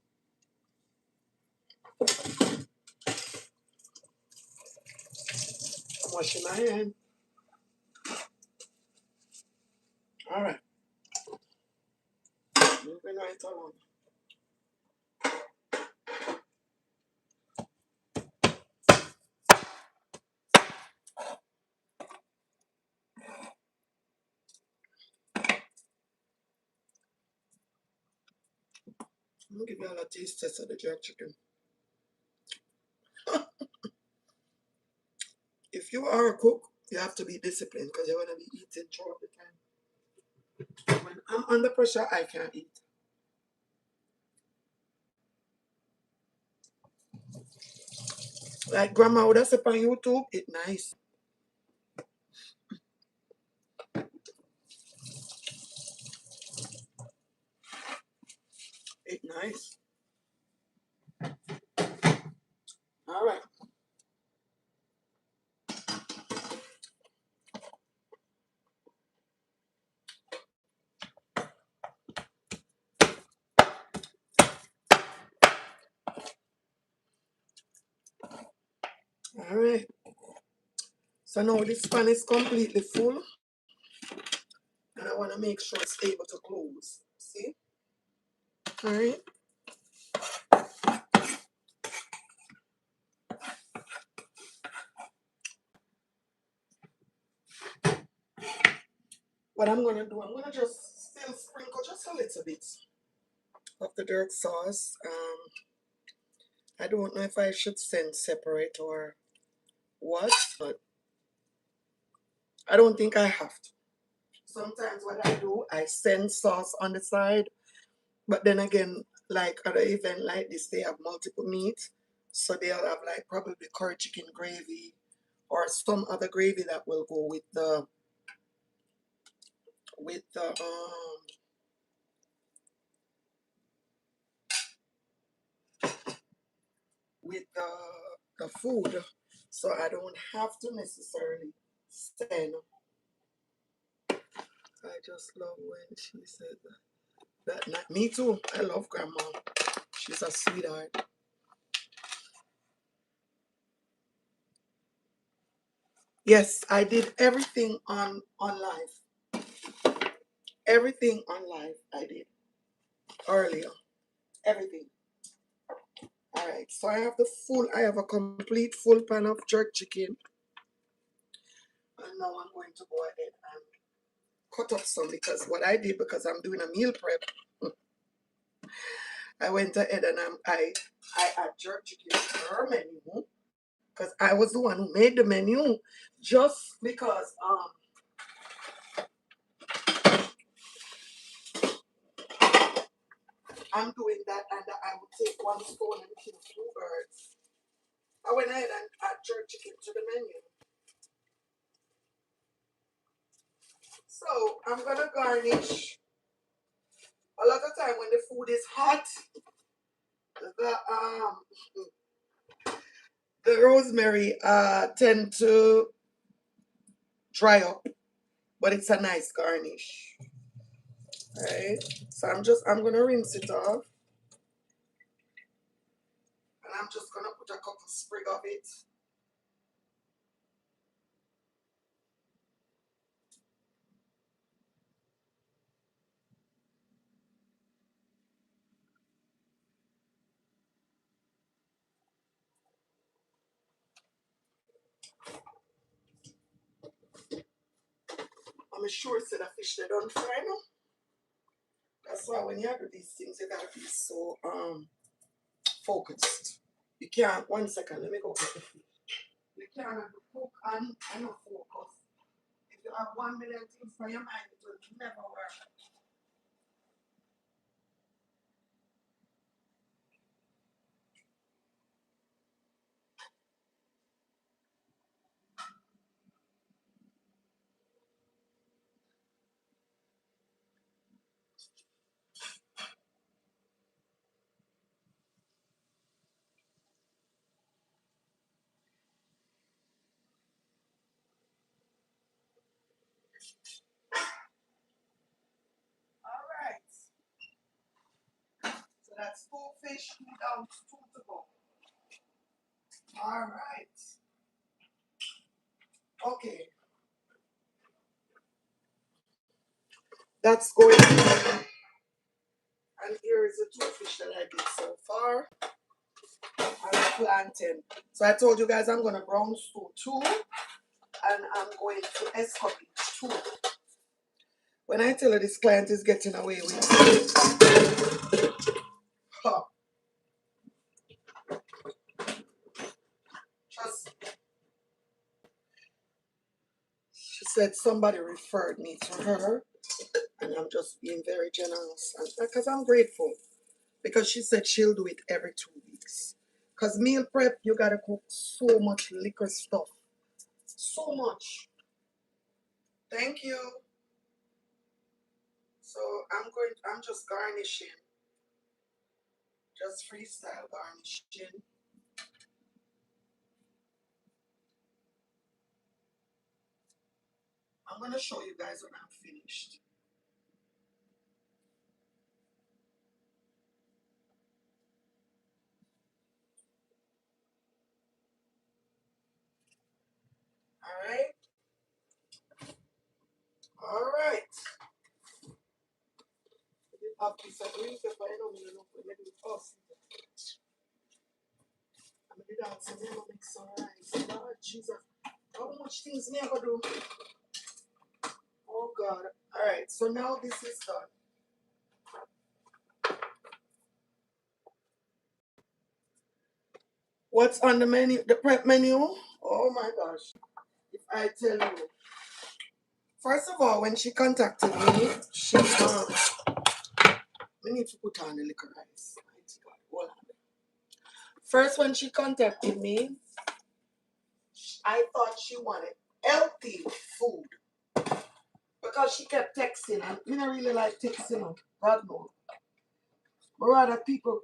I'm washing my hand. All right. Moving right along. I'm going to give you all a taste test of the jerk chicken. If you are a cook, you have to be disciplined because you're going to be eating throughout the time. When I'm under pressure, I can't eat. Like grandma would have said on YouTube, it nice. It nice. All right. All right. So now this pan is completely full. And I want to make sure it's able to close. See? All right. What I'm gonna do, I'm gonna just still sprinkle just a little bit of the dark sauce. I don't know if I should send separate or what, but I don't think I have to. Sometimes what I do, I send sauce on the side, but then again, like at an event like this, they have multiple meat, so they'll have like probably curry chicken gravy or some other gravy that will go with the food, so I don't have to necessarily send. I just love when she said that. Not me too. I love grandma. She's a sweetheart. Yes, I did everything on live. Everything on live I did earlier. Everything. All right. So I have a complete full pan of jerk chicken. And now I'm going to go ahead and cut up some because what I did, because I'm doing a meal prep, I went ahead and I add jerk chicken to her menu because I was the one who made the menu just because I'm doing that and I would take one stone and kill two birds. I went ahead and add jerk chicken to the menu. So I'm gonna garnish. A lot of time when the food is hot, the rosemary tend to dry up, but it's a nice garnish. Right? So I'm gonna rinse it off and I'm just gonna put a couple sprig of it. I'm sure it's the fish they don't fry now. That's why when you do these things, you gotta be so focused. You can't 1 second, let me go get the fish. You can't cook and not focus. If you have 1 million things for your mind, it will never work. All right. So that's two fish, two down, two to go. All right. Okay. That's going. And here is the two fish that I did so far. I'm planting. So I told you guys I'm gonna brown stew two, and I'm going to escovitch two. When I tell her this client is getting away with huh, just she said somebody referred me to her, and I'm just being very generous, and because I'm grateful. Because she said she'll do it every 2 weeks. Because meal prep, you gotta cook so much liquor stuff. So much. Thank you. So I'm just garnishing. Just freestyle garnishing. I'm gonna show you guys when I'm finished. Alright? Alright. have this green pepper, you know, me no put maybe us. I'm gonna do that, so me gonna make some rice. Lord Jesus, how much things me I gonna do? Oh God. Alright, so now this is done. What's on the menu? The prep menu? Oh my gosh. If I tell you. First of all, when she contacted me, we need to put on the liquor rice. Mighty God, hold on. First, when she contacted me, I thought she wanted healthy food because she kept texting, and me not really like texting her. God no. But rather people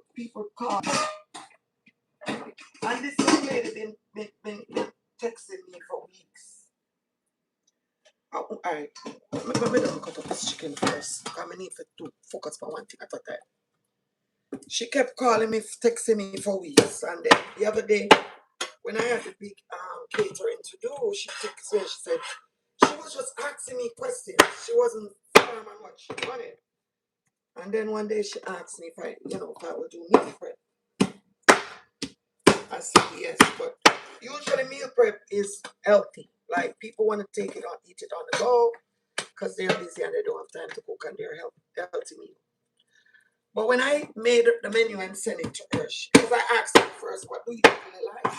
call. And this young lady been texting me for weeks. Alright, let me cut up this chicken first. Because I need to focus on one thing at a time. She kept calling me, texting me for weeks, and then the other day when I had the big catering to do, she texted me and she said she was just asking me questions. She wasn't firm on what she wanted. And then one day she asked me if I would do meal prep. I said yes, but usually meal prep is healthy. Like people want to eat it on the go because they're busy and they don't have time to cook and they're healthy meal. But when I made the menu and sent it to her, because I asked her first, what do you really like?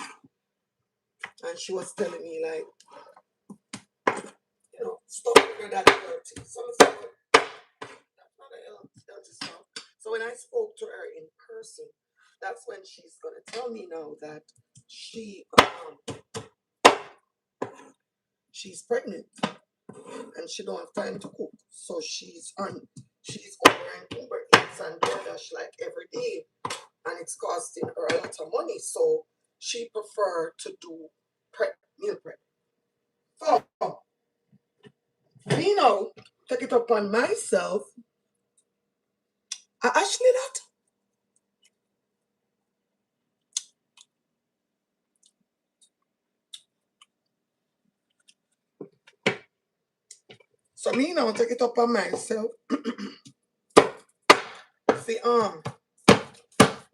And she was telling me like, stuff that healthy. So I said, well, that's not a healthy stuff. So when I spoke to her in person, that's when she's gonna tell me now that she's pregnant and she don't have time to cook. So she's ordering Uber Eats and DoorDash like every day, and it's costing her a lot of money. So she prefer to do meal prep. So me now take it upon myself. I actually that. So me now take it upon myself. See,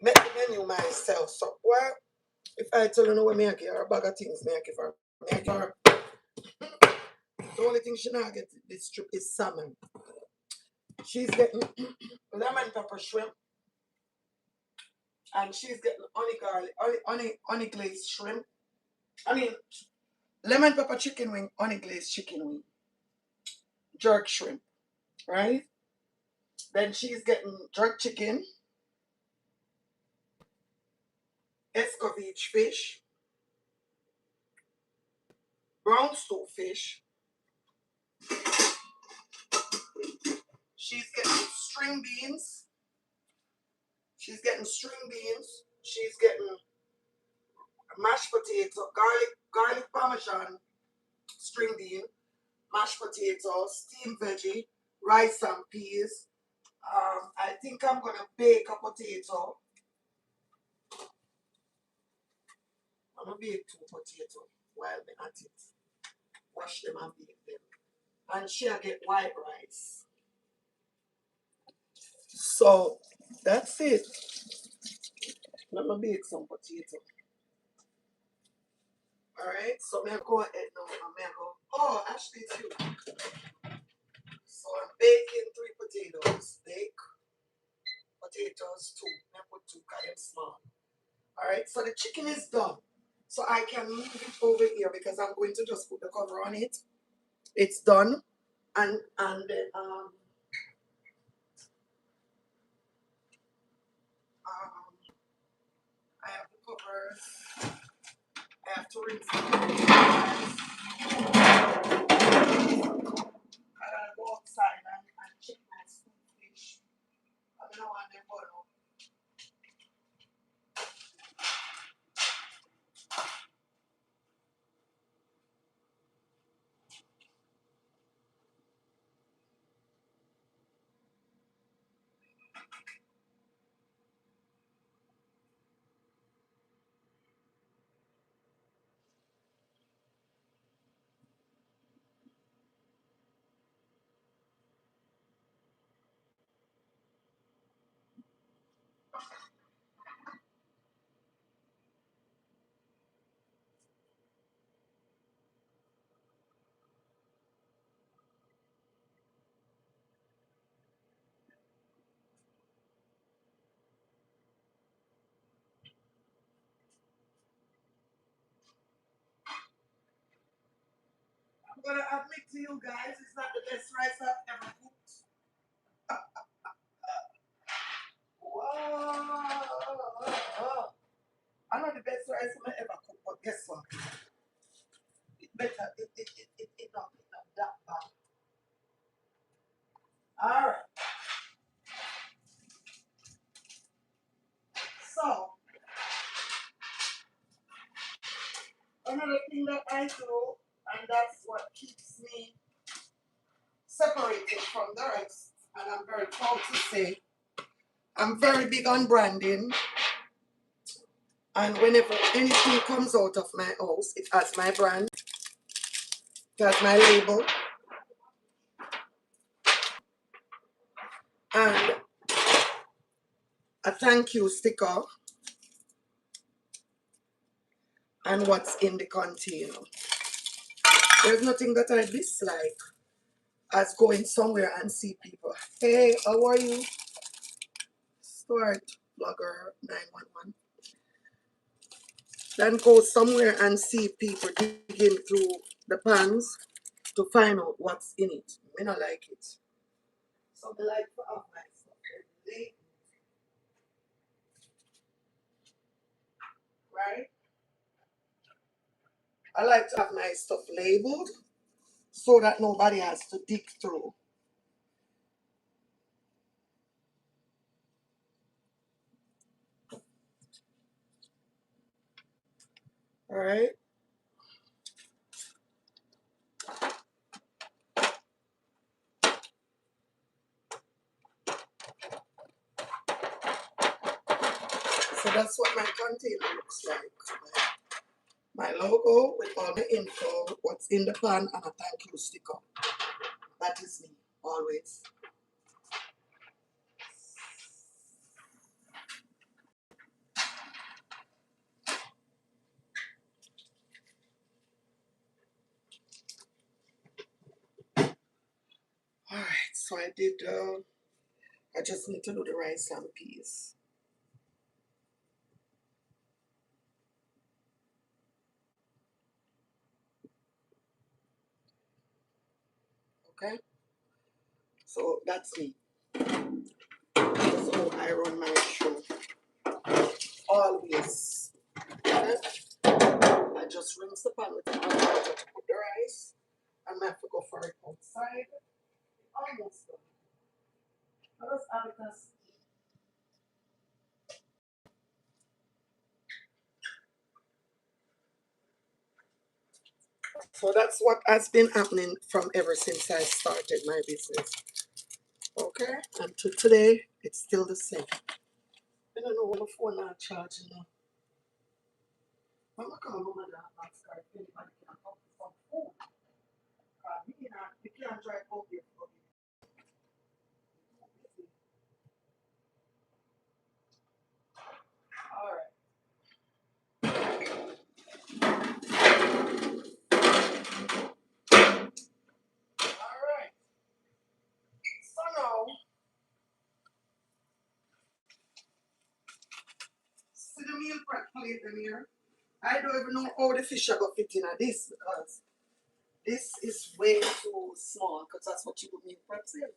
make the menu myself. So well, if I tell you know what me I give her a bag of things, me I give her. Me I give her. The only thing she not get this trip is salmon. She's getting lemon pepper shrimp, and she's getting honey garlic, honey glazed shrimp. I mean, lemon pepper chicken wing, honey glazed chicken wing, jerk shrimp, right? Then she's getting jerk chicken, escovitch fish, brown stew fish. She's getting string beans. She's getting string beans. She's getting mashed potato, garlic parmesan, string bean, mashed potato, steamed veggie, rice and peas. I think I'm gonna bake a potato. I'm gonna bake two potatoes while I'm at it. Wash them and bake them. And she'll get white rice. So that's it. Let me bake some potato. Alright, so I'm go ahead now and go. Oh, actually two. So I'm baking three potatoes. Bake potatoes two. I put two kind of small. Alright, so the chicken is done. So I can move it over here because I'm going to just put the cover on it. It's done. And then I have the covers. I have to rinse it. I gotta go outside and check my fish. I don't know what they're going on. gonna admit to you guys, it's not the best rice I've ever cooked. Wow. I know the best rice I ever cooked, but guess what? It better, it not that bad. Alright, so another thing that I do, and that's what keeps me separated from the rest, and I'm very proud to say, I'm very big on branding, and whenever anything comes out of my house, it has my brand, it has my label, and a thank you sticker, and what's in the container. There's nothing that I dislike as going somewhere and see people, hey, how are you? Stuart, blogger 911. Then go somewhere and see people digging through the pans to find out what's in it. I don't like it. So I like to have my stuff labeled, right? I like to have my stuff labeled so that nobody has to dig through. All right. So that's what my container looks like. My logo with all the info, what's in the pan, and a thank you sticker. That is me, always. All right, so I just need to do the rice and peas. Okay? So that's me. That's how I run my show. Always. Okay? I just rinse the pan with the hot water to put the rice. And I have to go for it outside. Almost done. I just have it as so that's what has been happening from ever since I started my business. Okay? And to today, it's still the same. I don't know when the phone not charging now. I'm going to call mama and ask her if anybody can come to some food. We can't drive out here for you. Alright. Alright. So now, see the meal prep plate in here? I don't even know how the fish are going to fit in this because this is way too small because that's what you would meal preps in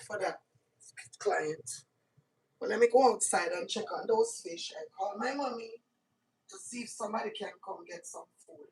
for that client. But let me go outside and check on those fish and call my mommy to see if somebody can come get some food.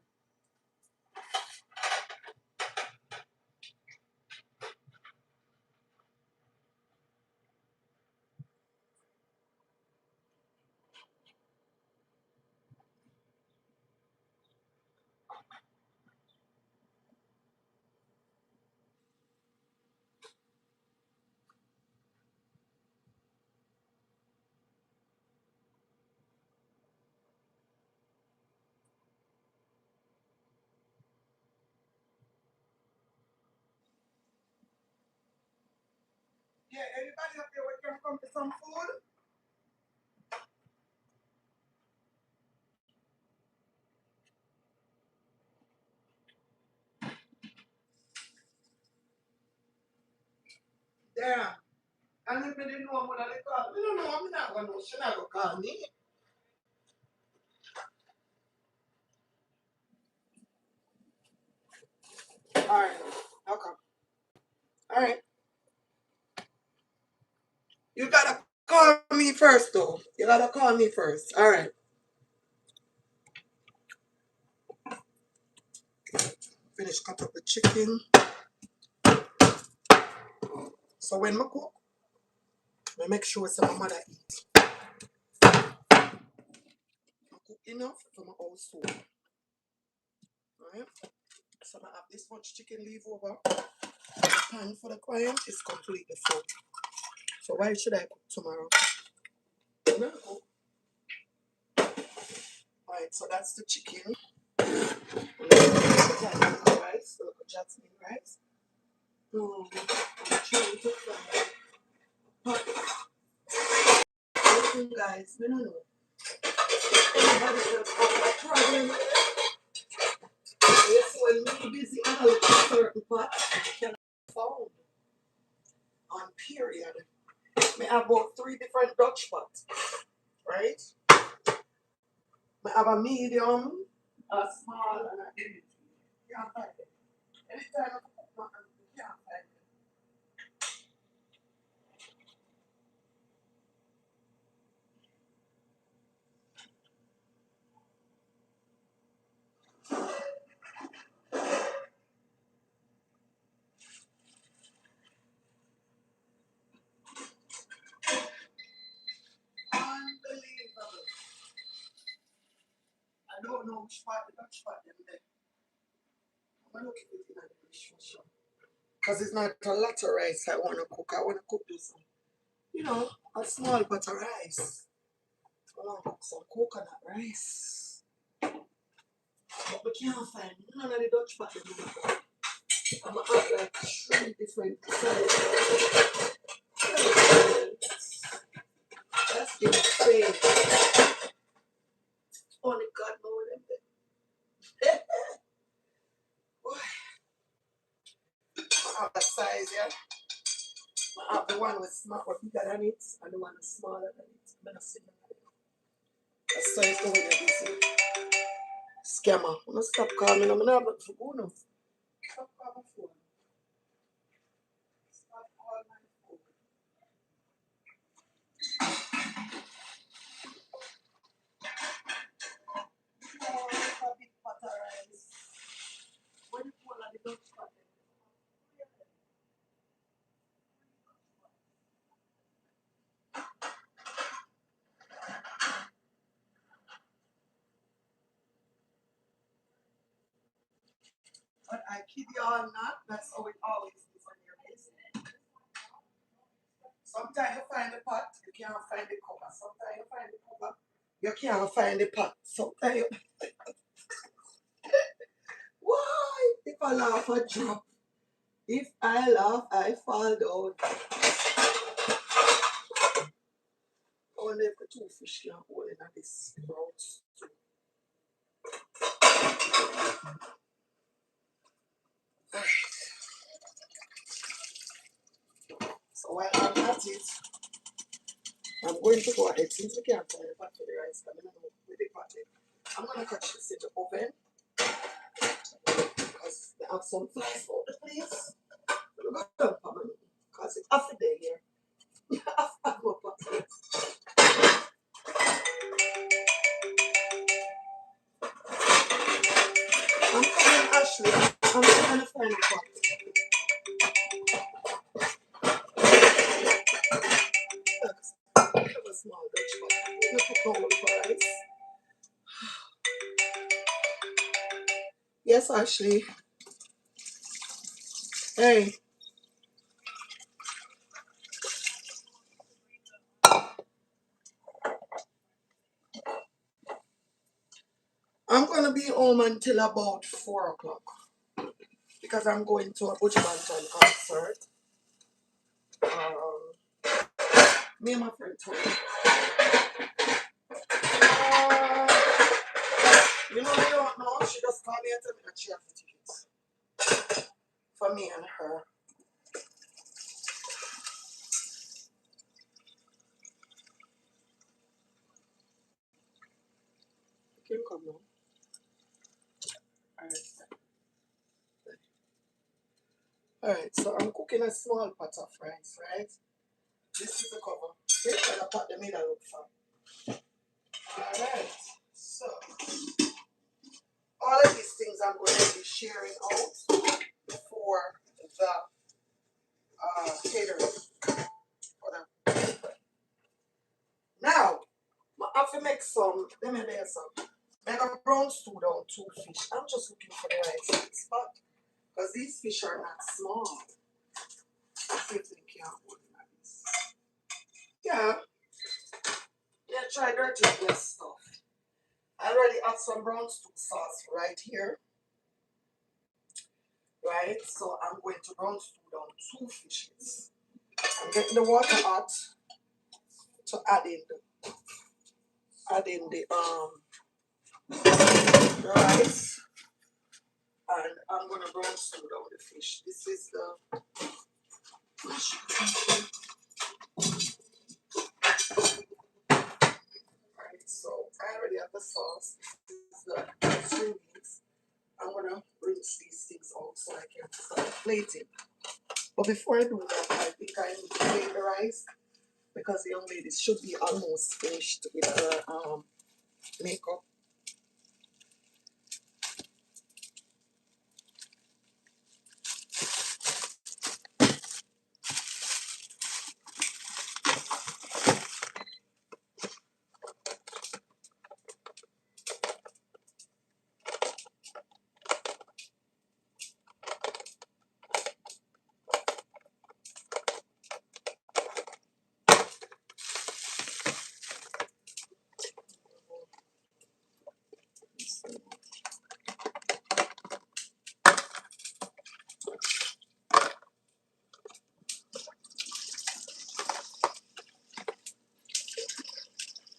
Yeah, anybody up there can come get some food? Yeah. And if they didn't know what they call me, don't know, I'm not going to know. She not going to call me. Alright. Okay. Alright. You gotta call me first though. You gotta call me first. Alright. Finish cut up the chicken. So when I cook, I make sure some my mother eat. I cook enough for my own soul. Alright. So I have this much chicken leave over. The pan for the client is completely full. So why should I cook tomorrow? I'm gonna cook. Alright, so that's the chicken. And then the rice, the local jasmine rice. I'm trying to fry. But listen guys, we don't know. Anybody else have a problem? Yes, when me busy and I look at certain pots, I cannot found on period. I have about 3 different Dutch pots, right? I have a medium, a small, and a big. You can't find it. Anytime I cook nothing, you can't find it. Unbelievable. I don't know which part the Dutch pot them there. I'm gonna look at it in the dishwasher. Because it's not a lot of rice I want to cook. I want to cook this, a small pot of rice. I want to cook some coconut rice. But we can't find none of the Dutch pot. I'm going to have like 3 different sizes. That's insane. Only God knows them. I have that size, yeah. I have the one with bigger than it and the one with smaller than it. I'm going to see that. That's size the way you see. Scammer. I'm going to stop calling. I'm going to have it for go now. Stop calling my phone. Stop calling my phone. Oh, it's a big pot of rice. When you pull out the Dutch pot, but I kid you all not, that's how it always is when you're busy. Sometimes you find the pot, you can't find the cover. Sometimes you find the cover, you can't find the pot. Sometimes you... Why? If I laugh, I drop. If I laugh, I fall down. I wonder if the 2 fish can hold in this route. So while I'm at it, I'm going to go ahead, since we can't find the pot for the rice, I'm going to with the pot in. I'm going to catch this in the oven because they have some flies out the place. Look at them, because it's half a day here. Half a pot. I'm coming, Ashley. I'm trying to find a pot. Look, a small Dutch pot. Look at the for rice. Yes, Ashley. Hey, I'm going to be home until about 4 o'clock because I'm going to a Butch Banton concert. Me and my friend Tony. You know, I don't know. She just called me and told me that she has the tickets for me and her. You can come now. All right. Alright, so I'm cooking a small pot of rice, right? This is the cover. This is the pot the middle look for. Alright, so all of these things I'm going to be sharing out for the catering. Now, I have to make some, let me make some. Make a brown stew down 2 fish. I'm just looking for the right spot because these fish are not small. See if they can hold like this. Yeah, yeah, try dirty less stuff. I already have some brown stew sauce right here, right? So I'm going to brown stew down 2 fishes. I'm getting the water hot to add in the rice, and I'm gonna brown stew down the fish. This is the fish. Right, so I already have the sauce. This is the string beans. I'm gonna rinse these things out so I can start plating. But before I do that, I think I need to plate the rice because the young lady should be almost finished with her makeup.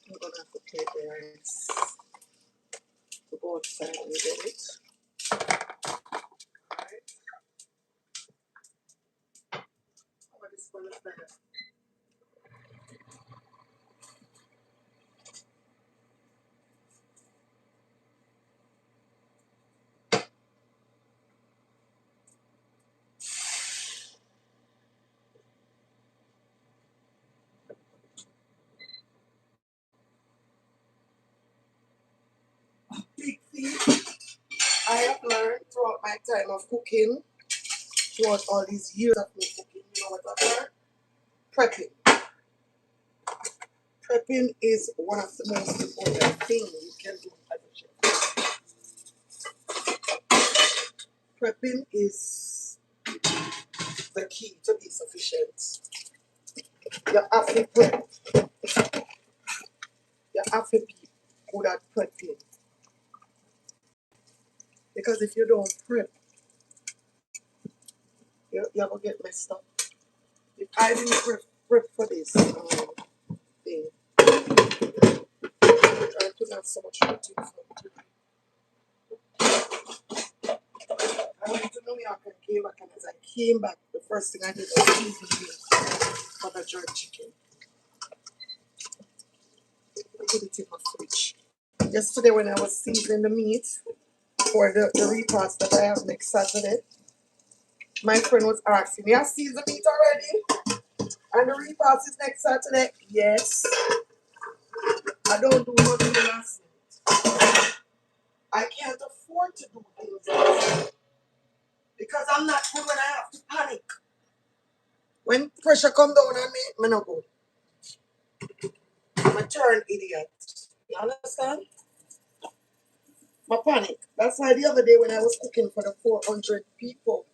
I'm gonna have to plate the rice to both sides and get it. Alright, what is gonna better? Big thing I have learned throughout my time of cooking, throughout all these years of me cooking, you know what I've learned? Prepping. Prepping is one of the most important things you can do as a chef. Prepping is the key to be sufficient. You have to prep. You have to be good at prepping. Because if you don't prep, you're going to get messed up. If I didn't prep for this thing, I could have so much routine for it. I went to New York and came back, and as I came back, the first thing I did was season beans for the jerk chicken. I put it in my fridge. Yesterday when I was seasoning the meat for the repast that I have next Saturday, my friend was asking me, I seasoned the meat already? And the repast is next Saturday? Yes. I don't do nothing last minute. I can't afford to do things last minute because I'm not good when I have to panic. When pressure come down on me not good. I'm a turn idiot. You understand? My panic. That's why the other day when I was cooking for the 400 people,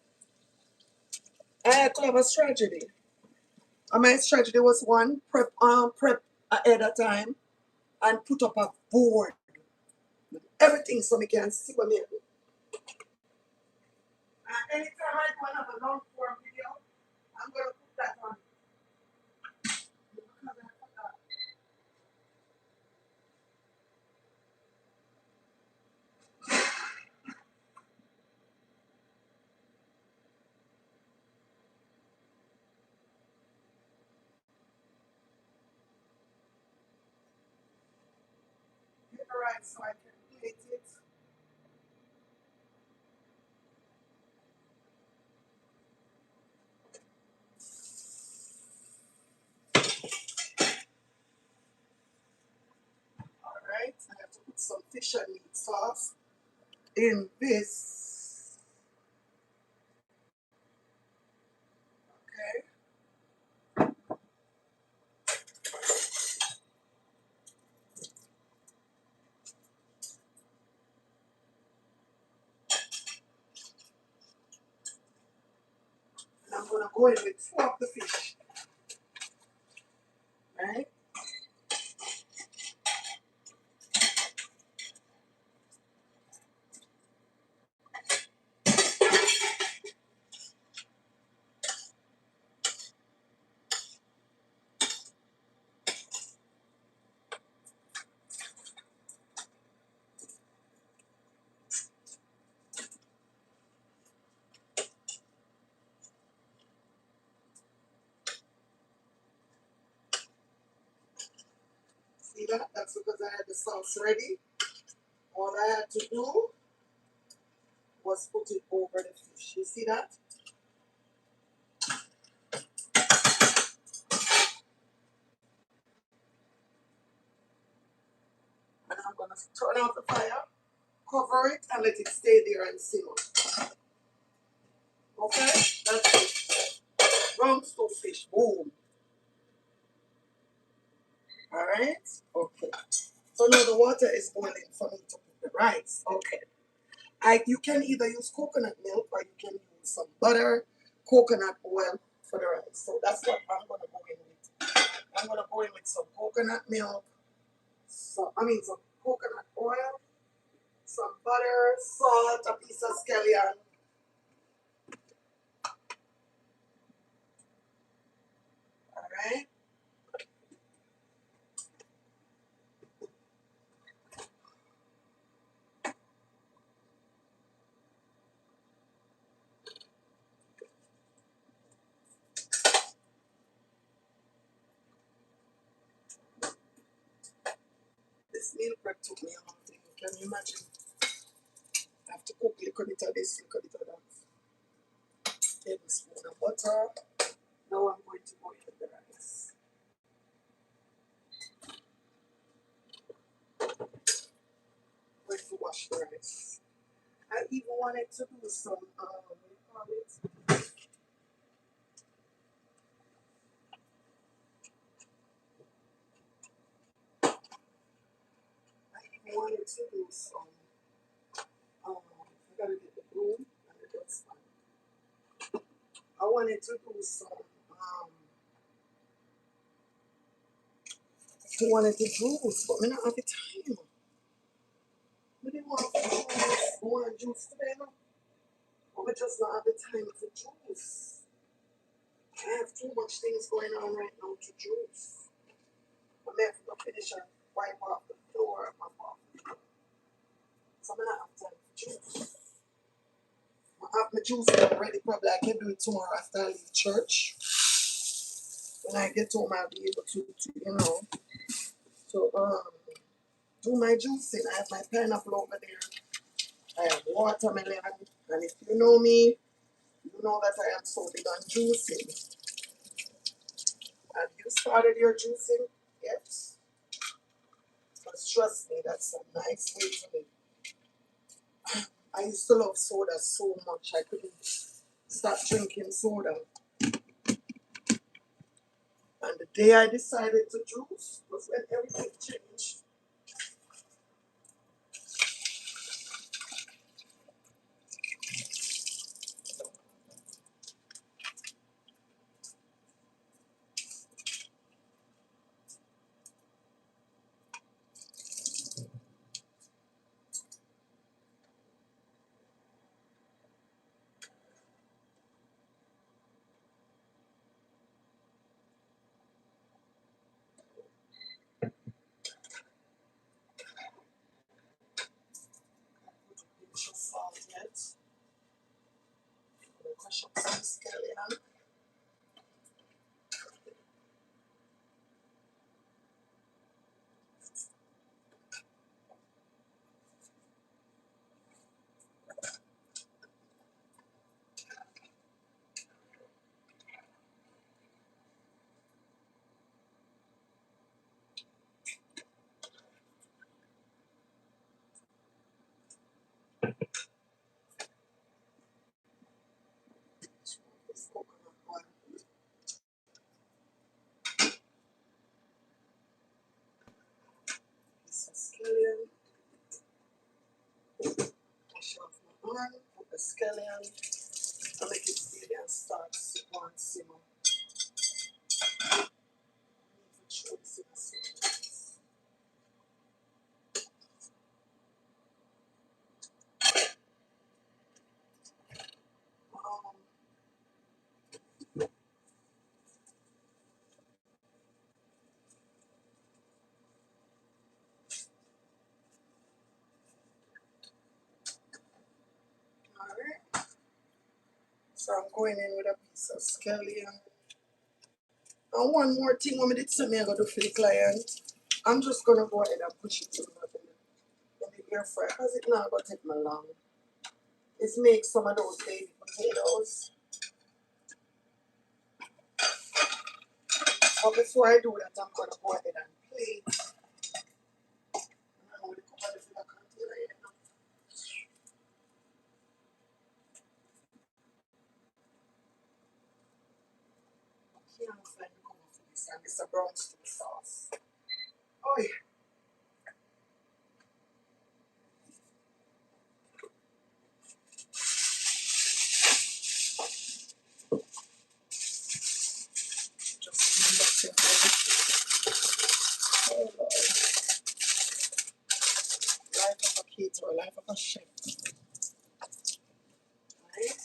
I had to have a strategy. And my strategy was one, prep ahead of time and put up a board with everything so we can see what me do. And anytime I do another long form video, I'm gonna put that on. Because I forgot. Get the right so I can plate it. some fish and meat sauce in this. Okay. And I'm gonna go in with 4 of the fish. Right? See that? That's because I had the sauce ready. All I had to do was put it over the fish. You see that? And I'm gonna turn off the fire, cover it, and let it stay there and simmer. Okay? That's it. Round stew fish. Boom. Alright? Okay. So now the water is boiling for me to put the rice. Okay. You can either use coconut milk or you can use some butter, coconut oil for the rice. So that's what I'm gonna go in with. I'm gonna go in with some coconut milk, some coconut oil, some butter, salt, a piece of scallion. Alright? This meal prep took me a long time. Can you imagine? I have to cook a little bit of this, a little bit of that. Tablespoon of butter. Now I'm going to go in with the rice. I'm going to wash the rice. I even wanted to do some, what do you call it? I even wanted to do some, I gotta get the broom and the dustpan. I wanted to do some, I wanted to juice, but I don't have the time. I didn't want to juice. I want to juice today, no? But we just don't have the time to juice. I have too much things going on right now to juice. I may have to finish and wipe off the floor, my off. So I'm not have time to juice. I have my juice ready. Probably I can do it tomorrow after I leave church. When I get home, I'll be able to do my juicing. I have my pineapple over there. I have watermelon. And if you know me, you know that I am so big on juicing. Have you started your juicing yet? Because trust me, that's a nice way to live. I used to love soda so much. I couldn't stop drinking soda. And the day I decided to juice was when everything changed. Put a pinch of salt yet. I'm gonna crush up some scallion. This coconut oil. Piece of scallion. Wash off my arm. Put the scallion. I make it steady and start one simmer. Show this in a second. Alright. So I'm going in with a piece of scallion. And one more thing when I did say me I gotta do for the client. I'm just gonna go ahead and push it in the air fryer because it's not gonna take me long. It's make some of those baby potatoes. But before I do that, I'm gonna go ahead and plate. I'm gonna cover this in a container here now. Can't find the cover for this, and it's a brown stew sauce. Oh yeah. Just oh Lord. Life of a caterer, life of a chef. Right?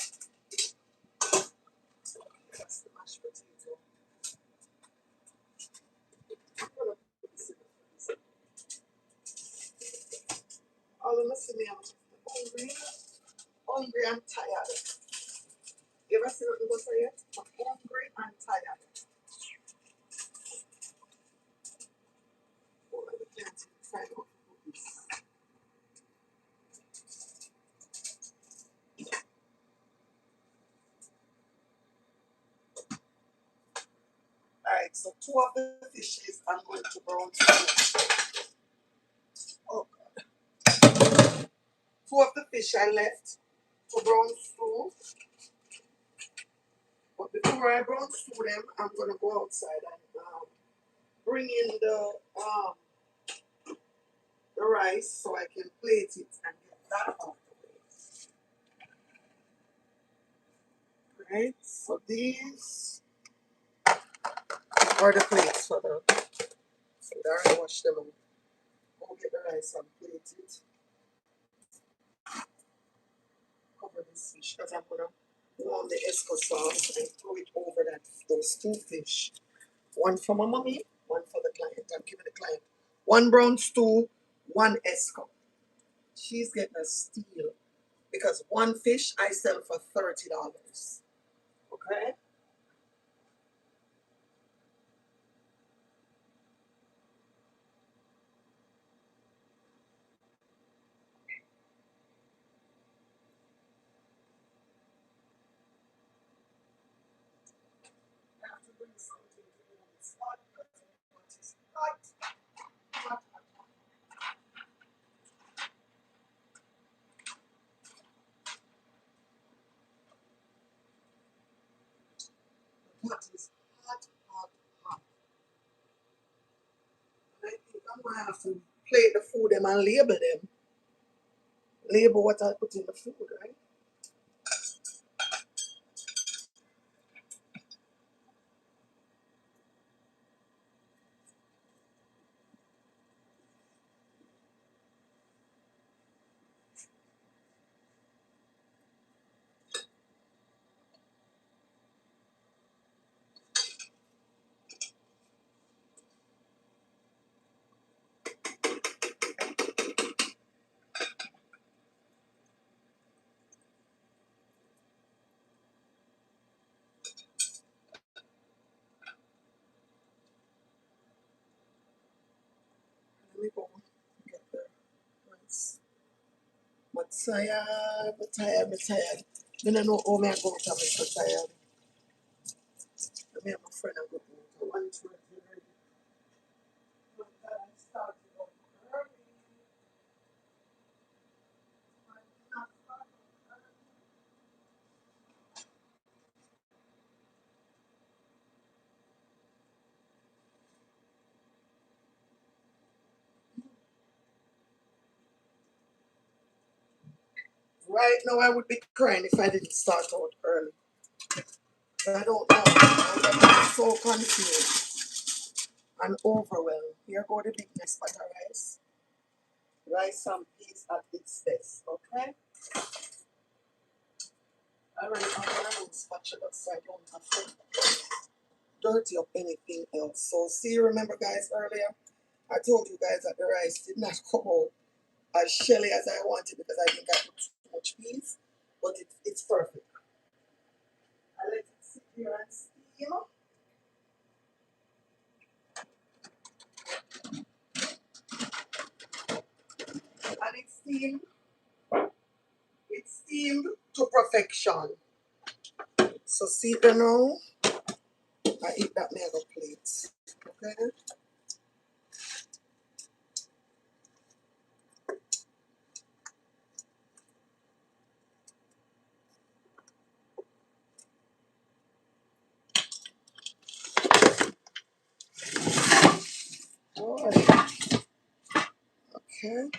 That's the mashed potato. I'm gonna put this in the freezer. All of us in there, I'm hungry. Hungry and tired. You ever see what we go for yet? I'm hungry and tired. Oh, we can't find out this. Alright, so two of the fishes I'm going to brown stew. Oh, two of the fish I left to brown stew. But before I brown stew them, I'm going to go outside and bring in the rice so I can plate it and get that out of the way. Right, so these are the plates for the food. I already washed them and go get the rice and plate it. Cover this fish because I'm gonna warm the esco sauce and throw it over those two fish. One for my mommy, one for the client. I'm giving the client one brown stew, one esco. She's getting a steal because one fish I sell for $30. Okay? I have to bring something to do with this hot because it's hot. Hot, hot, hot. The pot is hot, hot, hot. And I think I'm gonna have to plate the food them and label them. Label what I put in the food, right? Let me go get the rice. But tired, but tired, but tired. I don't know how me I go to I'm so tired. Me and my friend are going to one to ready. But I started on early. Right now, I would be crying if I didn't start out early. I don't know. I'm so confused and overwhelmed. Here go the bigness butter rice. Rice and peas at its best, okay? I already have my own spatula so I don't have to dirty up anything else. So see, remember guys, earlier, I told you guys that the rice did not come out as shelly as I wanted because I think I put too much peas, but it's perfect. I let it sit here and steam. And it's steamed to perfection. So see there now, I eat that mega plate. Okay? Alright. Okay.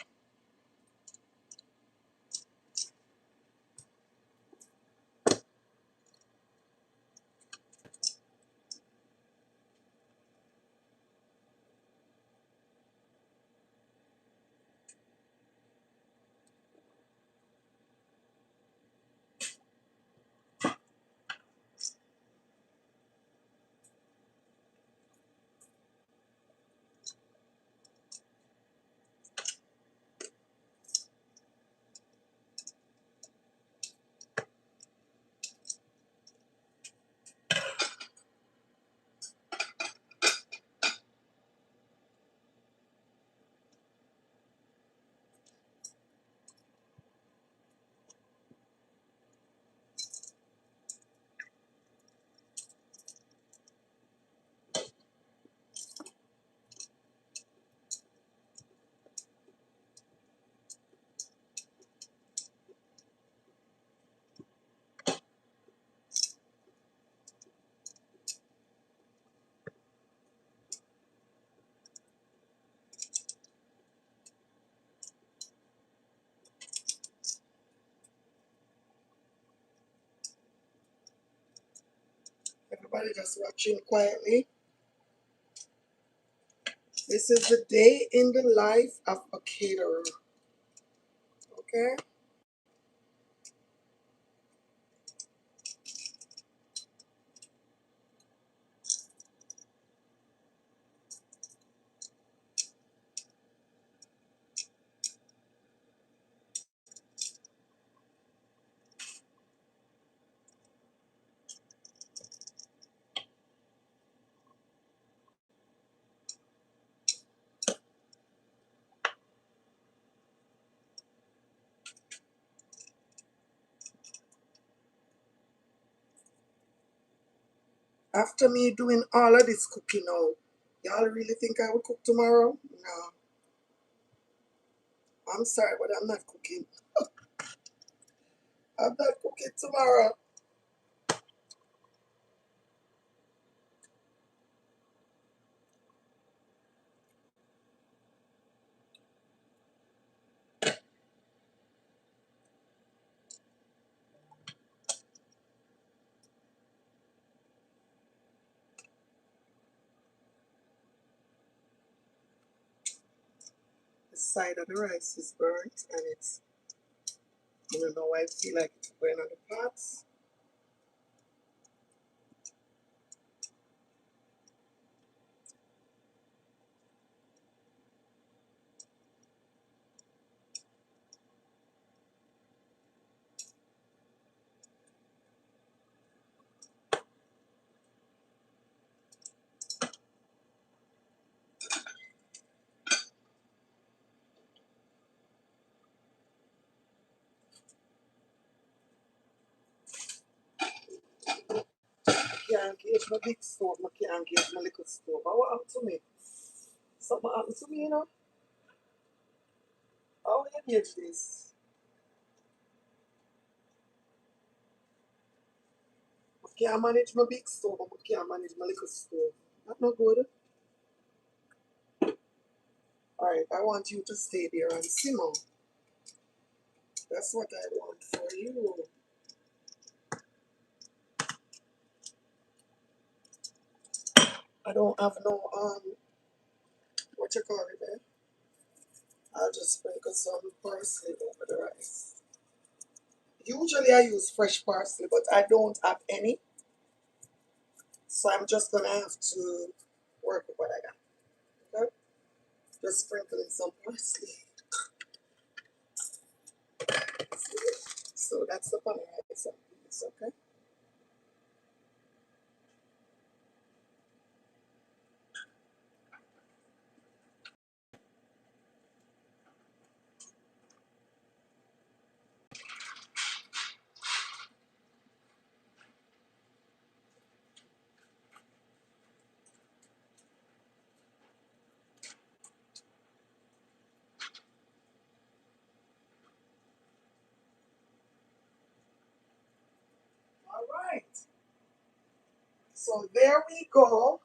Everybody just watching quietly. This is the day in the life of a caterer. Okay? After me doing all of this cooking now, y'all really think I will cook tomorrow? No. I'm sorry, but I'm not cooking. I'm not cooking tomorrow. The side of the rice is burnt and it's, I don't know why I feel like it's going on the pots. Can't engage my big stove, I can't engage my little stove. But what happened to me? Something happened to me, you know? How will you engage this? I can't manage my big stove, I can't manage my little stove. That's not good. Alright, I want you to stay there and simmer. That's what I want for you. I don't have no what you call it there. I'll just sprinkle some parsley over the rice. Usually I use fresh parsley, but I don't have any, so I'm just gonna have to work with what I got. Okay? Just sprinkling some parsley. So that's the funny rice and peas, okay? All right. So there we go.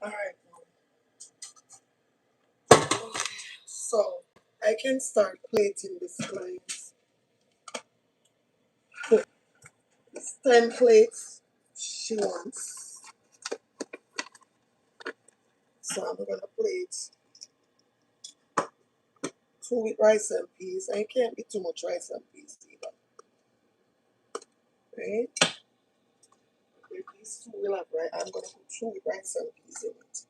All right. So I can start plating this client. It's 10 plates she wants. So I'm gonna plate two with rice and peas. And it can't be too much rice and peas either. Right? With these two will have right. I'm gonna put two with rice and peas in it.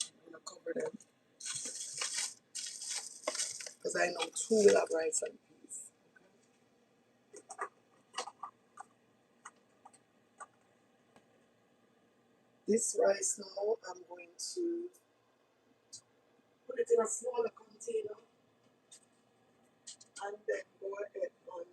I'm gonna cover them because I know two will have rice and peas. This rice now I'm going to put it in a smaller container and then go ahead and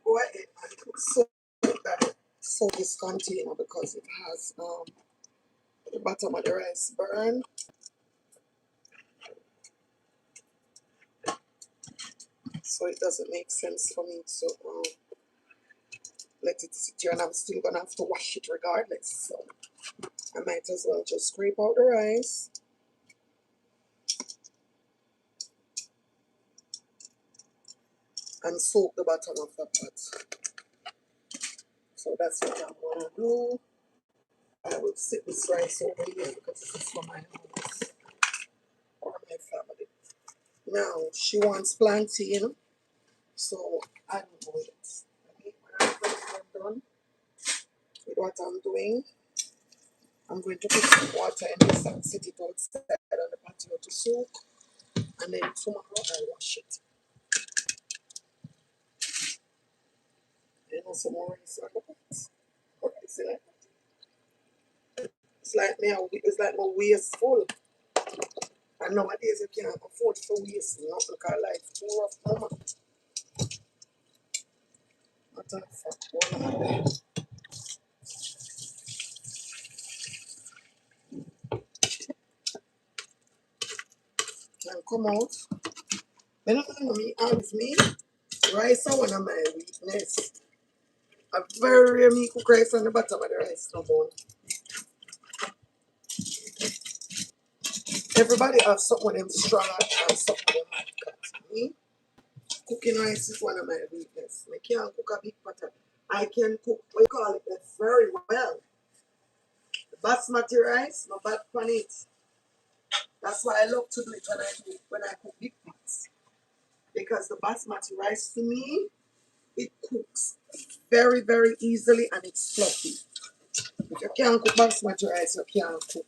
go ahead and put soap that soak this container because it has the bottom of the rice burn. So it doesn't make sense for me to let it sit here, and I'm still gonna have to wash it regardless. So I might as well just scrape out the rice and soak the bottom of the pot. So that's what I'm gonna do. I will sit this rice over here because this is for my house or my family. Now she wants plantain, so I don't know it. When I'm done with what I'm doing, I'm going to put some water in this and sit it outside on the patio to soak, and then tomorrow I'll wash it. You know, some more rice on the pot. Or is it like it's like my wasteful. And nowadays you can't afford to waste nothing because life too rough, mama. Matter of fact, one of them can come out. You know me, as me, rice are one of my weakness. I very rare me cook rice on the bottom of the rice no more. Everybody have something with them strong and something with them hard cut. Me, cooking rice is one of my weakness. I can't cook a big pot. I can cook, what you call it, that very well. The basmati rice, no bad on it. That's why I love to do it when I cook big pots. Because the basmati rice to me, it cooks very, very easily and it's fluffy. If you can't cook basmati rice, you can't cook.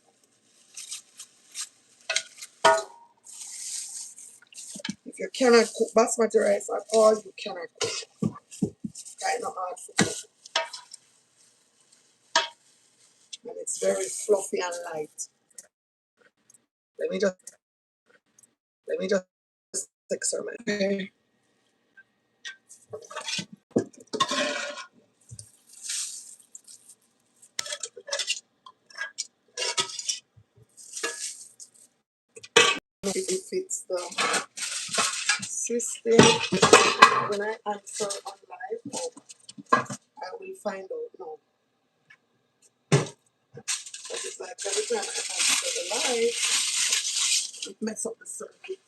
If you cannot cook basmati rice at all, you cannot cook. Kind of hard to cook. And it's very fluffy and light. Let me just take some. Okay. If it's the system, when I answer on live, I will find out. No, but it's like every time I answer the live, it messes up the circuit.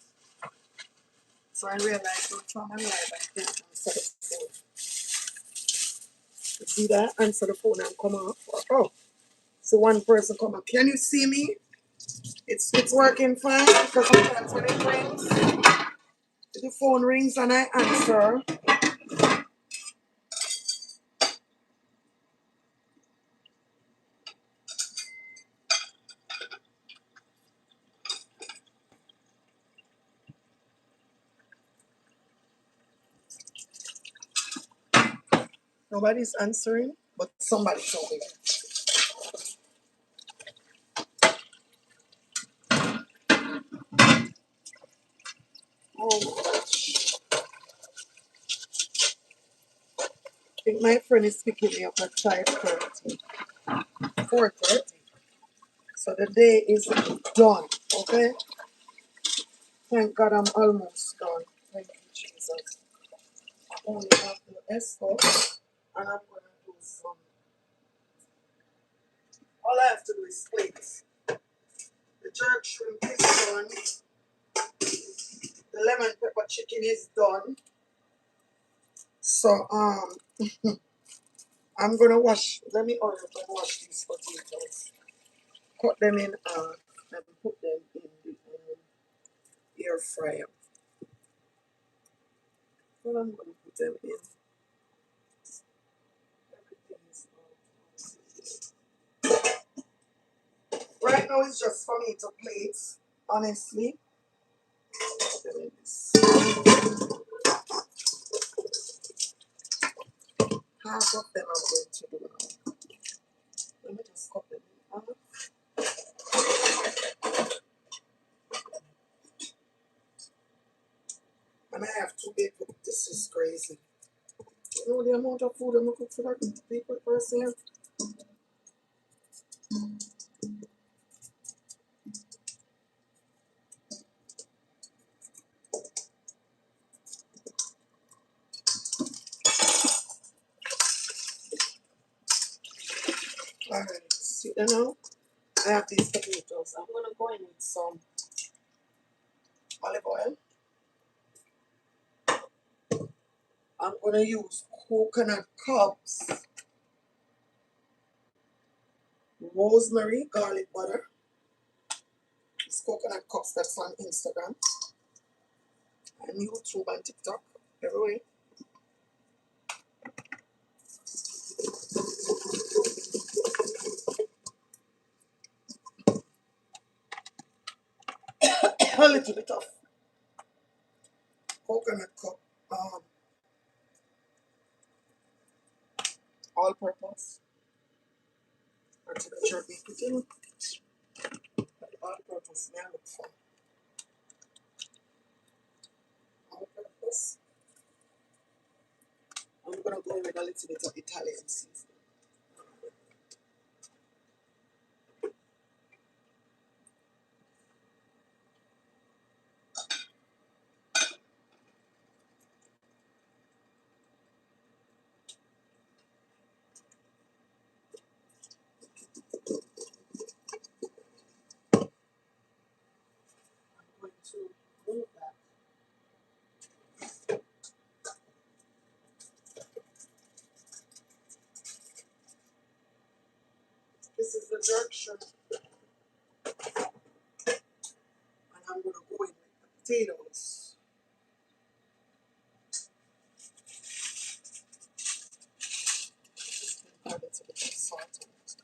So I realized which one I'm live I can't answer the phone. You see that? Answer the phone and come off. Oh, so one person come up. Can you see me? It's working fine because sometimes when it rings, the phone rings and I answer. Nobody's answering, but somebody's over there. Oh gosh. I think my friend is picking me up at 5:30. 4:30. So the day is done. Okay? Thank God I'm almost done. Thank you, Jesus. I only have to escort and I'm gonna do some. All I have to do is plate. The jerk shrimp is done. The lemon pepper chicken is done. So I'm gonna wash. Let me hurry up and wash these potatoes. Cut them in half and put them in the air fryer. Well, I'm gonna put them in. Everything is right now. It's just for me to plate. Honestly, put them in this. Half of them I'm going to do now. Let me just cut them in half. And I have two people. This is crazy. You know the amount of food I'm gonna cook for that people person. Alright, see you now. I have these potatoes. I'm gonna go in with some olive oil. I'm gonna use coconut cubs, rosemary, garlic butter. It's coconut cups that's on Instagram and YouTube and TikTok. Everywhere. A little bit of coconut cup, um, all purpose. Artificial nicotine, all purpose. Now look for all purpose. I'm gonna go with a little bit of Italian seasoning. I'm going to move that. This is the jerk shrimp, and I'm gonna go in with the potatoes. a little bit of salt on it.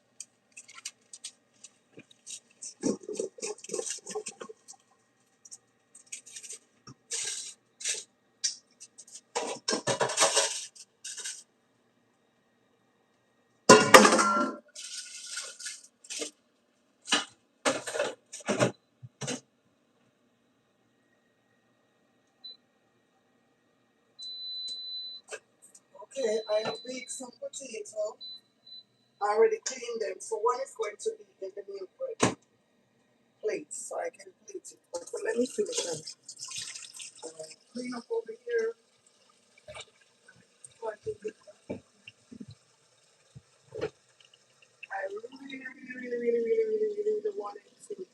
Okay, I have baked some potato. I already cleaned them, so one is going to be in the meal bread plate, so I can plate it. But let me finish and clean up over here. So I can get I really want it to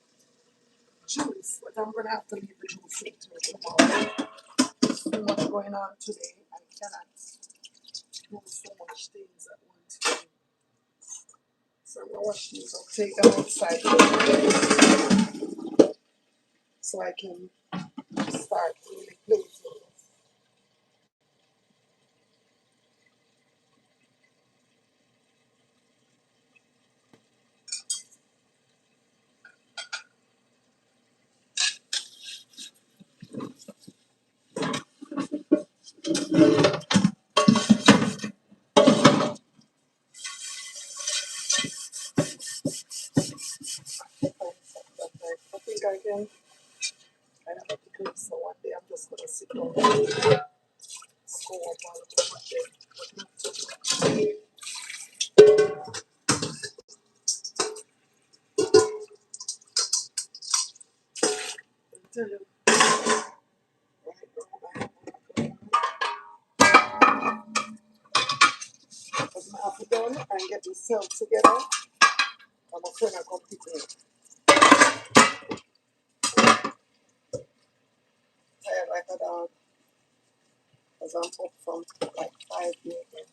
juice, but I'm gonna have to leave the juice until tomorrow. There's so much going on today. I cannot do so much things at once. So I'm gonna wash these up, take them outside so I can start really plating. I think I can. I have a pickle, so one day I'm just gonna sit down and score up all of the hot day. Tell you, right now, because I have to done and get myself together. I'm afraid I come pick me up. Tired like a dog, because I'm up from like 5 a.m.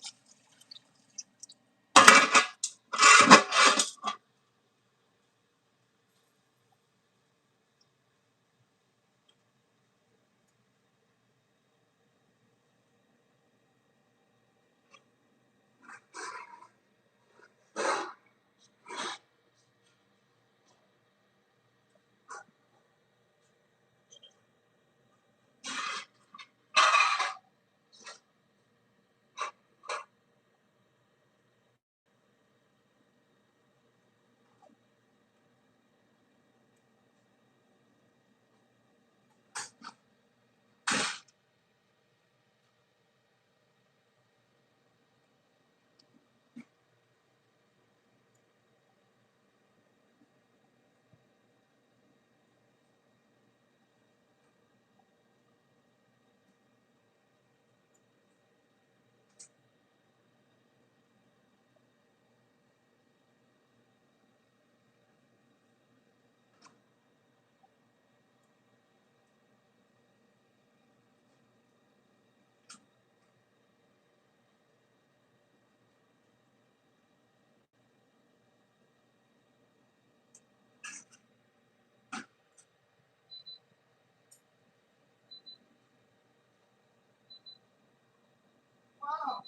Wow,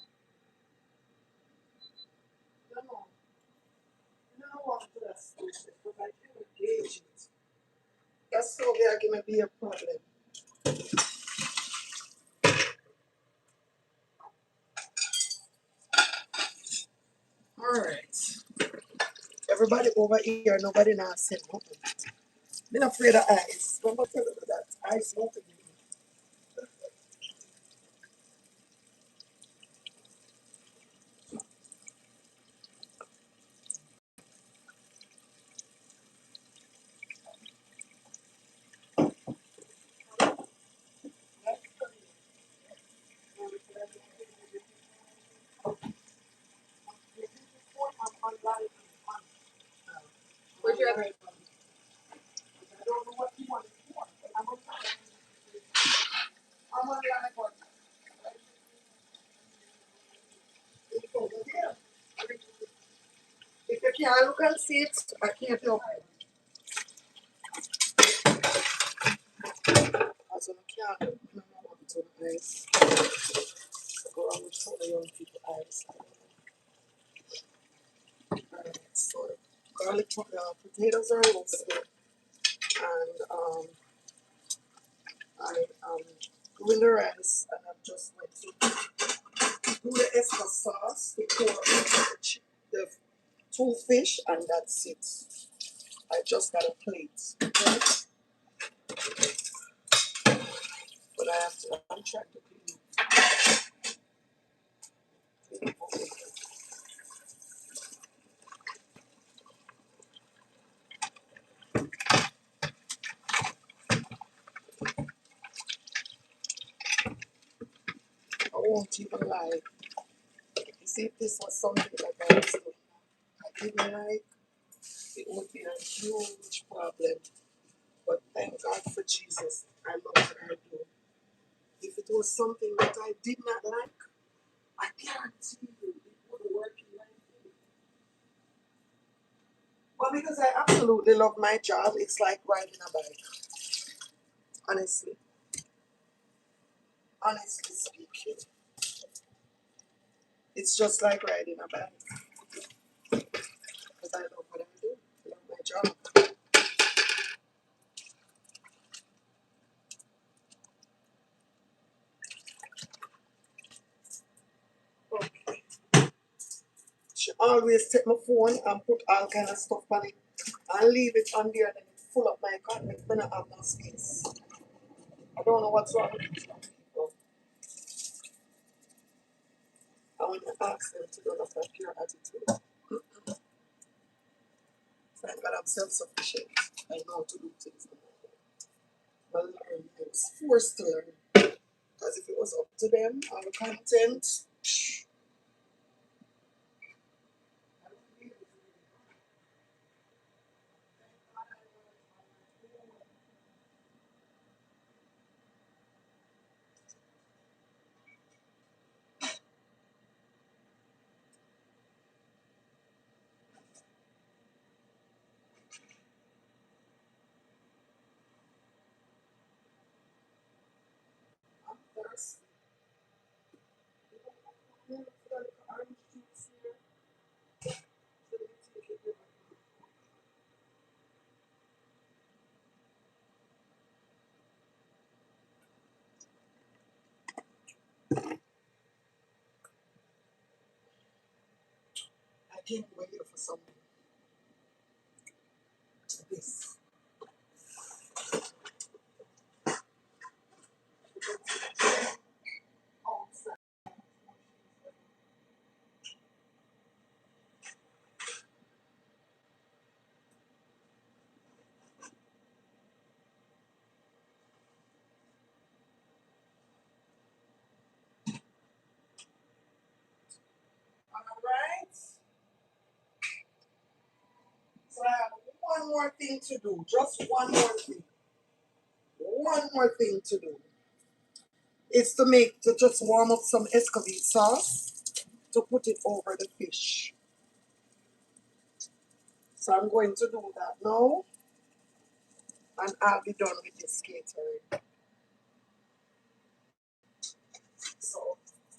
no, you don't want to that stupid, but I can't engage it. That's so gonna be a problem. Alright. Everybody over here, nobody now said nothing. I'm not afraid of ice. I'm not afraid of that. Ice won't be. Would you rather? I don't know what you want it for, but I'm gonna I'm gonna like what it's over there. If you can't look and see it, I can't help it. As I can't look, I don't know what it's on ice. Go around with some of the young people eyes. potatoes are roasted, and I doing the rice, and I'm just going to do the extra sauce to pour over the two fish, and that's it. I just got a plate, okay? But I'm trying to clean it up. I won't even lie. You see, if this was something that I didn't like, it would be a huge problem. But thank God for Jesus. I love what I do. If it was something that I did not like, I guarantee you it wouldn't work in my favor. Well, because I absolutely love my job, it's like riding a bike. Honestly, honestly speaking, it's just like riding a bike because I love what I do. I love my job. Okay. She always take my phone and put all kind of stuff on it and leave it on there and then it full up my cabinet when I have no space. I don't know what's wrong with these people. I want to ask them to do not have pure attitude. Thank God I'm self-sufficient. I know how to do things on my own. Well, learn. I was forced to learn. Because if it was up to them, all the content, I'm thirsty. Orange juice here. So let me take it with me. I came over here for something. This. Outside. Alright. So I have one more thing to do. Just one more thing. One more thing to do. It's to just warm up some escovite sauce to put it over the fish. So I'm going to do that now, and I'll be done with this catering. So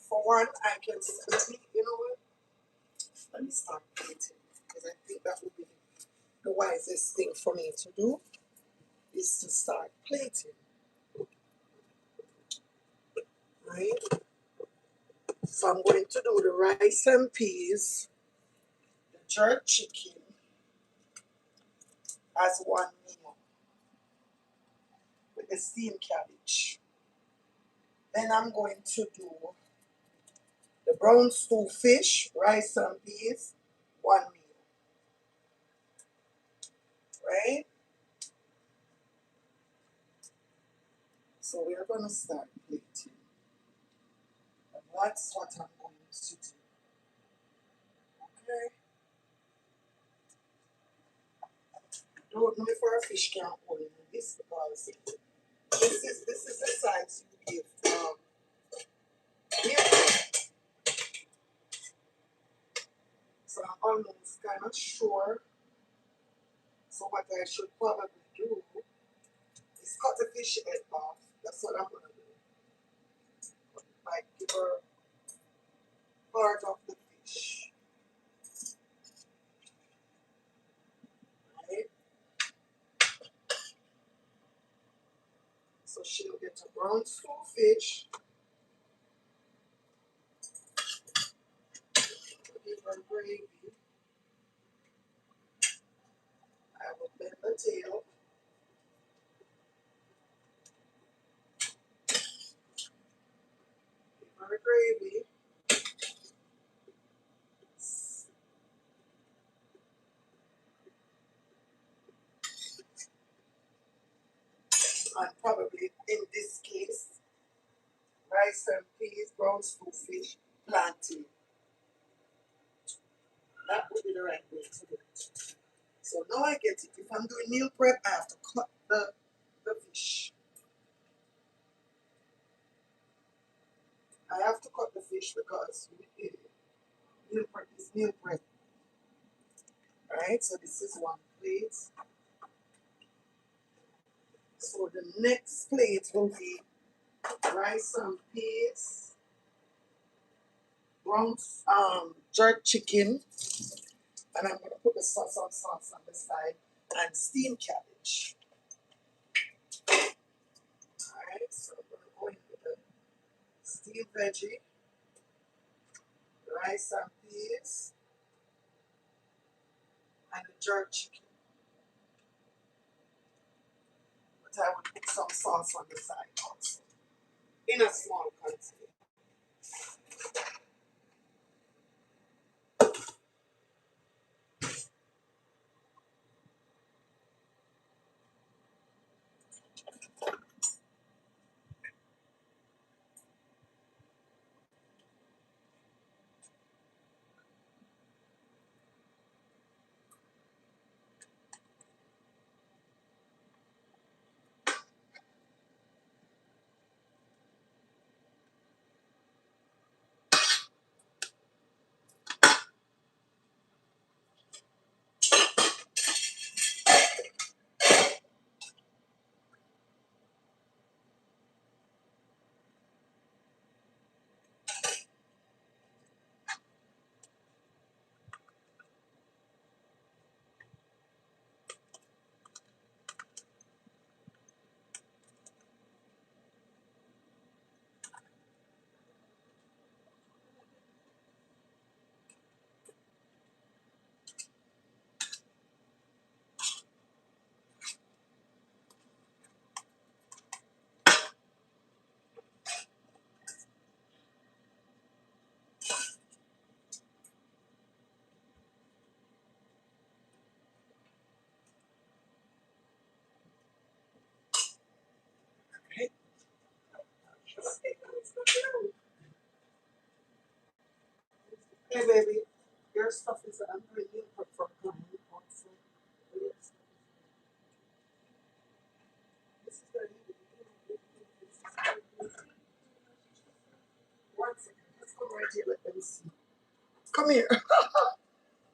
for one, I can you know what? Let me start plating because I think that would be the wisest thing for me to do is to start plating, right? So I'm going to do the rice and peas, the jerk chicken as one meal with the steamed cabbage. Then I'm going to do the brown stew fish, rice and peas, one meal, right? So we're going to start plating. And that's what I'm going to do. Okay? Don't know if our fish can hold this because this is the size you give milk. So I'm almost kind of sure. So what I should probably do is cut the fish head off. That's what I'm gonna do. Like give her part of the fish. she'll get a brown stew fish. Give her gravy. I will bend the tail. Give her gravy. And probably in this case, rice and peas, brown stew fish, plantain. That would be the right way to do it. So now I get it. If I'm doing meal prep, I have to cut the fish. I have to cut the fish because meal prep is meal prep. Alright, so this is one plate. So the next plate will be rice and peas, brown jerk chicken, and I'm gonna put the sauce on the side and steamed cabbage. Alright, so I'm gonna go in with the steamed veggie, rice and peas, and the jerk chicken. But I will put some sauce on the side also, in a small quantity. Okay. Hey baby, your stuff is under you for client also. This is very one second. Let's come right here. Let them see. Come here.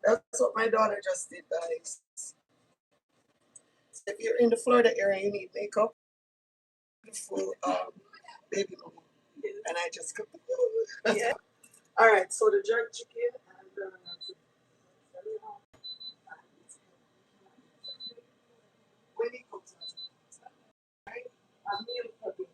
That's what my daughter just did, guys. So if you're in the Florida area, you need makeup. Beautiful baby mama. And I just cooked the food. Yeah. All right. So the jerk chicken and when it comes out, right? I'm meal prepping.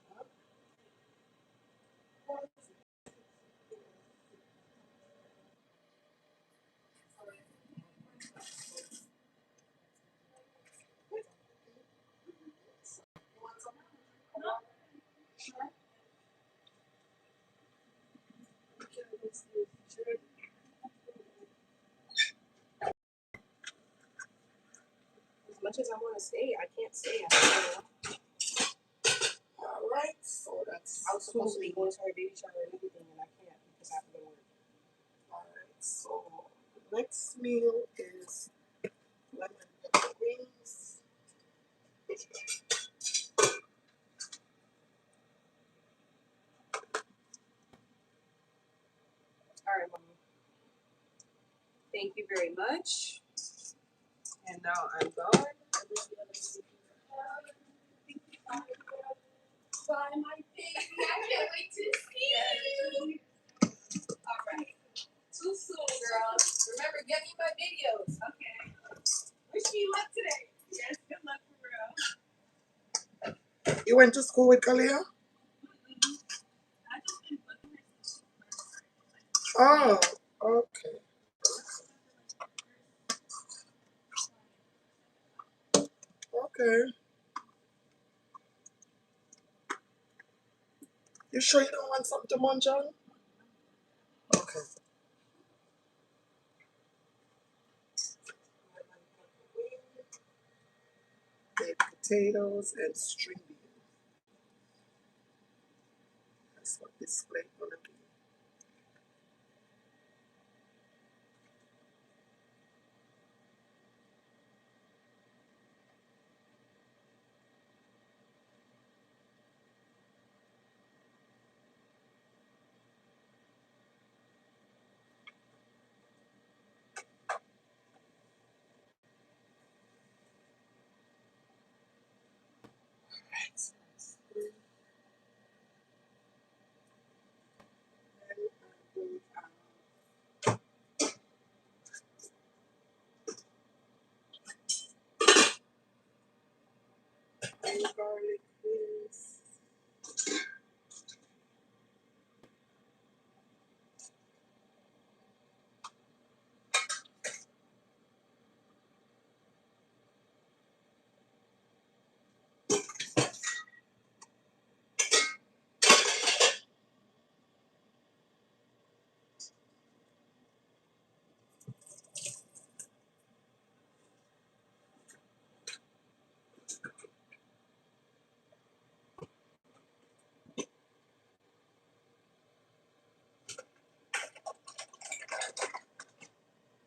Sure. As much as I want to stay, I can't stay. All right, so that's. I was supposed to be going to her baby shower and everything, and I can't because I have to go to work. All right, so the next meal is lemon pepper wings. All right, mommy. Thank you very much. And now I'm gone. Bye, my baby. I can't wait to see you. All right. Too soon, girl. Remember, get me my videos. Okay. Wish me luck today. Yes, good luck for real. You went to school with Kalia? Oh, okay. Okay. You sure you don't want something to munch on? Okay. Baked potatoes and string beans. That's what this plate gonna be. Right. And garlic this.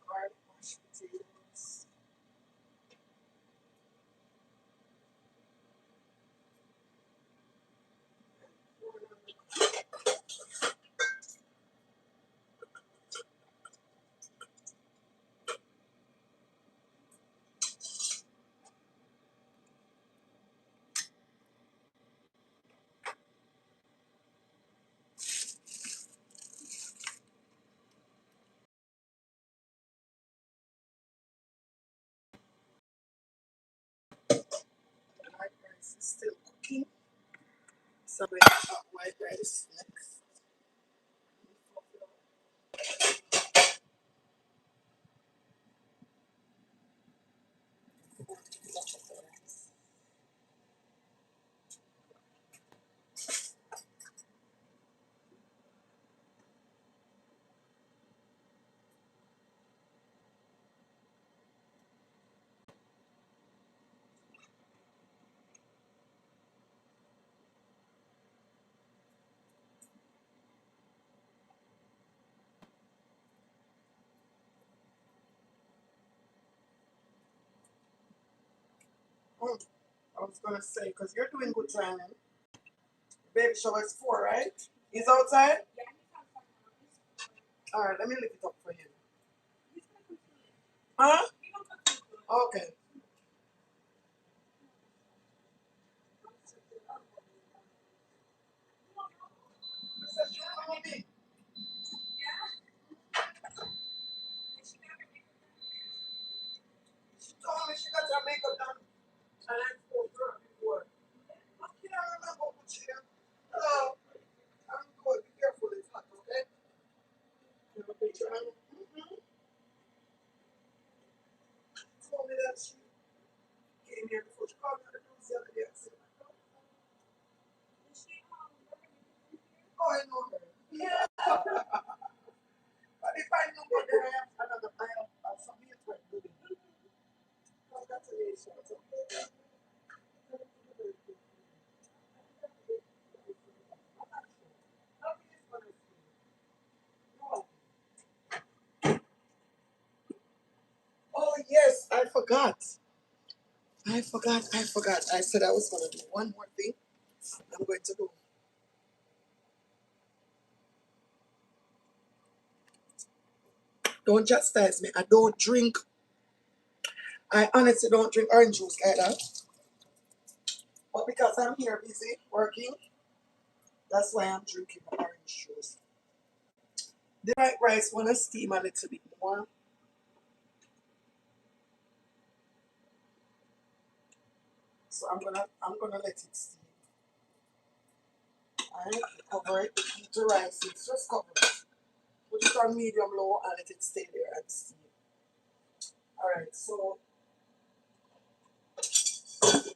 Garlic mashed potatoes. White rice is still cooking. So we have white rice next. Oh, I was gonna say, because you're doing good timing. Baby shower is 4, right? He's outside? Alright, let me lift it up for him. Huh? Okay. She told me she got her makeup done. And I told her before. I can't remember what she did. Hello. I'm good. Be careful. It's hot, okay? You have a picture, man? Mm-hmm. Told me that she came here before. She called me the news the other day. I said, oh, I know her. Yeah. But if I knew what then I have another, I have some years worth doing. Congratulations. Okay? Oh, yes, I forgot. I forgot. I said I was going to do one more thing. I'm going to do. Don't chastise me. I don't drink. I honestly don't drink orange juice like that. But because I'm here busy working, that's why I'm drinking orange juice. The white rice want to steam a little bit more. So I'm gonna let it steam. Alright, cover it, keep the rice, it's just cover it. Put it on medium low and let it stay there and steam. Alright, so alright.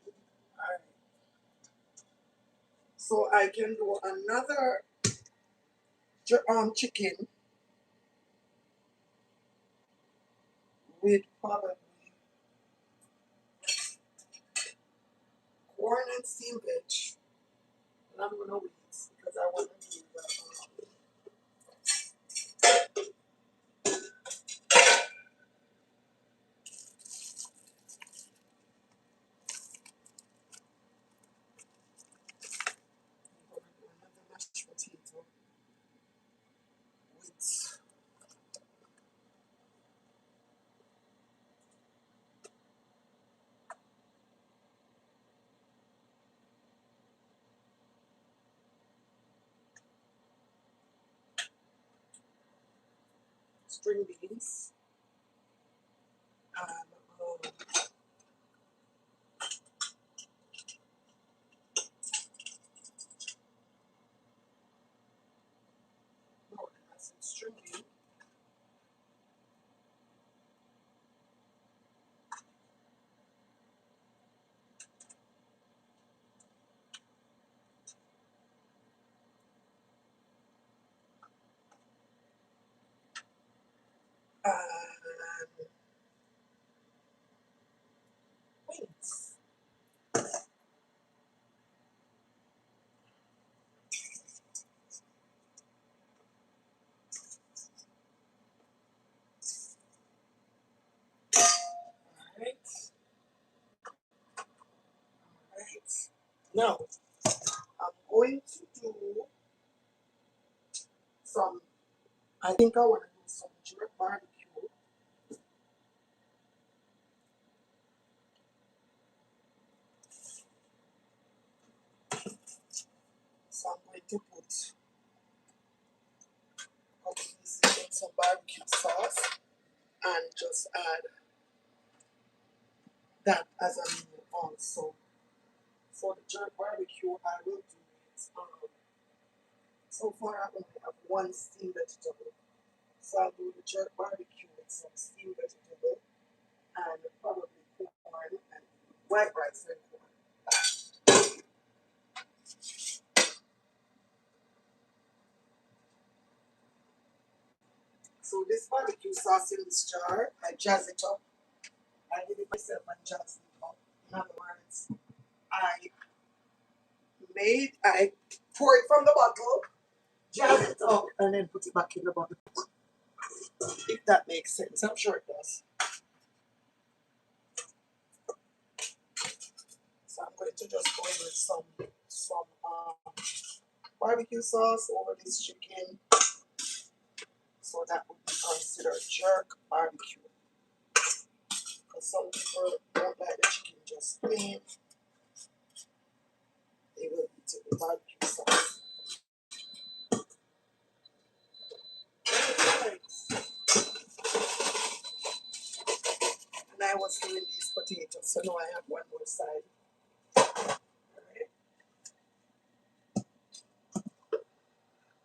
So I can do another chicken with probably corn and steamed veg. And I'm gonna wait because I want to do another mashed potato with string beans and no, I said string beans and wings. Alright, alright. Now I'm going to do some. I think I want to do some jerk barbecue. So I'm going to put obviously some barbecue sauce and just add that as a meal also. For the jerk barbecue, I will do it. So far, I only have one steamed vegetable. So I'll do the jerk barbecue with some steamed vegetable and probably corn and white rice and corn. So this barbecue sauce in this jar, I jazz it up. I did it myself and jazz it up. In other words, I pour it from the bottle, jazz it up, and then put it back in the bottle. If that makes sense, I'm sure it does. So I'm going to just go in with some barbecue sauce over this chicken, so that would be considered jerk barbecue. Because some people don't like the chicken just plain, they will eat it with barbecue sauce. Right. And I was doing these potatoes, so now I have one more side. Alright.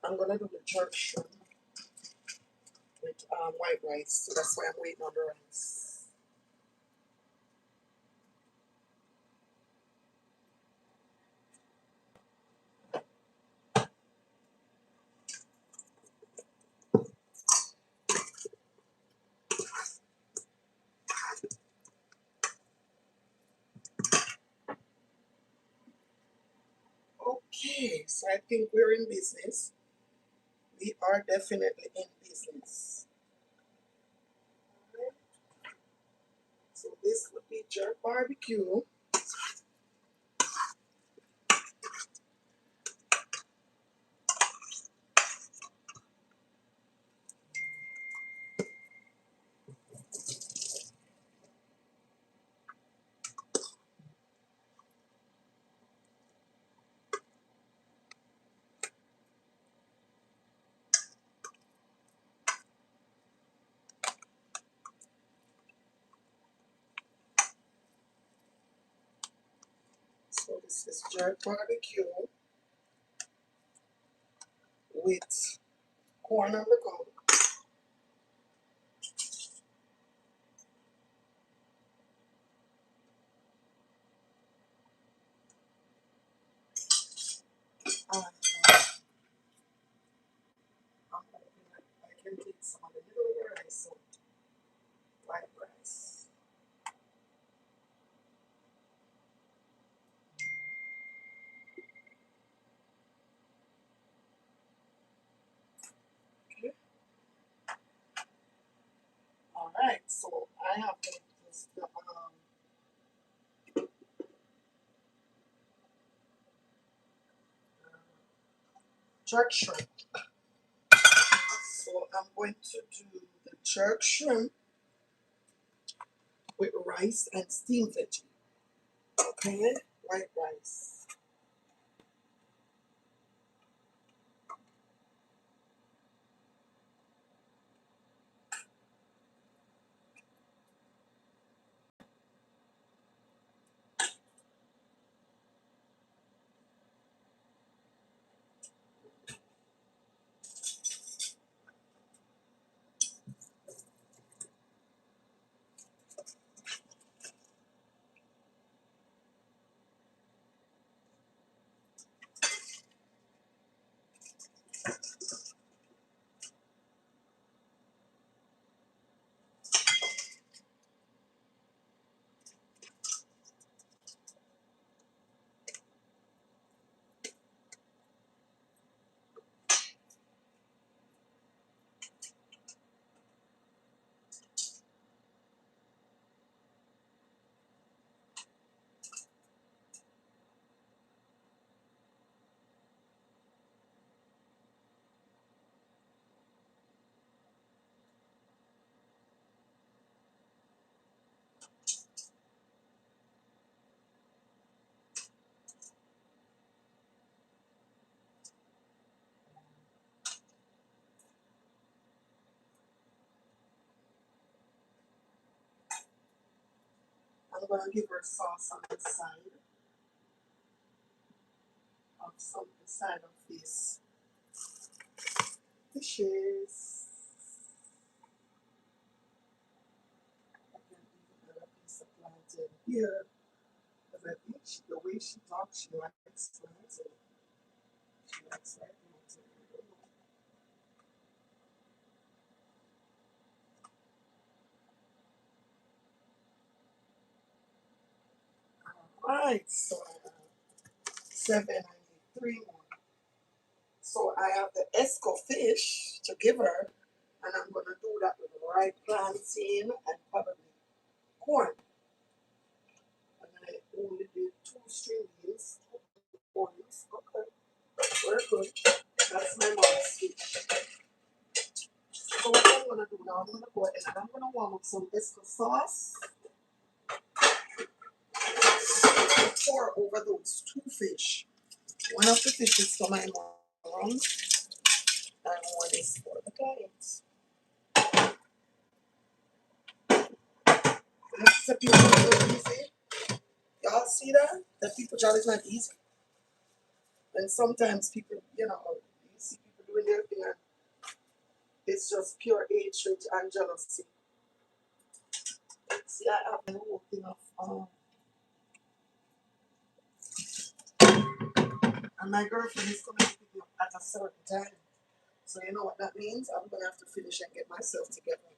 I'm gonna do the jerk shrimp with white rice, so that's why I'm waiting on the rice. Okay, so I think we're in business. We are definitely in business. Alright. So this would be jerk barbecue. So this is jerk barbecue. with corn on the cob. And I'm hoping that I can take some of the little rice out, white rice. Okay. All right. So I have to use the jerk shrimp. So I'm going to do the jerk shrimp with rice and steamed veggie. Okay, white rice. I'm gonna give her sauce on the side of the side of these dishes. I can even add a piece of plantain here. Because I think the way she talks, she likes plantain. She likes like plantain. Alright, so I have 7, I need 3 more. So I have the esco fish to give her, and I'm gonna do that with ripe plantain and probably corn. And I only did 2 string beans, 2 corns. Okay, we're good. That's my mom's fish. So what I'm gonna do now, I'm gonna go ahead and I'm gonna warm up some esco sauce. Pour over those 2 fish. One of the fish is for my mom, and one is for the client. That's a people so easy. Y'all see that? That people job is not easy. And sometimes people, you see people doing their thing and it's just pure hatred and jealousy. See, I have the whole thing of, and my girlfriend is coming to pick me up at a certain time. So you know what that means? I'm gonna have to finish and get myself together.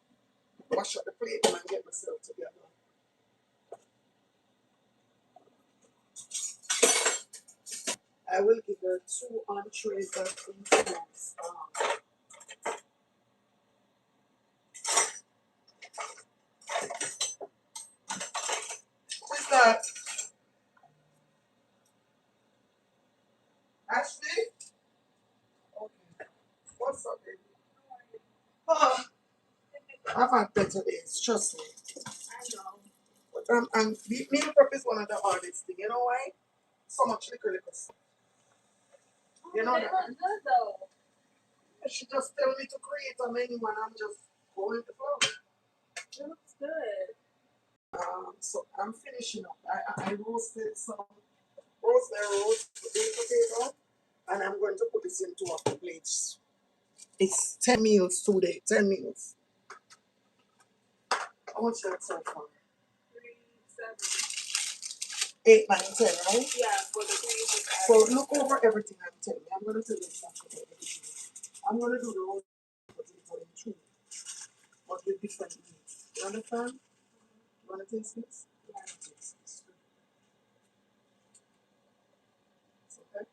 Wash up the plate and get myself together. I will give her 2 entrees that includes who's that? Ashley? Okay. What's up, baby? Oh, I've had better days, trust me. I know. But meal prep is one of the hardest things. You know why? So much liquor stuff. You know They that? look good though. She just tell me to create a menu and I'm just going with the flow. It looks good. So I'm finishing up. I roasted some rosemary roast baked potato And I'm going to put this in 2 of the plates. It's 10 meals today. 10 meals. How much that so far? 3, 7. 8, 9, 10, right? Yeah, for the 3 is So look over everything I'm telling you. I'm going to tell you exactly what everything is. I'm going to do the whole potato in 2, but with different meats. You understand? You want to taste this? Yeah. Taste this. It's okay.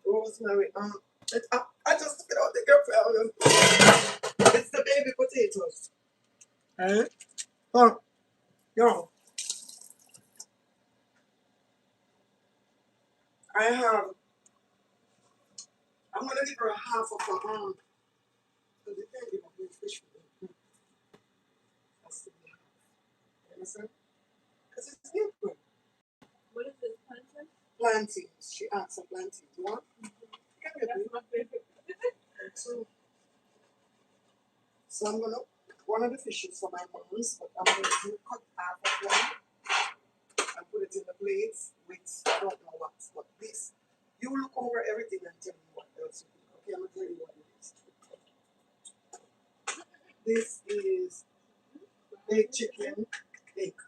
Rosemary. I just took it out the girlfriend. It's the baby potatoes. Right? Oh, yo. I'm gonna give her a half of her because you can't give a whole fish for me. That's the half. You understand? Because it's different. What is this, plantain? Plantains. She asked for plantains. You want? That's my favorite. So I'm gonna one of the fishes for my mom's, but I'm going to cut half of one and put it in the plates with I don't know what, but this. You look over everything and tell me what else you think. Okay, I'm gonna tell you what it is. This is baked chicken, baked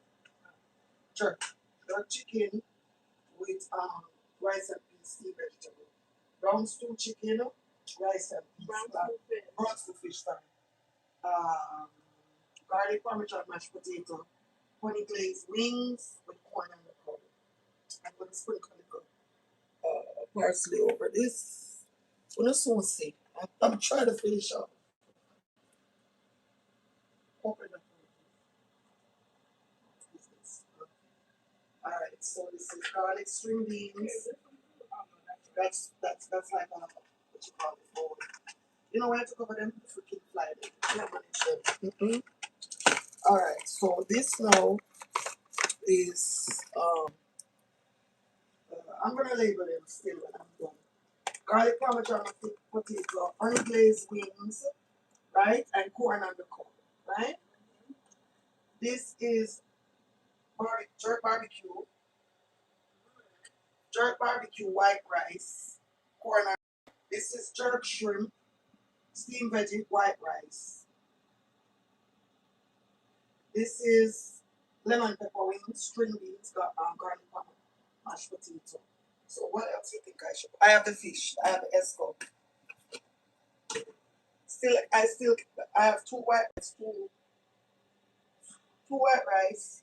jerk chicken with rice and peas, steamed vegetable. Brown stew chicken, rice and peas. Brown stew fish, sorry. Garlic parmesan mashed potato, honey glazed wings with corn and the curry. I'm gonna sprinkle a little parsley over this. When it's so sick, I'm trying to finish up. Open up. Alright, so this is garlic string beans. That's like what you call it for. You know where to cover them? Freaking fly them. Yeah, manage them. Alright, so this now is I'm gonna label them still when I'm done. Garlic parmesan potato, honey glazed wings, right? And corn on the cob, right? This is jerk barbecue white rice, corn on. This is jerk shrimp, steamed veggie white rice. This is lemon pepper wings, string beans, garlic parmesan, mashed potato. So what else do you think I should? I have the fish. I have the escort. I have two white rice,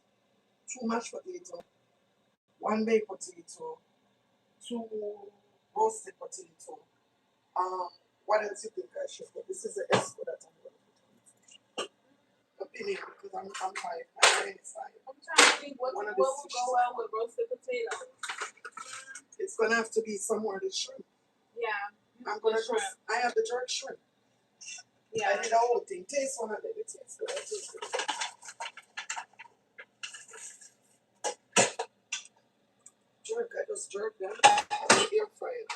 2 mashed potato, 1 baked potato, 2 roasted potato. What else you think I should put? This is the esco that I'm going to put. Opinion, because I'm tired. I'm really tired. I'm trying to think what will go well with roasted potatoes. It's gonna have to be somewhere the shrimp. Yeah. I have the jerk shrimp. Yeah. I did the whole thing. Taste one of it. It tastes good. Jerk. I just jerk them. Air fry it.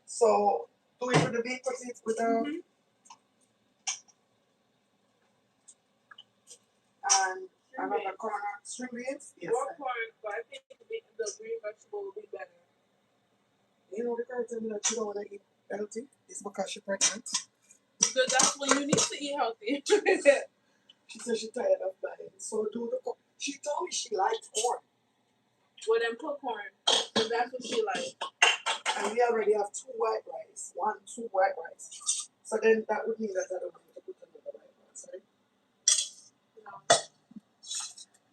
So do it with the baked potato with and another corn string beans? Yes. Or corn, but I think the green vegetable will be better. You know the girl tell me that she don't want to eat healthy? It's because she's pregnant. Because that's when you need to eat healthy. She said she's tired of diet. So do the corn. She told me she likes corn. Well, then put corn. Because that's what she likes. And we already have 2 white rice. 2 white rice. So then that would mean that I don't need to put another white rice, right?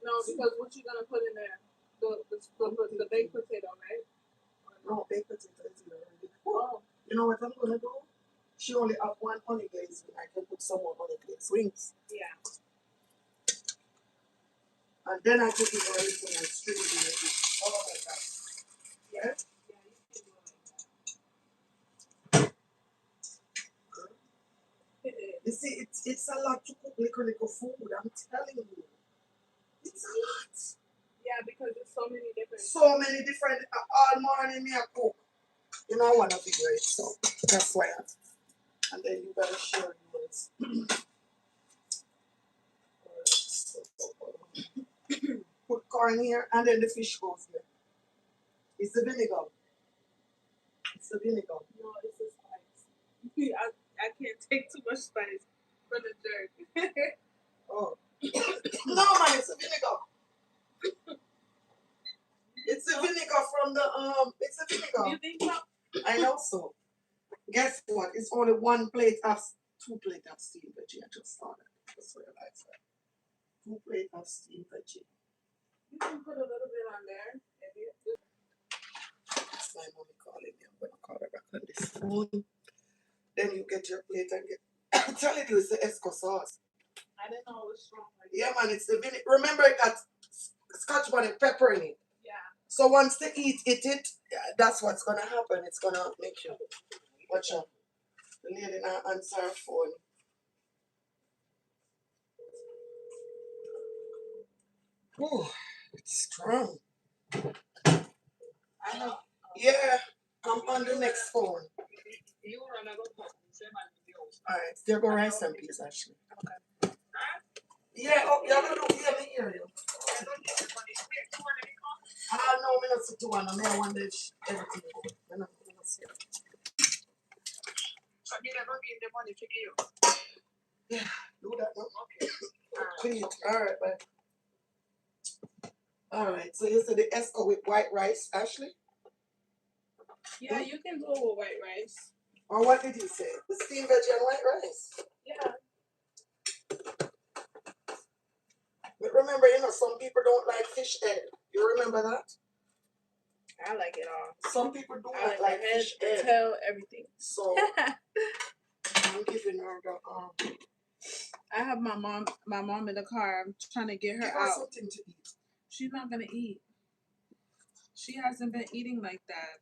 No, because what you gonna put in there? The baked potato, right? No, baked potato is already. Oh. You know what I'm gonna do? She only have 1 honey glazed wing. I can put some more honey glazed wings. Yeah. And then I could give her a little more string beans. Oh my god. Yeah? Yeah, you can do it like that. You see, it's a lot to cook little food. I'm telling you. It's a lot. Yeah, because there's so many different. All morning me I cook. You know I want to be great, so that's why. And then you gotta share yours. put corn here, and then the fish goes here. It's the vinegar. It's the vinegar. No, it's the spice. I can't take too much spice for the jerk. Oh. No, man, it's the vinegar. It's the vinegar from the it's the vinegar. You think so? I know so. Guess what? It's only one plate of 2 plates of steamed veggie. I just saw that. Just realized that. 2 plates of steamed veggie. You can put a little bit on there. That's my mommy calling me. I'm gonna call her back on this phone. Then you get your plate and get I'm telling you it's the esco sauce. I didn't know it was strong like Yeah man, it's the vinegar. Remember it got scotch bonnet pepper in it. Yeah. So once they eat it, that's what's gonna happen. It's gonna make you watch out. The lady now answer her phone. Ooh, it's strong. I have. Yeah, I'm on the next phone. Alright, there go rice and peas actually. Okay. Yeah, oh, you're gonna do hear me hear you. No, me not see 2 and I want this everything good. Me not see it. So you never give the money to you. Yeah, do that now. Okay. Please. Alright, bye. Alright, so you said the esco with white rice, Ashley? Yeah, you can do it with white rice. Or what did you say? The steamed veggie and white rice? Yeah. But remember, some people don't like fish head. You remember that? I like it all. Some people do I not like the head, fish the head. tail, everything. So I'm giving her the I have my mom in the car. I'm trying to get her give her out. something to eat. She's not gonna eat. She hasn't been eating like that.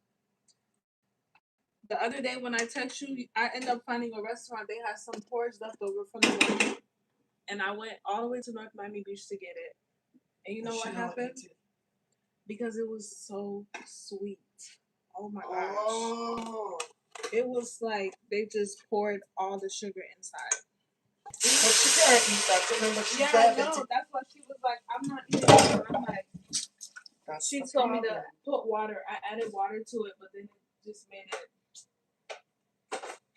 The other day when I text you, I ended up finding a restaurant. They had some porridge left over from the wedding, and I went all the way to North Miami Beach to get it. And you know what happened? Because it was so sweet. Oh my gosh. Oh. It was like they just poured all the sugar inside. But she can't eat that. Remember, she's Yeah, diabetic. I know. That's why she was like, I'm not eating it. And I'm like, That's she the told me to problem. put water. I added water to it, but then it just made it.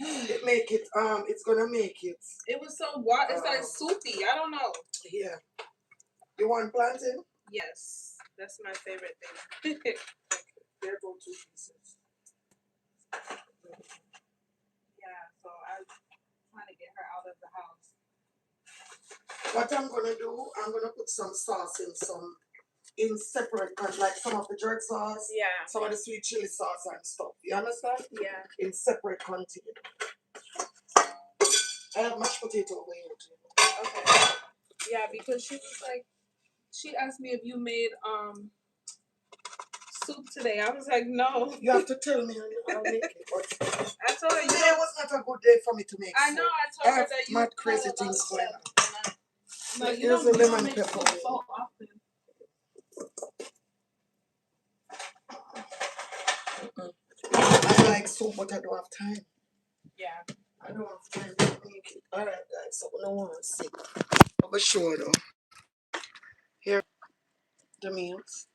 It's gonna make it. It was so water. It's like soupy. I don't know. Yeah. You want plantain? Yes, that's my favorite thing. There go 2 pieces. Yeah, so I'm trying to get her out of the house. What I'm gonna do, I'm gonna put some sauce in separate, like some of the jerk sauce, Yeah. some of the sweet chili sauce and stuff. You understand? Yeah. In separate container. I have mashed potato over here too. Okay. Yeah, because she was like, she asked me if you made soup today. I was like, no. You have to tell me and I'll make it. But I told her today was not a good day for me to make I know. I told her that you mad had crazy a lot things of going stuff. on. Like, Here's the lemon pepper. So often. I like soup, but I don't have time. Yeah. I don't have time to make it. Alright, guys, so I don't want to see. I'll be sure though. Here the meals.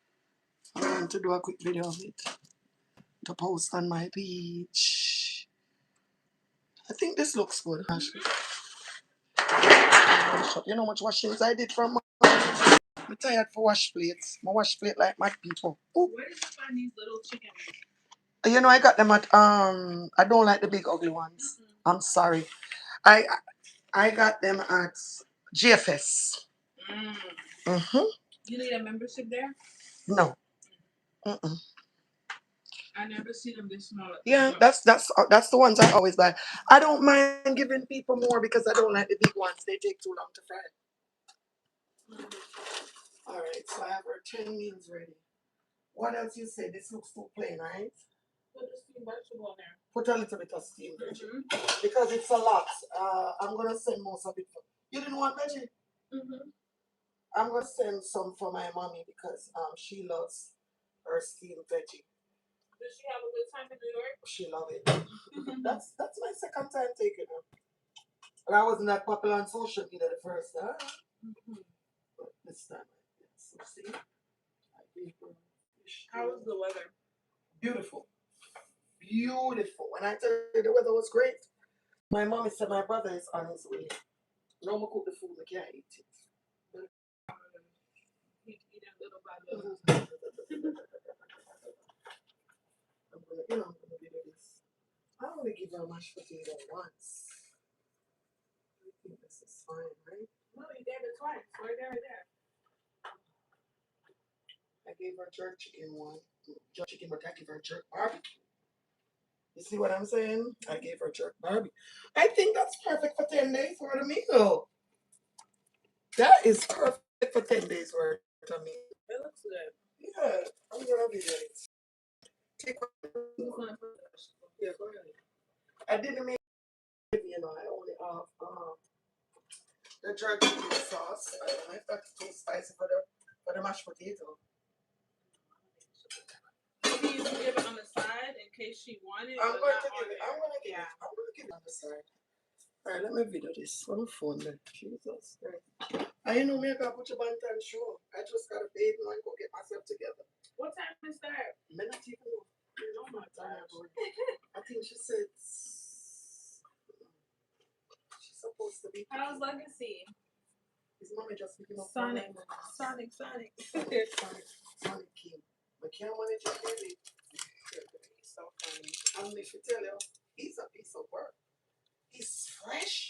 I'm going to do a quick video of it to post on my page. I think this looks good, actually. You know how much washings I did from I'm tired for wash plates. I wash plate like mad people. Ooh. Where did you find these little chicken wings? I got them at I don't like the big ugly ones. I'm sorry. I got them at GFS. You need a membership there? No. I never see them this small. Yeah, that's the ones I always buy. I don't mind giving people more because I don't like the big ones. They take too long to fry. Alright, so I have our 10 meals ready. What else you say? This looks too plain, right? Put the steamed vegetable in there. Put a little bit of steamed veggie. Because it's a lot. I'm going to send most of it. You didn't want veggie? I'm going to send some for my mommy because she loves her steamed veggie. Did she have a good time in New York? She loved it. That's my second time taking her. And I wasn't that popular on social media the first time. But this time, yes. So see, See? I gave her fish. How was the weather? Beautiful. Beautiful. When I tell you the weather was great, my mommy said my brother is on his way. No more cook the food, I can't eat it. He's eating little by little. I'm gonna do this. I only give her mashed potato once. I think this is fine, right? No, you gave it twice. Right there, right there. I gave her jerk chicken one. Jerk chicken, but I gave her jerk barbecue. You see what I'm saying? I gave her jerk barbecue. I think that's perfect for 10 days worth of meal. That is perfect for 10 days worth of meal. It looks good. Yeah, I'm gonna be it. Take Who's gonna put the vegetable? yeah, go ahead. I didn't make it, I only have the jerk chicken sauce. I don't know if that's too spicy for the mashed potato. Maybe you can give it on the side in case she wanted. I'm but going not to on give it. there. I'm gonna give it. I'm gonna give it on the side. Alright, let me video this on the phone then. Jesus Christ. I know me I gotta put your band on show. I just gotta bathe and go get myself together. What time is that? Me not even know. Oh my gosh. I think she said she's supposed to be. How's Legacy? His mommy just picking up Sonic. Sonic King. But can't manage your baby. He's so funny. I'm going to tell you, he's a piece of work. He's fresh.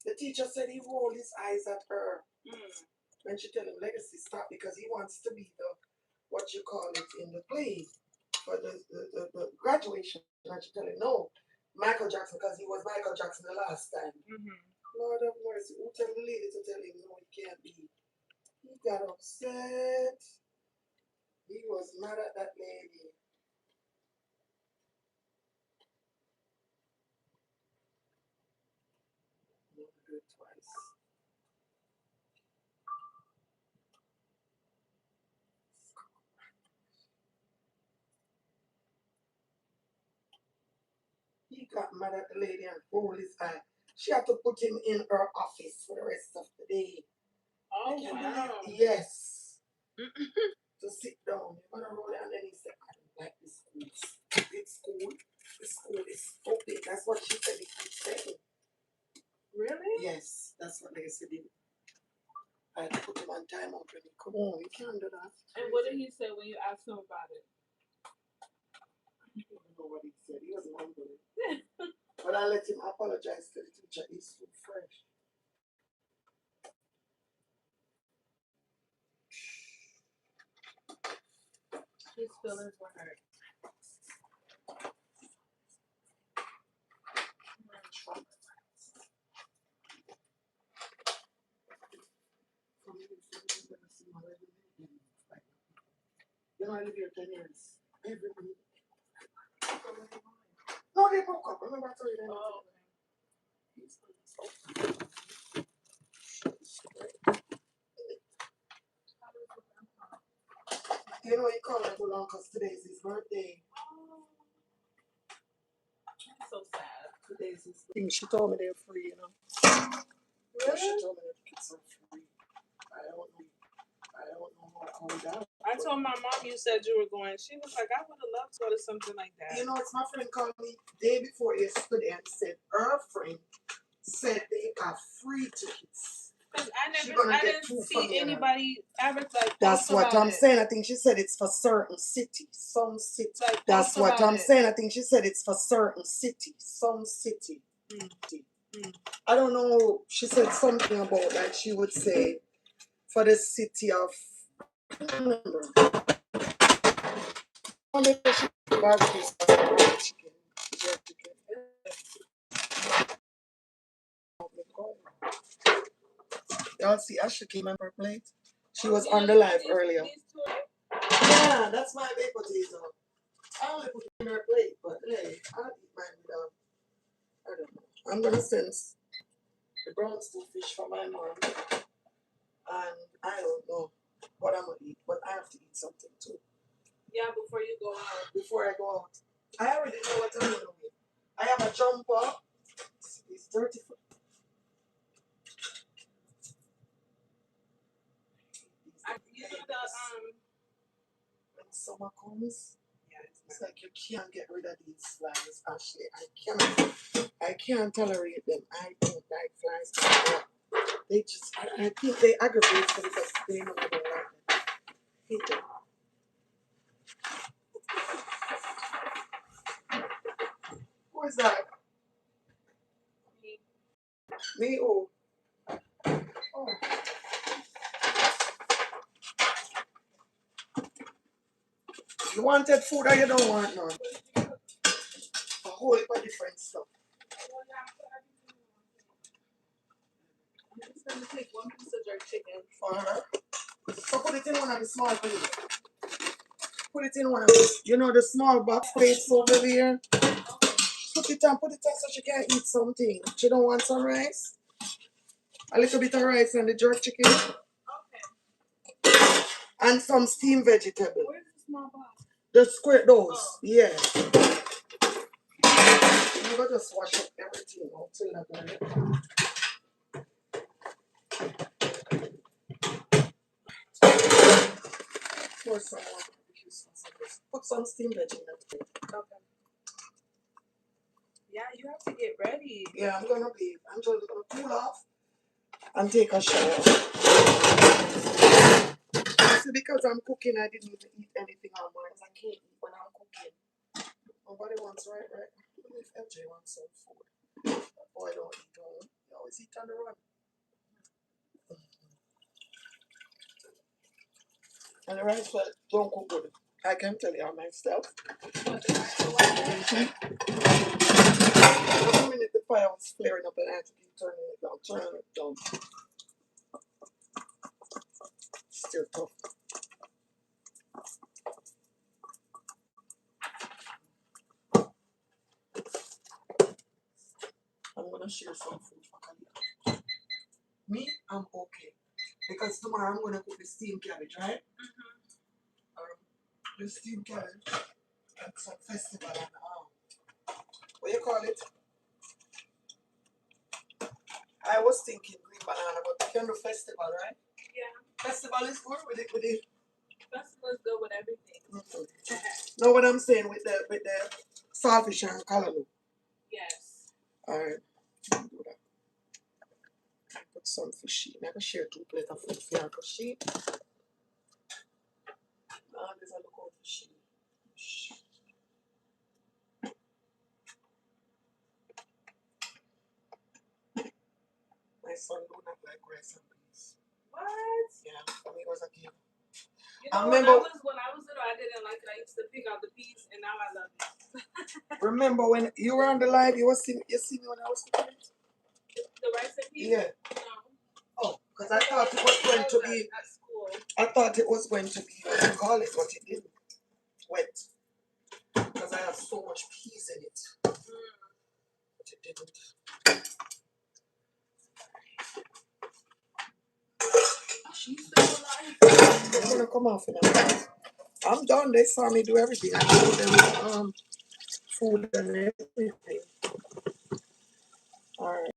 The teacher said he rolled his eyes at her. When she tell him Legacy stop because he wants to be the what you call it in the play for the graduation. And she tell him no, Michael Jackson because he was Michael Jackson the last time. Lord of mercy, who tell the lady to tell him no, he can't be? He got upset. He was mad at that lady. I'm gonna do it twice. He got mad at the lady and rolled his eye. She had to put him in her office for the rest of the day. Oh, wow. Yes. To sit down. You're gonna roll it and then he said, I don't like this school. Stupid school. This school is stupid. That's what she said. He keeps saying. Really? Yes, that's what they said. I had to put him on time out when he come on. You can't do that. And what did he say when you asked him about it? I don't even know what he said. He was mumbling. But I let him apologize to the teacher. He's so fresh. His feelings were hurt. You know, I live here 10 years. Every week. No, they broke up. Remember I told you that? Oh, You know, he called me too long because today is his birthday. that's so sad. Today is his birthday. She told me they're free, you know. Really? She told me the kids are free. I don't know how that. I told my mom you said you were going. She was like, I would have loved to go to something like that. You know, it's my friend called me day before yesterday and said her friend said they got free tickets. Because I didn't see anybody advertise. That's what I'm saying. I think she said it's for certain cities. Some city. Like, that's what I'm saying. I think she said it's for certain cities. Some city. I don't know. She said something about like she would say for the city of. I don't remember. Y'all see Ashley came on her plate? She was on the live earlier. Yeah, that's my baked potato. I only put it in her plate, but hey, I'll eat mine without. I don't know. I'm gonna send the brown stew fish for my mom. And I don't know what I'm gonna eat, but I have to eat something too. Yeah, before you go out. Before I go out. I already know what I'm gonna eat. I have a jumper. It's 30 foot. I summer comes, Yeah, it's like you can't get rid of these flies, Ashley. I can't tolerate them. I don't like flies. They just, I think they aggravate me because they know I don't like them. Hate them. Who is that? me. Me? Oh. Oh. You wanted food or you don't want none? A whole heap of different stuff. I'm just gonna take one piece of jerk chicken. For her. So put it in one of the small plates. Put it in one of the, you know, the small box plates over there. Put it on so she can eat something. She don't want some rice? A little bit of rice and the jerk chicken. Okay. And some steamed vegetable. Where's the small box? The square those. Yeah. I'm gonna just wash up everything until I'm done. Pour some more barbecue sauce on this. Put some steamed veg in it. Okay. Yeah, you have to get ready. Yeah, I'm gonna be. I'm just gonna cool off and take a shower. See, because I'm cooking, I didn't even eat anything on mine. I can't eat when I'm cooking. Nobody wants right? Only if MJ wants some food. That boy don't eat home. He always eat on the run. And the rice don't cook good. I can tell you myself. What, the rice or what? The minute the fire was flaring up and I had to keep turning it down. Still tough. I'm gonna share some food for Khalid. Me, I'm okay. Because tomorrow I'm gonna cook the steamed cabbage, right? The steamed cabbage at some festival and what you call it? I was thinking green banana, but we can do festival, right? Yeah. Festival is good with it. Festival is good with everything. Mm-hmm. Know what I'm saying with the saltfish and callaloo? Yes. Alright. Do that. I put some fish in. I can share 2 plates of food for because she there's a look out fishy. My son do not like rice and peas. What? Yeah, for me it was a gift. You know, I remember when I was little, I didn't like it. I used to pick out the peas, and now I love it. remember when you were on the live, you see me when I was cooking it? The rice and peas? Yeah. No. Oh, because I thought it was going to be at school. I thought it was going to be what you call it, but it didn't. Wet. Because I have so much peas in it. But it didn't. She's still alive. I'm gonna come off in a minute. I'm done. They saw me do everything. I showed them food and everything. Alright.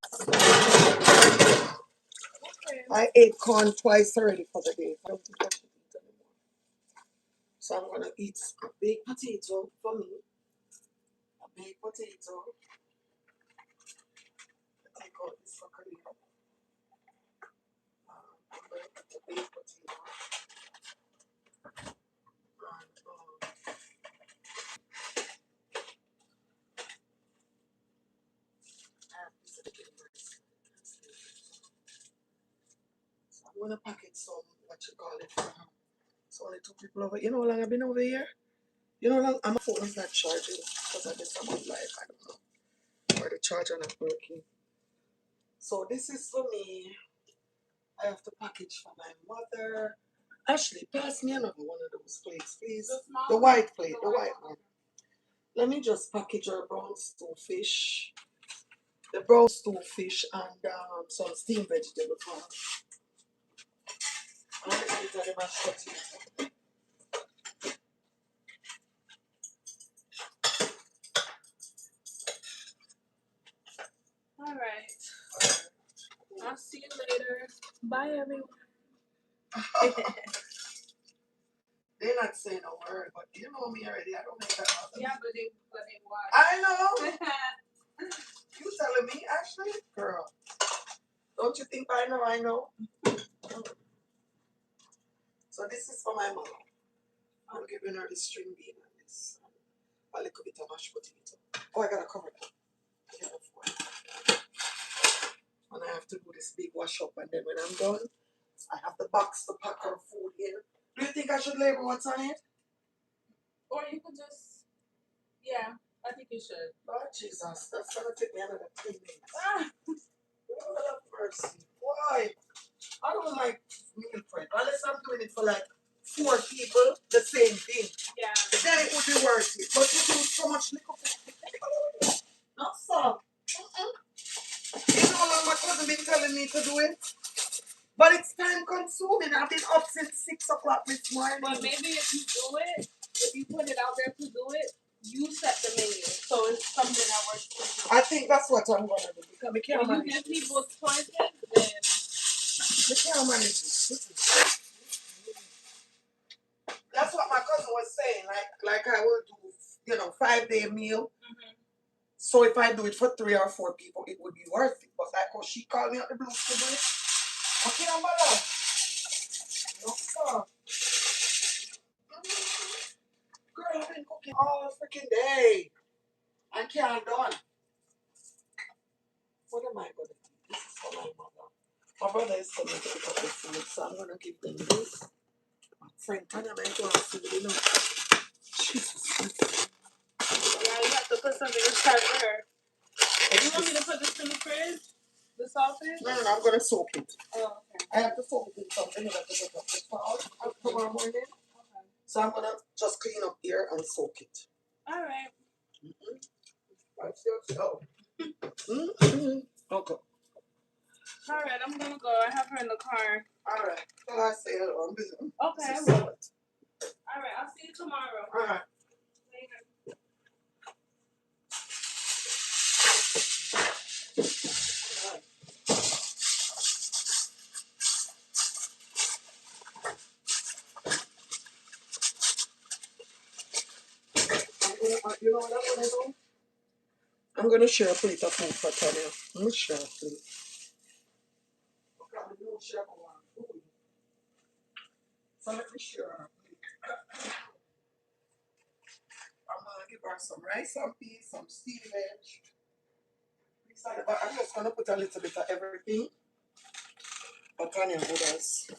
Okay. I ate corn twice already for the day. I don't think I should eat anymore. So I'm gonna eat a baked potato for me. A baked potato. Take out this broccoli. I'm gonna eat a baked potato. And I have this chicken breast. So I'm gonna packet some what you call it. So only 2 people over. You know how long I've been over here? You know how long my phone is not charging because I guess I'm on live. I don't know. Or the charger not working. So this is for me. I have to package for my mother. Ashley, pass me another one of those plates, please. The white plate, the white one. Let me just package her brown stew fish. The brown stew fish and some steamed vegetable for her. And a little bit of the mashed potato. All right. I'll see you later. Bye, everyone. They're not saying a word, but you know me already. I don't make that up. Yeah, but they watch. I know. You telling me, Ashley? Girl. Don't you think I know? I know. So this is for my mom. I'm giving her the string bean and this. A little bit of mashed potato. Oh, I gotta cover that. And I have to do this big wash up, and then when I'm done, I have the box to pack her food in. Do you think I should label what's on it? Or you could just, yeah, I think you should. Oh, Jesus, that's gonna take me another 3 minutes. Lord have mercy. Why? I don't like meal prep unless I'm doing it for like 4 people, the same thing. Yeah. Then it would be worth it. But you do so much liquor. Not so. You know how long my cousin been telling me to do it? But it's time consuming. I've been up since 6 o'clock this morning. But maybe if you do it, if you put it out there to do it, you set the menu. So it's something that works for you. I think that's what I'm gonna do. Because I can't manage. If you give people choices, then I can't manage it. That's what my cousin was saying. Like I will do, 5-day meal. mm-hmm. So if I do it for 3 or 4 people, it would be worth it. But like how she called me out the blue to do it, I can't bother. No, sir. Girl, I've been cooking all freaking day. I can't done. What am I gonna do? This is for my mother. My brother is coming to pick up the food, so I'm gonna give them this. My friend Tanya might go and food. Jesus. Yeah, you have to put something inside for her. You want me to put this in the fridge? The sausage? No, I'm gonna soak it. Oh, okay. I have to soak it in something that I get up the salt tomorrow morning. Okay. So I'm gonna just clean up here and soak it. All right. Watch yourself. Okay. All right, I'm gonna go. I have her in the car. All right. So I say hello. I'm busy. Okay, I will. All right, I'll see you tomorrow. All right. Later. You know what I'm gonna do? I'm gonna share a plate of food for Tanya. I'm gonna share a plate. So let me share a plate. I'm gonna give her some rice and peas, some steamed veg. But I'm just gonna put a little bit of everything. But Tanya does.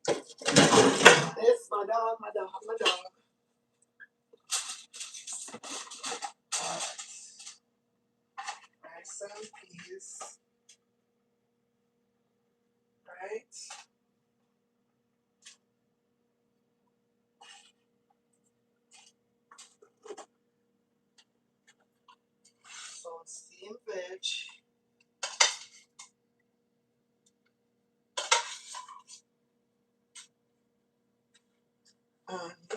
Yes, my dog. Alright. Rice and peas. Right. Some steamed veg. And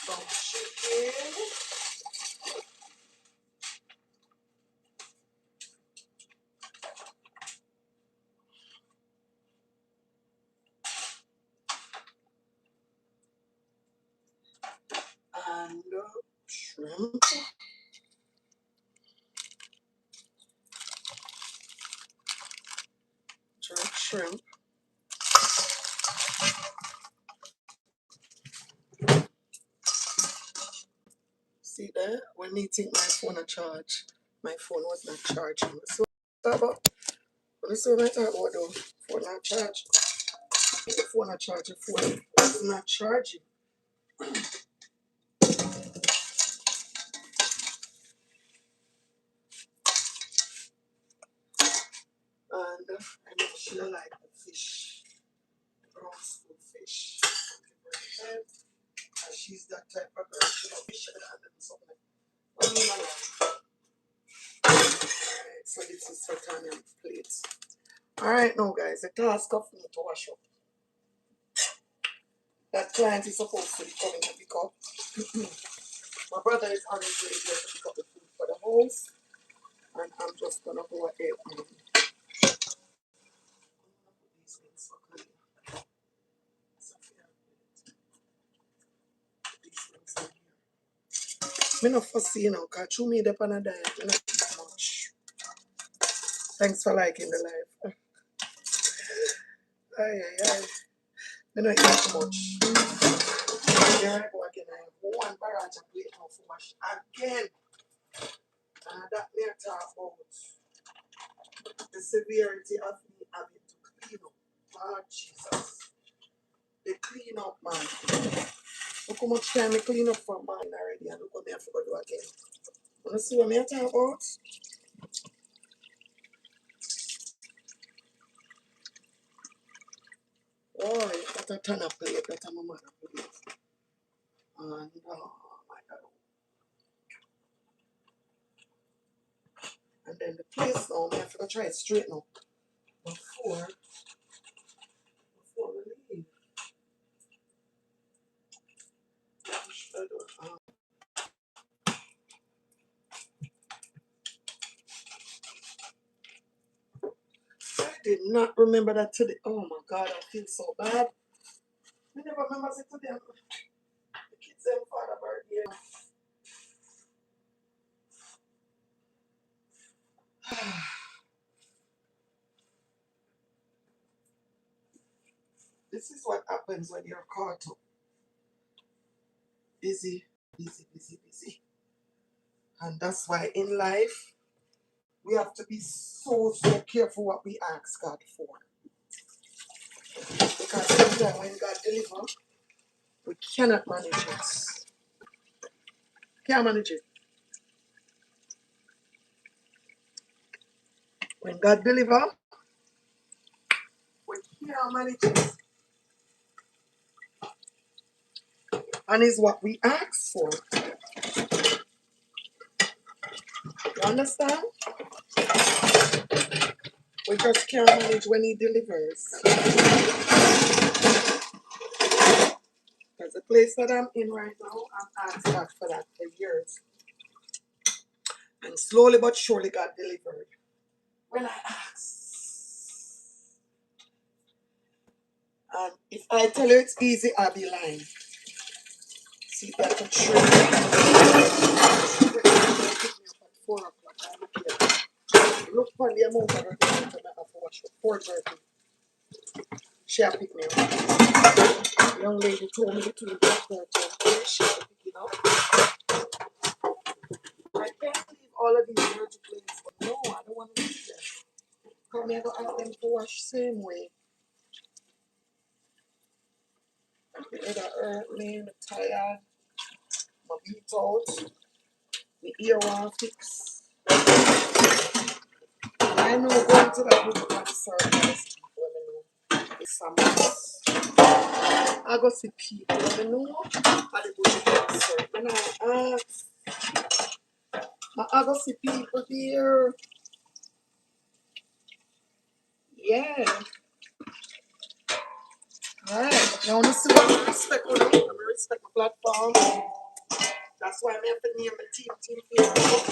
some chicken. And shrimp. Shrimp. See that? When me think my phone a charge, my phone was not charging. So about let's see what I talk about though. Phone not charging. The phone not charging. Phone is not charging. And I know she like the fish. Brown school fish. And she's that type of girl. She love fish and something. What do you like? Alright, so this is for Tanya's plate. Alright now guys, the task of me to wash up. That client is supposed to be coming to pick up. My brother is on his way here to pick up the food for the house. And I'm just gonna go ahead and put these things for clean. Me not fussy, you know, because through me, dep on a diet, me not eat much. Thanks for liking the live. Ay, ay, ay. Me not eat much. There I go again. I have one barrage of plate now for wash again. And that me talk about the severity of me having to clean up. Lord Jesus. The clean up, man. Look how much time I clean up for man already, and look what me have to go do again. Wanna see what me talk about? Oh, that a ton of plate, that a my mother plate. And oh my god. And then the place now, me have to go try it straighten up before we leave. I did not remember that today. Oh my god, I feel so bad. I never remember it today. The kids and father birthday. This is what happens when you're caught up. Busy, busy, busy, busy. And that's why in life, we have to be so, so careful what we ask God for. Because sometimes when God delivers, we cannot manage it. Can't manage it. When God delivers, we can't manage it. And it's what we ask for. You understand? We just can't manage when He delivers. Because the place that I'm in right now, I've asked God for that for years. And slowly but surely, God delivered. When I ask. And if I tell you it's easy, I'll be lying. See, that's a trick. At 4 o'clock, I look here. Look for the amount of her time I have to watch for 4:30. She a pick me up. The young lady told me between 4:30 and 3 she will pick it up. I can't leave all of these dirty plates, but no, I don't want to leave them. Come here, go ask them to wash same way. The head hurt me, I'm tired, my beat out, my ear want fix. I know going to that group concert is it's a mess. I go see people, you know, at the group concert. When I ask, I go see people there. Yeah. Alright. You want to see what I respect, you know? I respect my platform. That's why I have to name my team Facebook.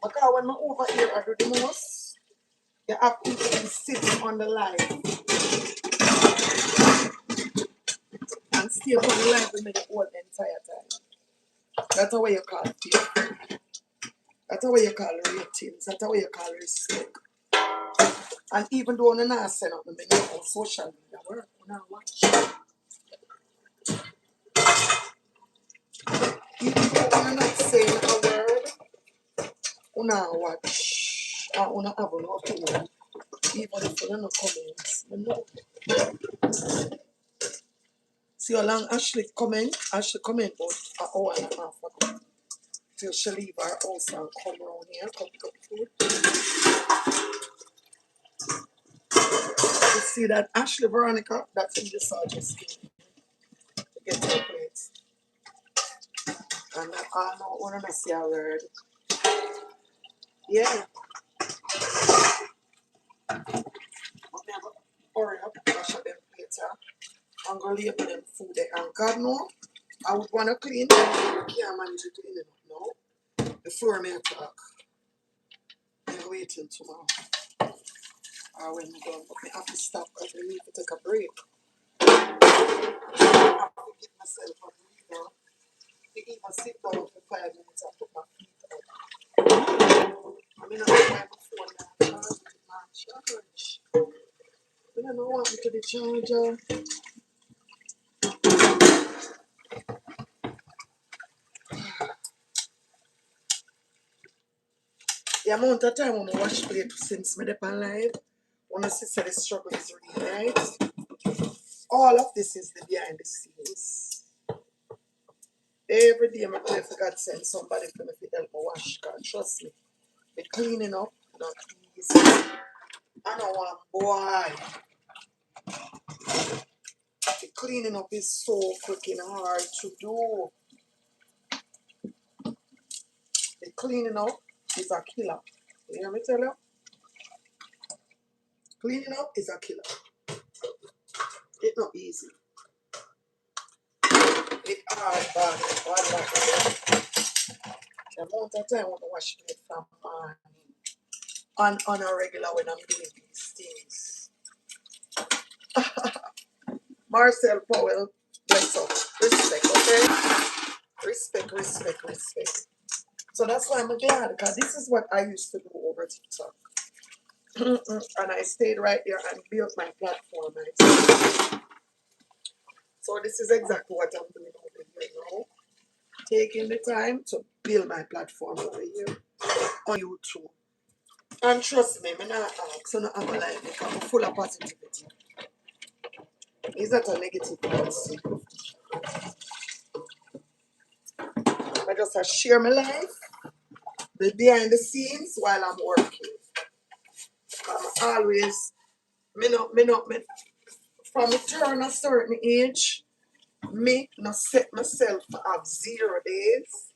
Because when I'm over here, I do the most. You have people sitting on the line and stay on the line with me the whole entire time. That's what you call it. That's what you call ratings. That's what you call respect. And even though I'm not saying nothing, I know on social media work, I watch. Even though I'm not saying a word, I watch. I have a lot to do. Even if you don't comments. I know. See how long Ashley comment about an hour and a half ago. Till she leave her house and come around here, come pick up food. You see that Ashley Veronica, that's in the sergeant's to get her plates. And I don't want to see a word. Yeah. But never hurry up, wash up them plates. I'm going to leave them food there. And God know, I would want to clean. I can't manage to clean it up now. The floor may talk. I'm waiting tomorrow. Or when I'm done. But I have to stop because I need to take a break. I have to get myself a breather. to even sit down for 5 minutes and put my feet up. I mean, I don't know why my phone now charge with my charge. I don't know what happened to the charger. The amount of time when I watch plate since me on live, when I see the struggle is real, right? All of this is the behind the scenes. Every day I pray for God send somebody for me to help me wash. God, trust me. The cleaning up, not easy. I know one boy. The cleaning up is so freaking hard to do. The cleaning up is a killer. You hear me tell you? Cleaning up is a killer. It's not easy. It's hard, bad. The amount of time when I wash plate from morning on a regular when I'm doing these things. Marcel Powell, bless up. Respect, okay? Respect. So that's why I'm glad, because this is what I used to do over TikTok. And I stayed right there and built my platform. Right? So this is exactly what I'm doing over here now. Taking the time to build my platform over here on YouTube. And trust me, I'm not ask, so not have a life because I'm full of positivity. It's not a negative policy. I just share my life, the behind the scenes while I'm working. I'm always, from a turn a certain age, me not set myself to have 0 days.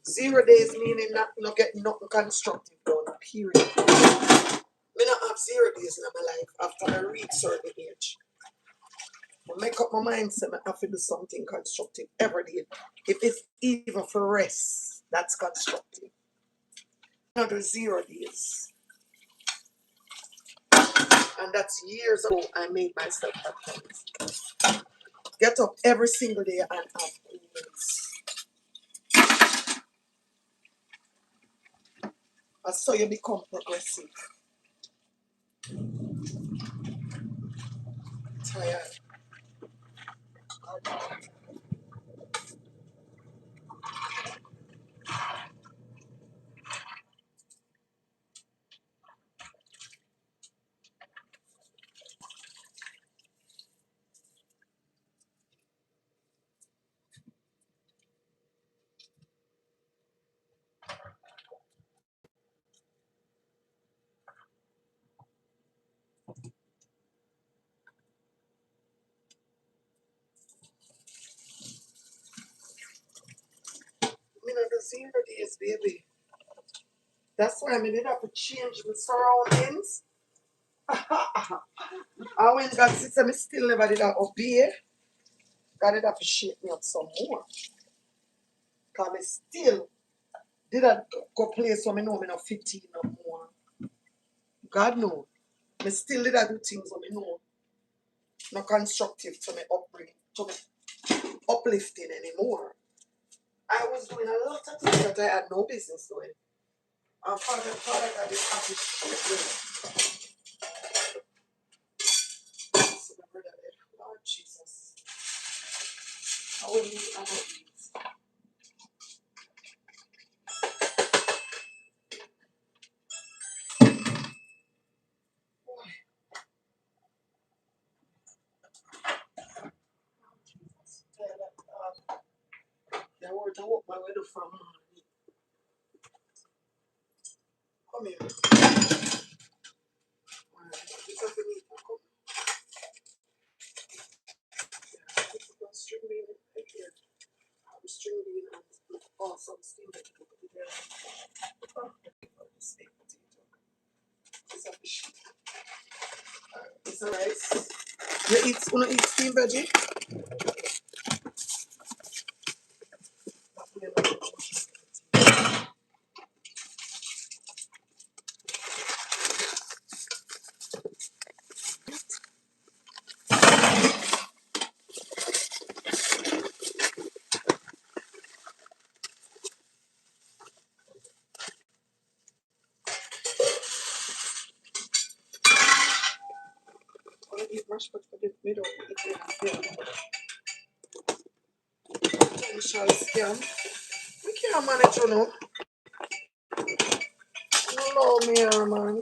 0 days meaning not get nothing constructive done, period. Me not have 0 days in my life after I reach certain age. I make up my mind, say I have to do something constructive every day. If it's even for rest, that's constructive. Another 0 days. And that's years ago I made myself that promise. Get up every single day and have goals. That's how you become progressive. Tired. Me not the 0 days, baby. That's why I did have to change my surroundings. And when God says I still never did that obey, God did have to shake me up some more. Because I still did that go place where I know I'm not 15 no more. God knows. I still did that do things where I know not constructive to me upbringing, to me uplifting anymore. I was doing a lot of things that I had no business doing. And Father God is happy to shake me. So my brother, Lord Jesus, I will need and I eat. They were to walk my way from come here. This is the meat. Come here. String bean right here. String bean and awesome steamed vegetable together. This baked potato. This is a fish. This is rice. You wanna eat steamed veggie? mashed potato me don't eat it. We shall scam. We can't manage, you know. Hello, me here, man.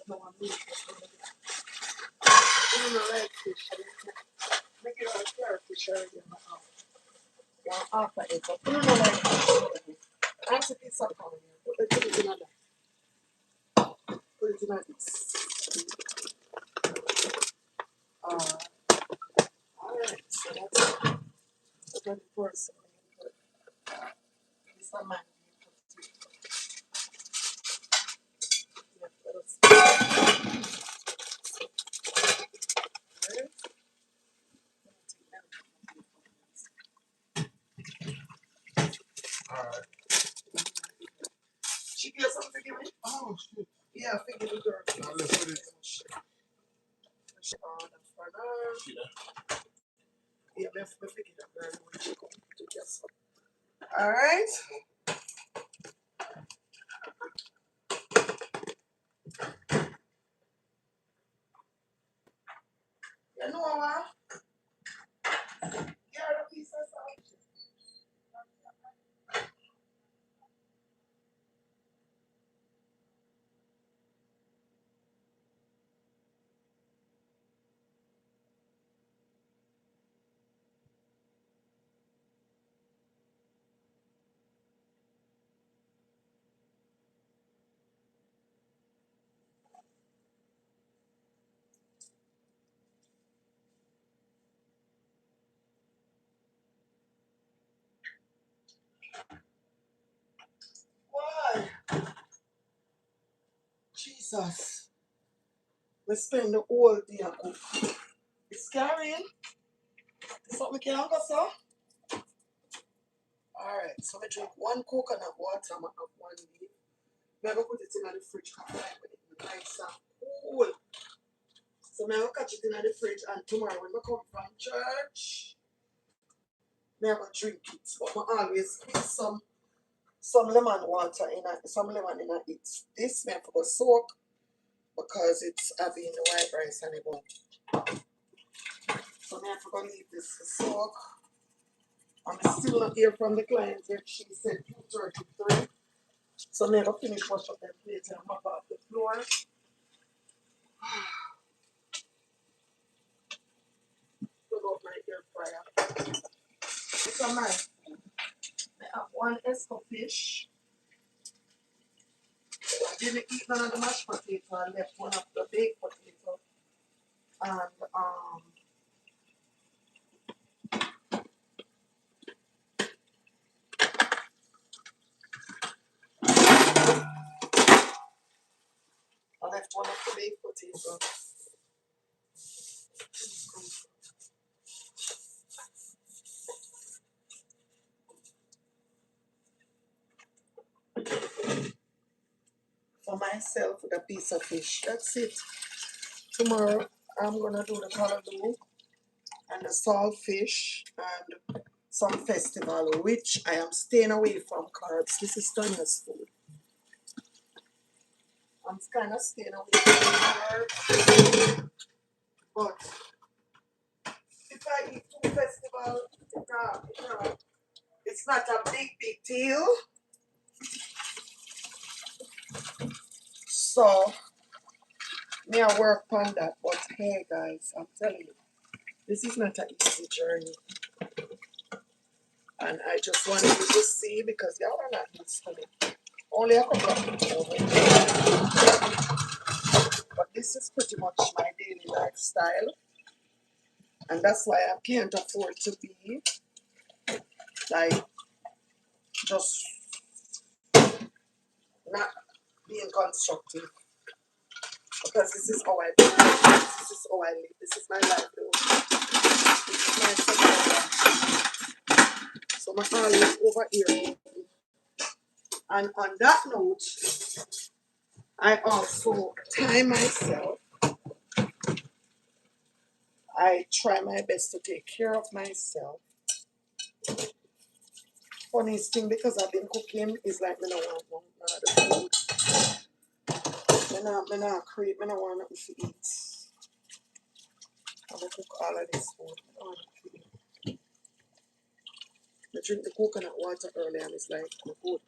No, I'm really I don't like fish. Make it all clear fish already. One half of it. But I don't like fish. I have to put some on here. Put it in another. Put it in another. Alright, so that's the 21st. This a man. Yeah, let us. Alright. She gets something to give me? Oh, shit. Yeah, I think the girl. Now let's put it. That's for now. Yeah, let's put it up. Alright. You know what? Get a piece of sausage. Why? Jesus. We spend the whole day at cook. It's carrying. Something can go, so. Alright, so I drink one coconut water, I have one day. We have to put it in the fridge for 5 minutes. Nice and cool. So I will catch it in the fridge and tomorrow when I come from church, I have to drink it. But I always put some lemon water in it, some lemon in it. This I have to go soak because it's having the white rice and it won't. So I have to go leave this to soak. I'm still not hear from the client yet. She said 2:33. So I have to finish wash up them plates and mop up the floor. Put out my air fryer. It's a nice food. I have one esco fish. I didn't eat none of the mashed potato. I left one of the baked potato. And I left one of the baked potato. For myself with a piece of fish. That's it. Tomorrow I'm gonna do the callaloo and the saltfish and some festival, which I am staying away from carbs. This is Tanya's food. I'm kind of staying away from carbs, but if I eat two festival, it's not a big deal. So me I work on that. But hey guys, I'm telling you, this is not an easy journey. And I just wanted you to see because y'all are not used to it. Only a couple of people over here. But this is pretty much my daily lifestyle, and that's why I can't afford to be like just not being constructive, because this is how I do. This is how I live. This is my livelihood. This is my survival. So my always over here. And on that note, I also time myself. I try my best to take care of myself. Funniest thing, because I've been cooking, is like me no want none of the food. Me not create, me no want nothing to eat. I'm gonna cook all of this food. I don't want nothing to eat. I drink the coconut water early and it's like I'm good.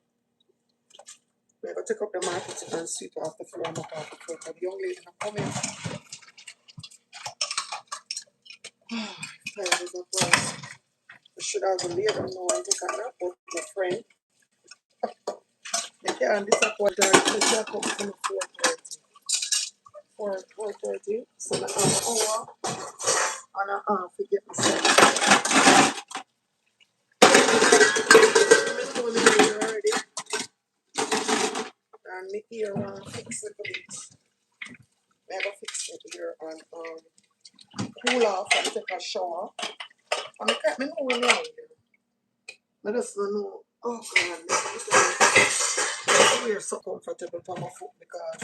I'm gonna take up the market and sweep off the floor and off the floor. The young lady come in. Tired as a frog. I should have laid them now and take a nap, but my friend, they can't disappoint her. They can't come from 4:30. 4:30. So I have an hour and a half to get myself. I'm going to be already. And my ear want to fix it a bit. I have to fix it here and cool off and take a shower. And I can't know when I'm here. I just don't know. Oh God, we're so comfortable for my foot because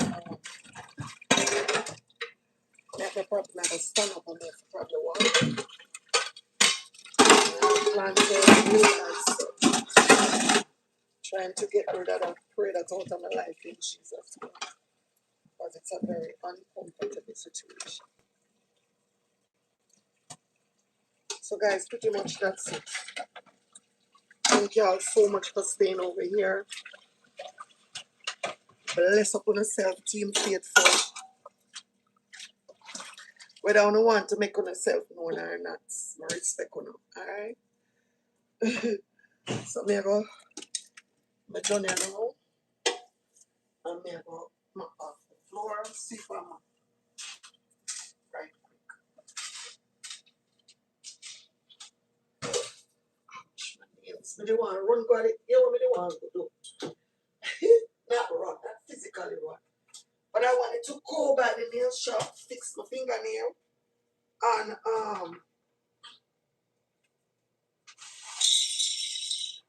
I probably never stand up on there for probably one. Planted really nice. Trying to get rid of that, pray that out of my life in Jesus' name. Because it's a very uncomfortable situation. So guys, pretty much that's it. Thank y'all so much for staying over here. Bless up on yourself, team faithful. Whether I don't want to make on yourself known or not, I respect you. Alright? So me go my journey now. And me go mop off the floor, see if I'm right quick. My nails. Me do want to run go it. You know what me do want to do? Not run, not physically run. But I wanted to go by the nail shop, fix my fingernail, and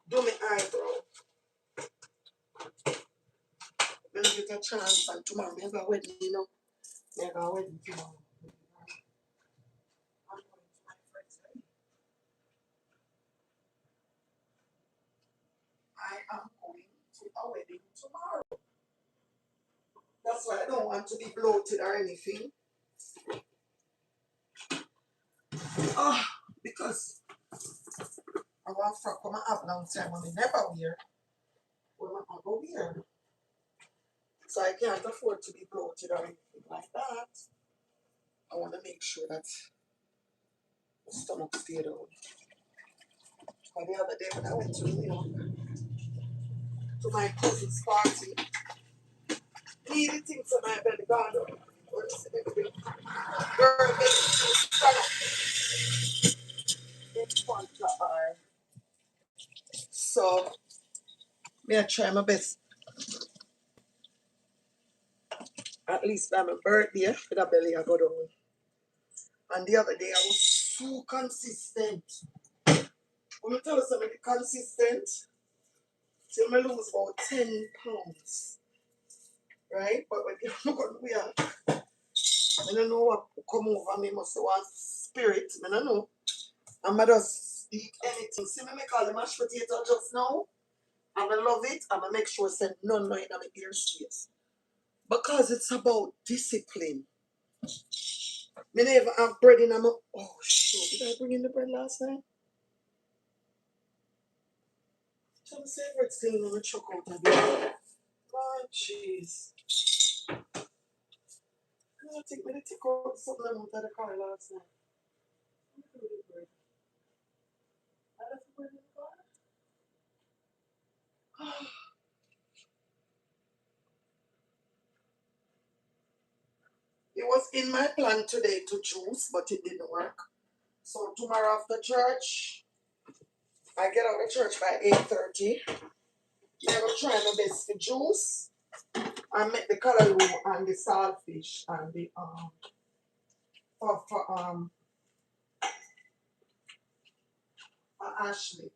do my eyebrow. When I get a chance, and tomorrow I have a wedding, you know. I have a wedding tomorrow. I'm going to my friend's wedding. I am going to a wedding tomorrow. That's why I don't want to be bloated or anything. Because I want frock when I have long time when I never wear. When I go wear. So I can't afford to be bloated or anything like that. I want to make sure that the stomach stay down. But the other day when I went to New York, to my cousin's party, needed things on my belly gone. Girl, make stand up in front of her. So, me I try my best. At least by my birthday, for the belly I go down. And the other day I was so consistent. When I tell you something consistent, till I lose about 10 pounds. Right? But when you look at me, I don't know what come over me, must want spirit. I don't know. I'm just eat anything. See me make all the mashed potato just now. I'm gonna love it. I'm gonna make sure send none in my ear space. Because it's about discipline. Me never have bread in my oh shit. Did I bring in the bread last night? So the favorite thing on the truck out of there. Oh jeez. I think me to take out something out of the car last night. Let me do the bread. I left the bread in the car. in my plan today to juice, but it didn't work. So tomorrow after church, I get out of church by 8:30. I'm gonna try my best to juice and make the callaloo and the saltfish and the for Ashley.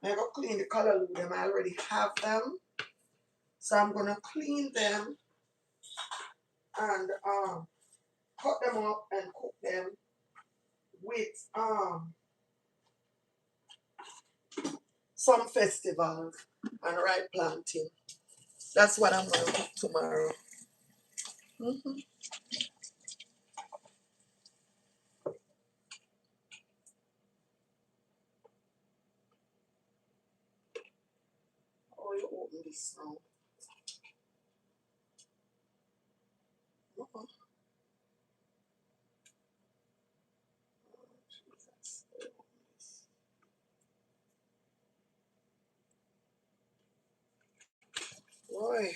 I'm gonna clean the callaloo. Them I already have them, so I'm gonna clean them and cut them up and cook them with some festivals and ripe plantain. That's what I'm gonna cook tomorrow. Mm-hmm. Oh, you open this now. Uh-uh. Jesus. Boy,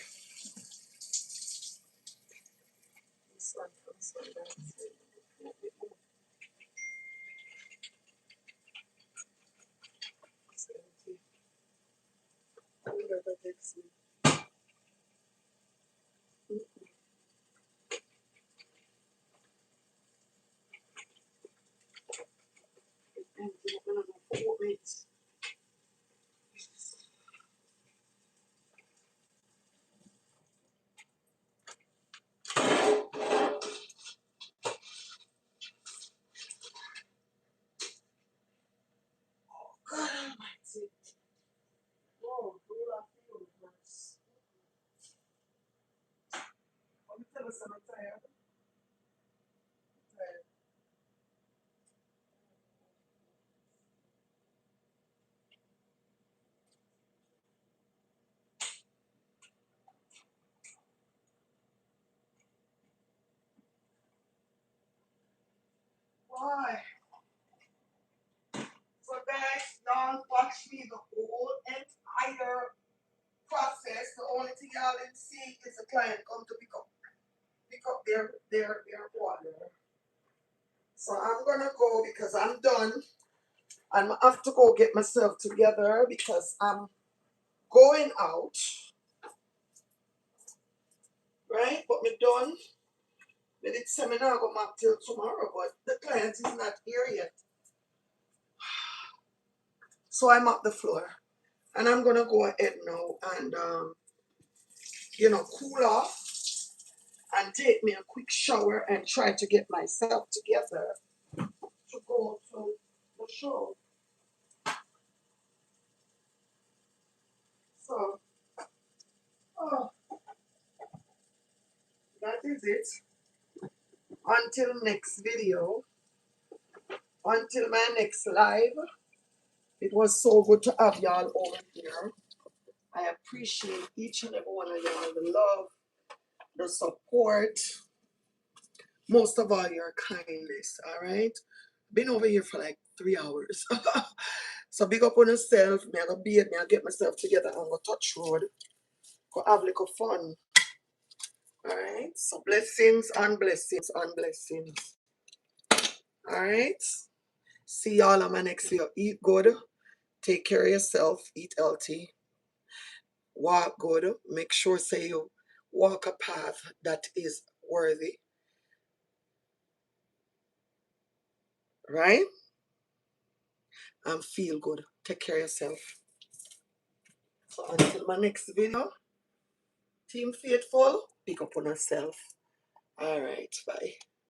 this one, that's it. It's empty. Whatever takes me. It's empty. I'm gonna go pour it. God almighty. Oh, do that feel worse. Let me tell you something, I'm tired. I'm tired. Why? So guys, don't watch me the whole entire process. The only thing y'all didn't see is the client come to pick up their order. So I'm gonna go because I'm done. And I have to go get myself together because I'm going out. Right? But me done. They did seminar go back till tomorrow, but the client is not here yet. So I'm up the floor. And I'm gonna go ahead now and cool off and take me a quick shower and try to get myself together to go to the show. So, oh, that is it. Until next video, until my next live, it was so good to have y'all over here. I appreciate each and every one of y'all, the love, the support, most of all your kindness, all right? Been over here for like 3 hours. So big up on yourself. Me I go be it, me I get myself together and go touch road. Go have a little fun. Alright? So blessings and blessings and blessings. Alright? See y'all on my next video. Eat good. Take care of yourself. Eat healthy. Walk good. Make sure say you walk a path that is worthy. Right? And feel good. Take care of yourself. So until my next video, Team Faithful, pick up on yourself. Alright, bye.